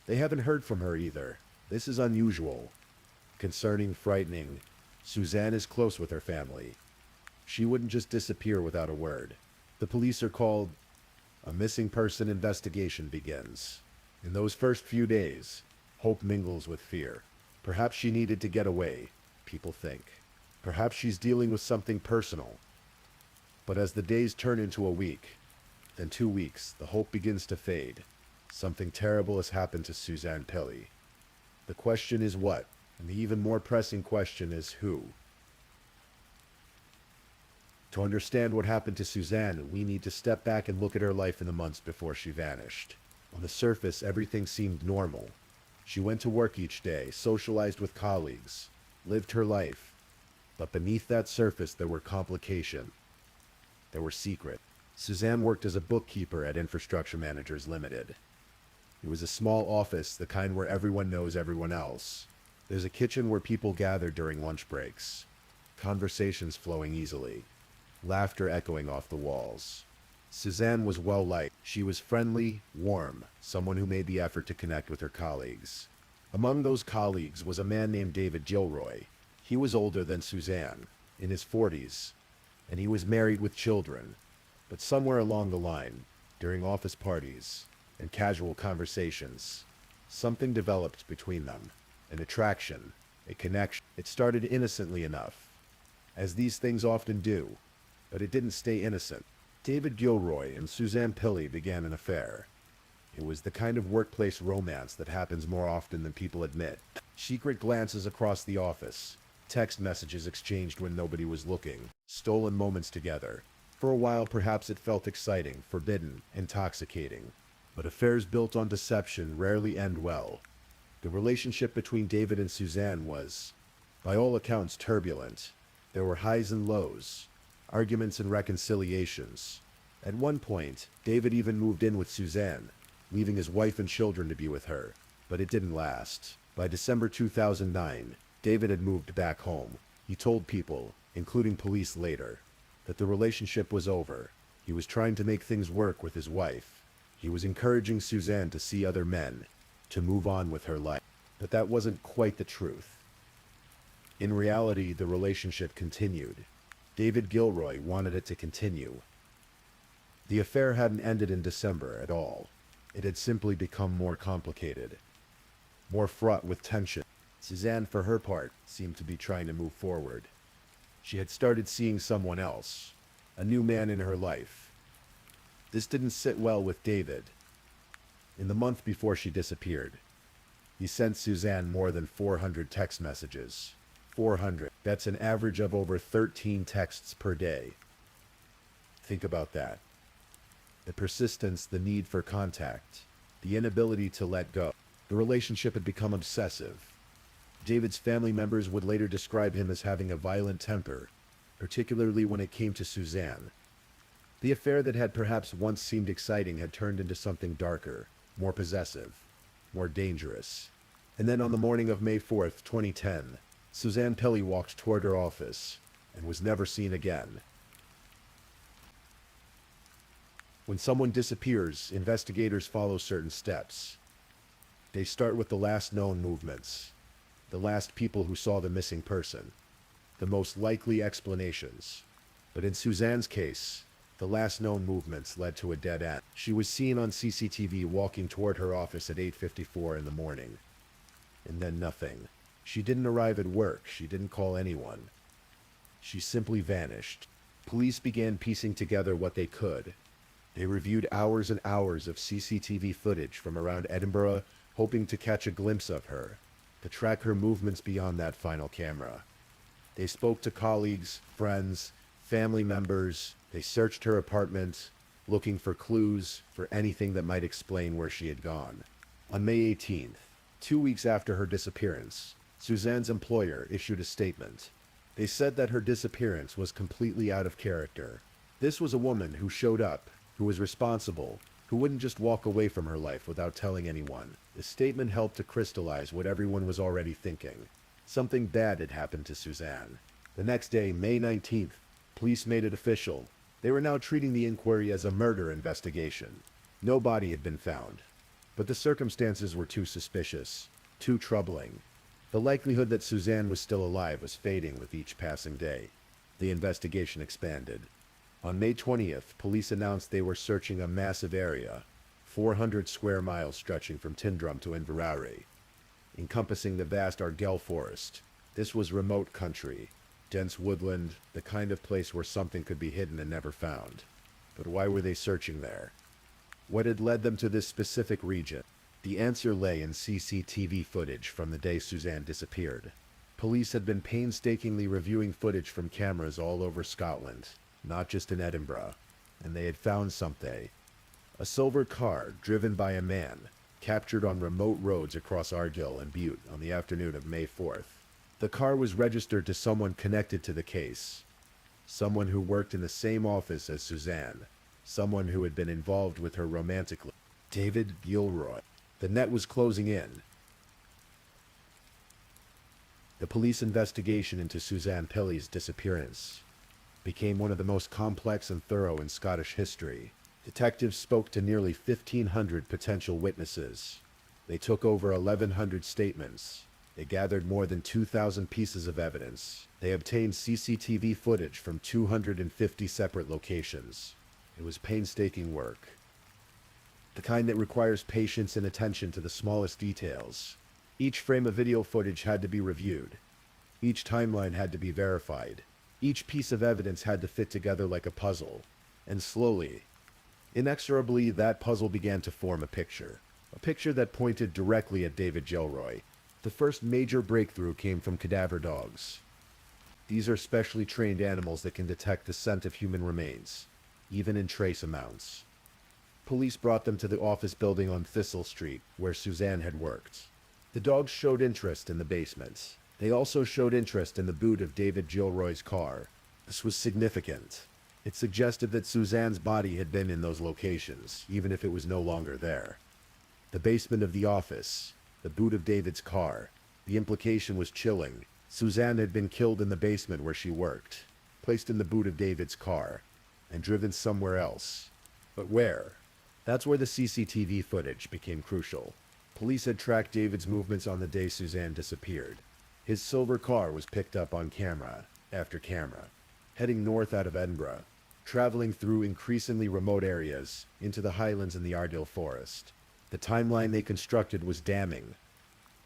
They haven't heard from her either. This is unusual. Concerning, frightening. Suzanne is close with her family. She wouldn't just disappear without a word. The police are called. A missing person investigation begins. In those first few days, hope mingles with fear. Perhaps she needed to get away, people think. Perhaps she's dealing with something personal. But as the days turn into a week, then 2 weeks, the hope begins to fade. Something terrible has happened to Suzanne Peli. The question is what? And the even more pressing question is who? To understand what happened to Suzanne, we need to step back and look at her life in the months before she vanished. On the surface, everything seemed normal. She went to work each day, socialized with colleagues, lived her life. But beneath that surface, there were complications. There were secrets. Suzanne worked as a bookkeeper at Infrastructure Managers Limited. It was a small office, the kind where everyone knows everyone else. There's a kitchen where people gather during lunch breaks. Conversations flowing easily. Laughter echoing off the walls. Suzanne was well-liked. She was friendly, warm, someone who made the effort to connect with her colleagues. Among those colleagues was a man named David Gilroy. He was older than Suzanne, in his 40s, and he was married with children. But somewhere along the line, during office parties and casual conversations, something developed between them. An attraction, a connection. It started innocently enough, as these things often do, but it didn't stay innocent. David Gilroy and Suzanne Peli began an affair. It was the kind of workplace romance that happens more often than people admit. Secret glances across the office, text messages exchanged when nobody was looking, stolen moments together. For a while, perhaps it felt exciting, forbidden, intoxicating. But affairs built on deception rarely end well. The relationship between David and Suzanne was, by all accounts, turbulent. There were highs and lows, arguments and reconciliations. At one point, David even moved in with Suzanne, leaving his wife and children to be with her. But it didn't last. By December 2009, David had moved back home. He told people, including police later, that the relationship was over. He was trying to make things work with his wife. He was encouraging Suzanne to see other men, to move on with her life. But that wasn't quite the truth. In reality, the relationship continued. David Gilroy wanted it to continue. The affair hadn't ended in December at all. It had simply become more complicated, more fraught with tension. Suzanne, for her part, seemed to be trying to move forward. She had started seeing someone else, a new man in her life. This didn't sit well with David. In the month before she disappeared, he sent Suzanne more than 400 text messages. 400. That's an average of over 13 texts per day. Think about that. The persistence, the need for contact, the inability to let go. The relationship had become obsessive. David's family members would later describe him as having a violent temper, particularly when it came to Suzanne. The affair that had perhaps once seemed exciting had turned into something darker, more possessive, more dangerous. And then on the morning of May 4th, 2010, Suzanne Peli walked toward her office and was never seen again. When someone disappears, investigators follow certain steps. They start with the last known movements, the last people who saw the missing person, the most likely explanations. But in Suzanne's case, the last known movements led to a dead end. She was seen on CCTV walking toward her office at 8:54 in the morning. And then nothing. She didn't arrive at work. She didn't call anyone. She simply vanished. Police began piecing together what they could. They reviewed hours and hours of CCTV footage from around Edinburgh, hoping to catch a glimpse of her, to track her movements beyond that final camera. They spoke to colleagues, friends, family members. They searched her apartment, looking for clues, for anything that might explain where she had gone. On May 18th, 2 weeks after her disappearance, Suzanne's employer issued a statement. They said that her disappearance was completely out of character. This was a woman who showed up, who was responsible, who wouldn't just walk away from her life without telling anyone. The statement helped to crystallize what everyone was already thinking. Something bad had happened to Suzanne. The next day, May 19th, police made it official. They were now treating the inquiry as a murder investigation. No body had been found, but the circumstances were too suspicious, too troubling. The likelihood that Suzanne was still alive was fading with each passing day. The investigation expanded. On May 20th, police announced they were searching a massive area, 400 square miles stretching from Tindrum to Inverary, encompassing the vast Argyll forest. This was remote country, dense woodland, the kind of place where something could be hidden and never found. But why were they searching there? What had led them to this specific region? The answer lay in CCTV footage from the day Suzanne disappeared. Police had been painstakingly reviewing footage from cameras all over Scotland, not just in Edinburgh, and they had found something. A silver car, driven by a man, captured on remote roads across Argyll and Bute on the afternoon of May 4th. The car was registered to someone connected to the case. Someone who worked in the same office as Suzanne. Someone who had been involved with her romantically. David Gilroy. The net was closing in. The police investigation into Suzanne Pilley's disappearance became one of the most complex and thorough in Scottish history. Detectives spoke to nearly 1,500 potential witnesses. They took over 1,100 statements. They gathered more than 2,000 pieces of evidence. They obtained CCTV footage from 250 separate locations. It was painstaking work. The kind that requires patience and attention to the smallest details. Each frame of video footage had to be reviewed. Each timeline had to be verified. Each piece of evidence had to fit together like a puzzle. And slowly, inexorably, that puzzle began to form a picture. A picture that pointed directly at David Gilroy. The first major breakthrough came from cadaver dogs. These are specially trained animals that can detect the scent of human remains, even in trace amounts. Police brought them to the office building on Thistle Street, where Suzanne had worked. The dogs showed interest in the basement. They also showed interest in the boot of David Gilroy's car. This was significant. It suggested that Suzanne's body had been in those locations, even if it was no longer there. The basement of the office, the boot of David's car. The implication was chilling. Suzanne had been killed in the basement where she worked, placed in the boot of David's car, and driven somewhere else. But where? That's where the CCTV footage became crucial. Police had tracked David's movements on the day Suzanne disappeared. His silver car was picked up on camera after camera, heading north out of Edinburgh, traveling through increasingly remote areas into the highlands and the Argyll forest. The timeline they constructed was damning.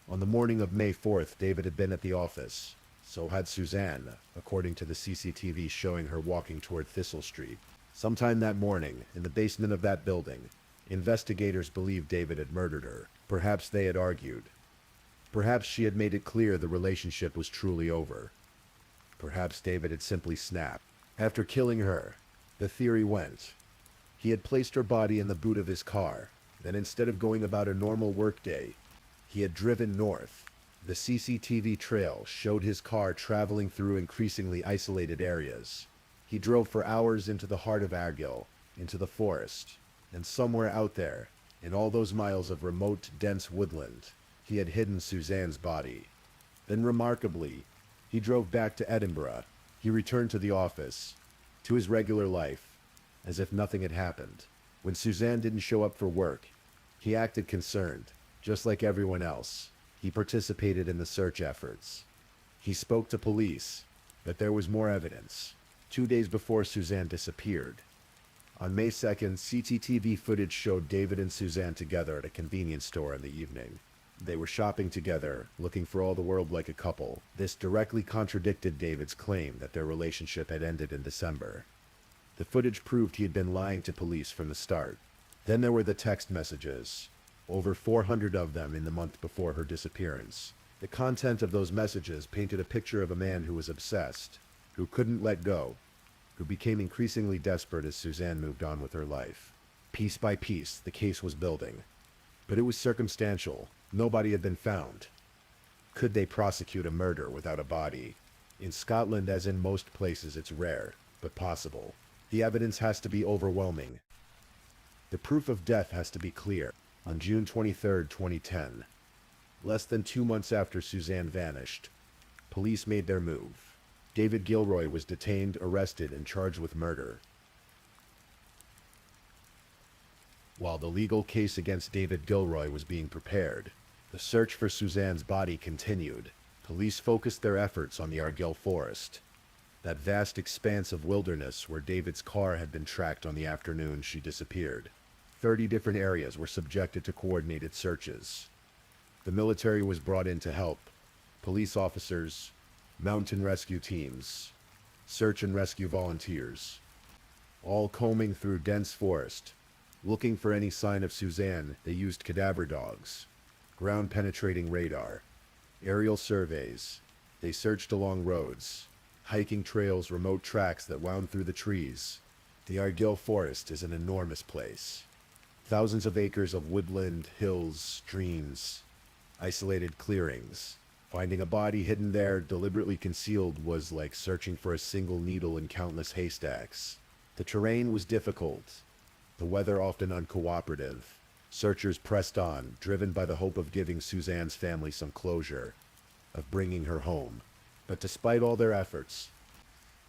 On the morning of May 4th, David had been at the office. So had Suzanne, according to the CCTV showing her walking toward Thistle Street. Sometime that morning, in the basement of that building, investigators believed David had murdered her. Perhaps they had argued. Perhaps she had made it clear the relationship was truly over. Perhaps David had simply snapped. After killing her, the theory went, he had placed her body in the boot of his car. Then instead of going about a normal workday, he had driven north. The CCTV trail showed his car traveling through increasingly isolated areas. He drove for hours into the heart of Argyll, into the forest, and somewhere out there, in all those miles of remote, dense woodland, he had hidden Suzanne's body. Then remarkably, he drove back to Edinburgh. He returned to the office, to his regular life, as if nothing had happened. When Suzanne didn't show up for work, he acted concerned, just like everyone else. He participated in the search efforts. He spoke to police, but there was more evidence. 2 days before Suzanne disappeared, on May 2nd, CCTV footage showed David and Suzanne together at a convenience store in the evening. They were shopping together, looking for all the world like a couple. This directly contradicted David's claim that their relationship had ended in December. The footage proved he had been lying to police from the start. Then there were the text messages, over 400 of them in the month before her disappearance. The content of those messages painted a picture of a man who was obsessed, who couldn't let go, who became increasingly desperate as Suzanne moved on with her life. Piece by piece, the case was building. But it was circumstantial. Nobody had been found. Could they prosecute a murder without a body? In Scotland, as in most places, it's rare, but possible. The evidence has to be overwhelming. The proof of death has to be clear. On June 23, 2010, less than 2 months after Suzanne vanished, police made their move. David Gilroy was detained, arrested, and charged with murder. While the legal case against David Gilroy was being prepared, the search for Suzanne's body continued. Police focused their efforts on the Argyll forest. that vast expanse of wilderness where David's car had been tracked on the afternoon she disappeared. 30 different areas were subjected to coordinated searches. The military was brought in to help. Police officers, mountain rescue teams, search and rescue volunteers, all combing through dense forest. Looking for any sign of Suzanne, they used cadaver dogs, ground-penetrating radar, aerial surveys. They searched along roads, hiking trails, remote tracks that wound through the trees. The Argyll Forest is an enormous place. Thousands of acres of woodland, hills, streams, isolated clearings. Finding a body hidden there, deliberately concealed, was like searching for a single needle in countless haystacks. The terrain was difficult, the weather often uncooperative. Searchers pressed on, driven by the hope of giving Suzanne's family some closure, of bringing her home. But despite all their efforts,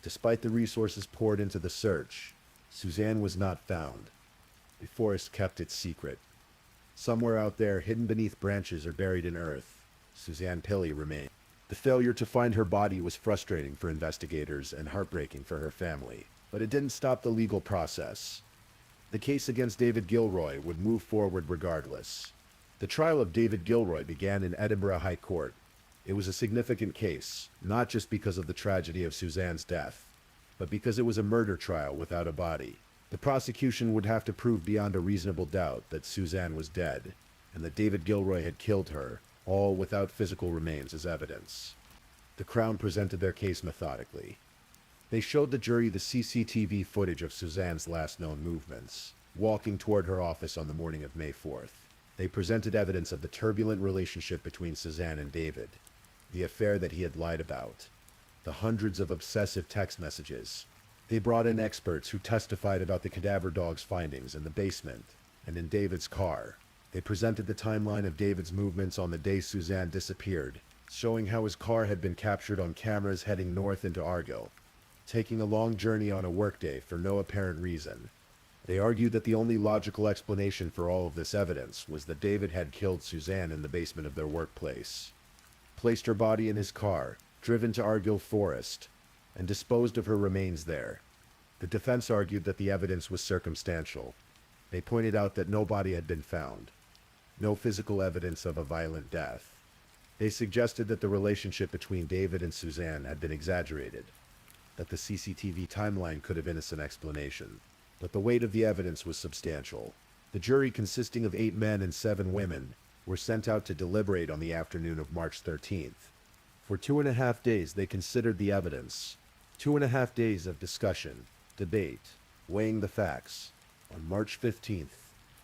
despite the resources poured into the search, Suzanne was not found. The forest kept its secret. Somewhere out there, hidden beneath branches or buried in earth, Suzanne Pilley remained. The failure to find her body was frustrating for investigators and heartbreaking for her family, but it didn't stop the legal process. The case against David Gilroy would move forward regardless. The trial of David Gilroy began in Edinburgh High Court. It was a significant case, not just because of the tragedy of Suzanne's death, but because it was a murder trial without a body. The prosecution would have to prove beyond a reasonable doubt that Suzanne was dead, and that David Gilroy had killed her, all without physical remains as evidence. The Crown presented their case methodically. They showed the jury the CCTV footage of Suzanne's last known movements, walking toward her office on the morning of May 4th. They presented evidence of the turbulent relationship between Suzanne and David, the affair that he had lied about, the hundreds of obsessive text messages. They brought in experts who testified about the cadaver dog's findings in the basement and in David's car. They presented the timeline of David's movements on the day Suzanne disappeared, showing how his car had been captured on cameras heading north into Argyll, taking a long journey on a workday for no apparent reason. They argued that the only logical explanation for all of this evidence was that David had killed Suzanne in the basement of their workplace, placed her body in his car, driven to Argyll Forest, and disposed of her remains there. The defense argued that the evidence was circumstantial. They pointed out that no body had been found, no physical evidence of a violent death. They suggested that the relationship between David and Suzanne had been exaggerated, that the CCTV timeline could have innocent explanation. But the weight of the evidence was substantial. The jury, consisting of 8 men and 7 women, were sent out to deliberate on the afternoon of March 13th. For 2.5 days they considered the evidence. 2.5 days of discussion, debate, weighing the facts. On March 15th,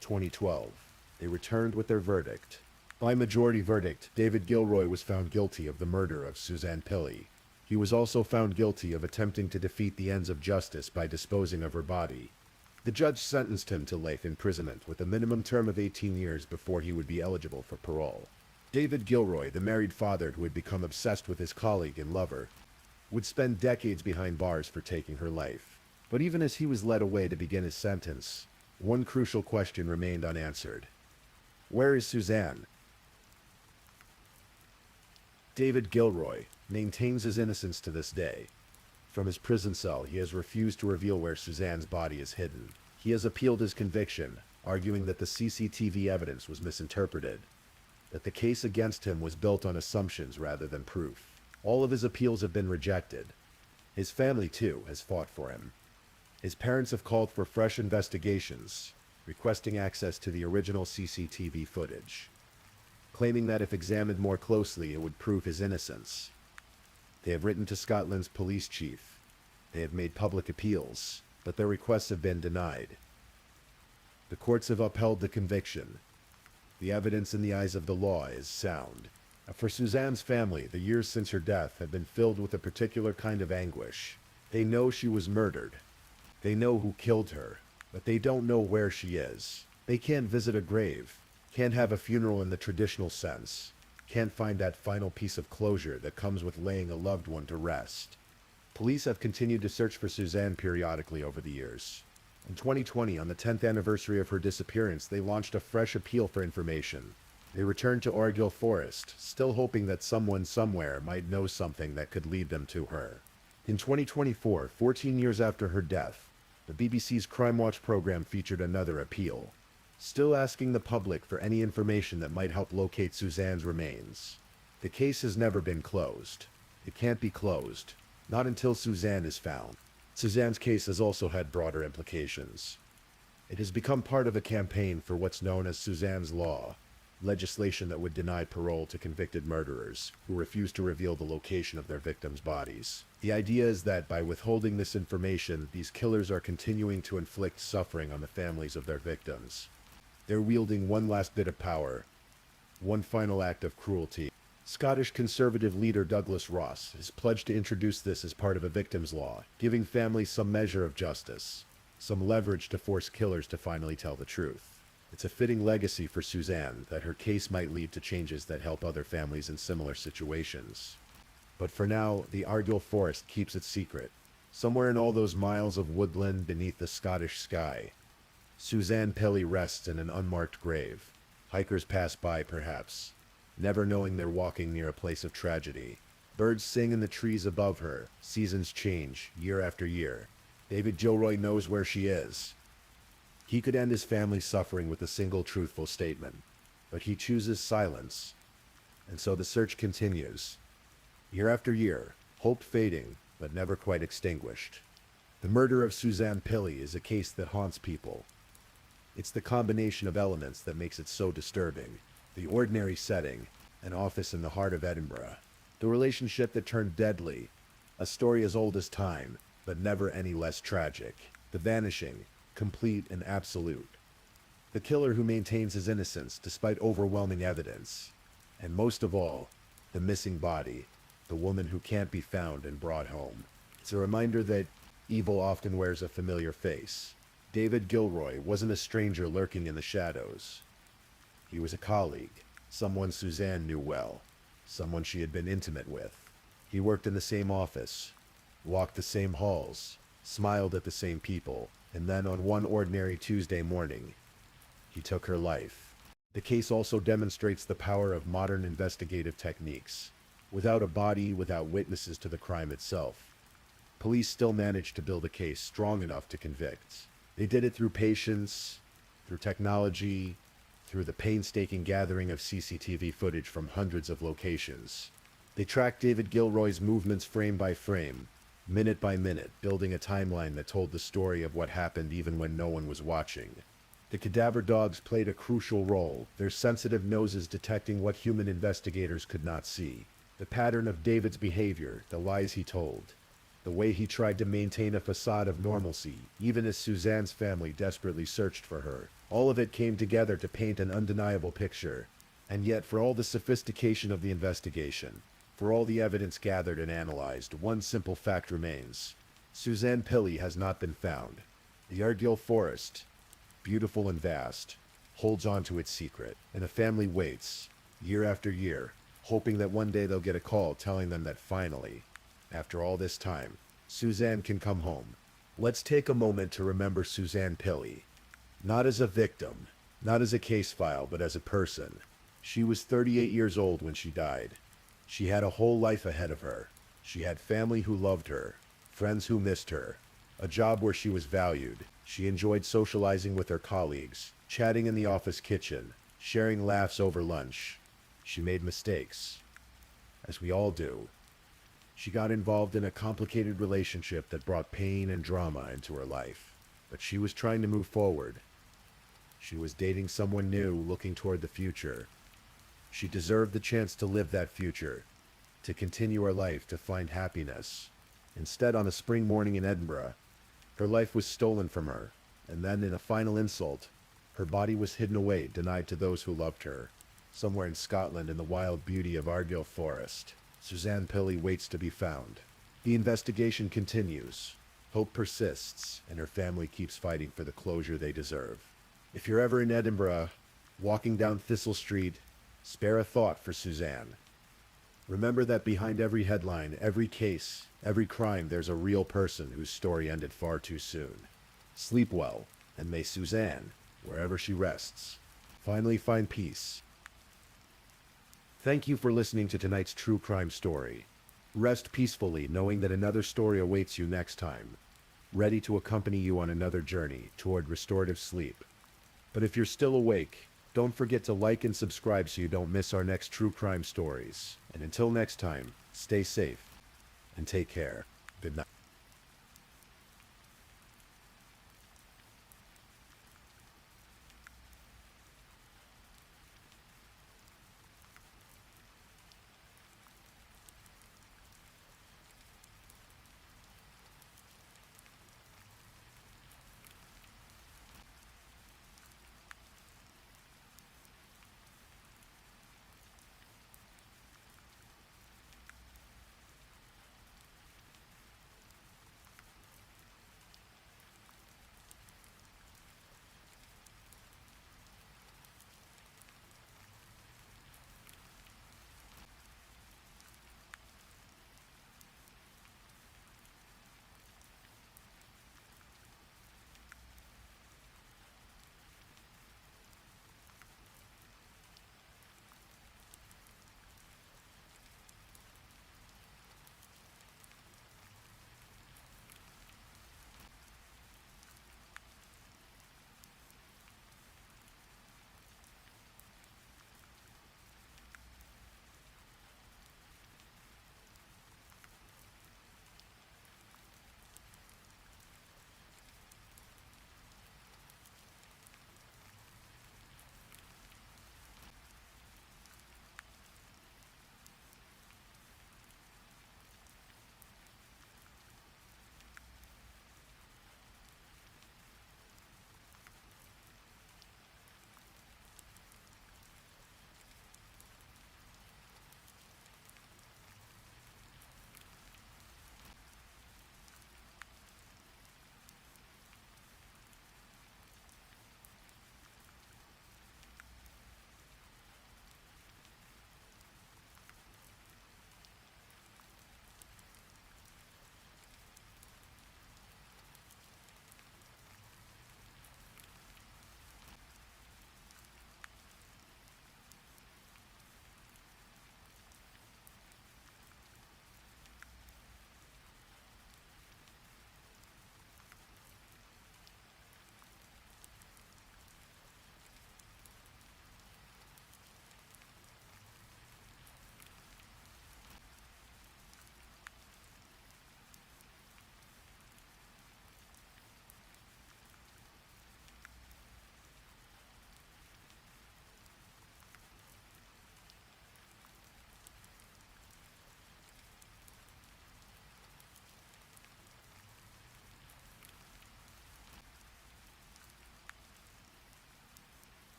2012, they returned with their verdict. By majority verdict, David Gilroy was found guilty of the murder of Suzanne Pilley. He was also found guilty of attempting to defeat the ends of justice by disposing of her body. The judge sentenced him to life imprisonment with a minimum term of 18 years before he would be eligible for parole. David Gilroy, the married father who had become obsessed with his colleague and lover, would spend decades behind bars for taking her life. But even as he was led away to begin his sentence, one crucial question remained unanswered. Where is Suzanne? David Gilroy maintains his innocence to this day. From his prison cell, he has refused to reveal where Suzanne's body is hidden. He has appealed his conviction, arguing that the CCTV evidence was misinterpreted, that the case against him was built on assumptions rather than proof. All of his appeals have been rejected. His family, too, has fought for him. His parents have called for fresh investigations, requesting access to the original CCTV footage, claiming that if examined more closely it would prove his innocence. They have written to Scotland's police chief. They have made public appeals, but their requests have been denied. The courts have upheld the conviction. The evidence in the eyes of the law is sound. For Suzanne's family, the years since her death have been filled with a particular kind of anguish. They know she was murdered. They know who killed her, but they don't know where she is. They can't visit a grave, can't have a funeral in the traditional sense, can't find that final piece of closure that comes with laying a loved one to rest. Police have continued to search for Suzanne periodically over the years. In 2020, on the 10th anniversary of her disappearance, they launched a fresh appeal for information. They returned to Argyll Forest, still hoping that someone somewhere might know something that could lead them to her. In 2024, 14 years after her death, the BBC's Crime Watch program featured another appeal, still asking the public for any information that might help locate Suzanne's remains. The case has never been closed. It can't be closed, not until Suzanne is found. Suzanne's case has also had broader implications. It has become part of a campaign for what's known as Suzanne's Law, legislation that would deny parole to convicted murderers who refuse to reveal the location of their victims' bodies. The idea is that by withholding this information, these killers are continuing to inflict suffering on the families of their victims. They're wielding one last bit of power, one final act of cruelty. Scottish Conservative leader Douglas Ross has pledged to introduce this as part of a victim's law, giving families some measure of justice, some leverage to force killers to finally tell the truth. It's a fitting legacy for Suzanne that her case might lead to changes that help other families in similar situations. But for now, the Argyll Forest keeps its secret. Somewhere in all those miles of woodland beneath the Scottish sky, Suzanne Pelly rests in an unmarked grave. Hikers pass by, perhaps, never knowing they're walking near a place of tragedy. Birds sing in the trees above her. Seasons change, year after year. David Gilroy knows where she is. He could end his family's suffering with a single truthful statement, but he chooses silence. And so the search continues. Year after year, hope fading, but never quite extinguished. The murder of Suzanne Pelly is a case that haunts people. It's the combination of elements that makes it so disturbing. The ordinary setting, an office in the heart of Edinburgh. The relationship that turned deadly, a story as old as time, but never any less tragic. The vanishing, complete and absolute. The killer who maintains his innocence despite overwhelming evidence. And most of all, the missing body, the woman who can't be found and brought home. It's a reminder that evil often wears a familiar face. David Gilroy wasn't a stranger lurking in the shadows. He was a colleague, someone Suzanne knew well, someone she had been intimate with. He worked in the same office, walked the same halls, smiled at the same people, and then on one ordinary Tuesday morning, he took her life. The case also demonstrates the power of modern investigative techniques. Without a body, without witnesses to the crime itself, police still managed to build a case strong enough to convict. They did it through patience, through technology, through the painstaking gathering of CCTV footage from hundreds of locations. They tracked David Gilroy's movements frame by frame, minute by minute, building a timeline that told the story of what happened even when no one was watching. The cadaver dogs played a crucial role, their sensitive noses detecting what human investigators could not see. The pattern of David's behavior, the lies he told, the way he tried to maintain a facade of normalcy, even as Suzanne's family desperately searched for her. All of it came together to paint an undeniable picture. And yet, for all the sophistication of the investigation, for all the evidence gathered and analyzed, one simple fact remains. Suzanne Pelly has not been found. The Argyll Forest, beautiful and vast, holds on to its secret, and the family waits, year after year, hoping that one day they'll get a call telling them that finally, after all this time, Suzanne can come home. Let's take a moment to remember Suzanne Pelly. Not as a victim, not as a case file, but as a person. She was 38 years old when she died. She had a whole life ahead of her. She had family who loved her, friends who missed her, a job where she was valued. She enjoyed socializing with her colleagues, chatting in the office kitchen, sharing laughs over lunch. She made mistakes, as we all do. She got involved in a complicated relationship that brought pain and drama into her life. But she was trying to move forward. She was dating someone new, looking toward the future. She deserved the chance to live that future, to continue her life, to find happiness. Instead, on a spring morning in Edinburgh, her life was stolen from her, and then in a final insult, her body was hidden away, denied to those who loved her. Somewhere in Scotland, in the wild beauty of Argyll Forest, Suzanne Pelly waits to be found. The investigation continues. Hope persists, and her family keeps fighting for the closure they deserve. If you're ever in Edinburgh, walking down Thistle Street, spare a thought for Suzanne. Remember that behind every headline, every case, every crime, there's a real person whose story ended far too soon. Sleep well, and may Suzanne, wherever she rests, finally find peace. Thank you for listening to tonight's true crime story. Rest peacefully, knowing that another story awaits you next time, ready to accompany you on another journey toward restorative sleep. But if you're still awake, don't forget to like and subscribe so you don't miss our next true crime stories. And until next time, stay safe and take care. Good night.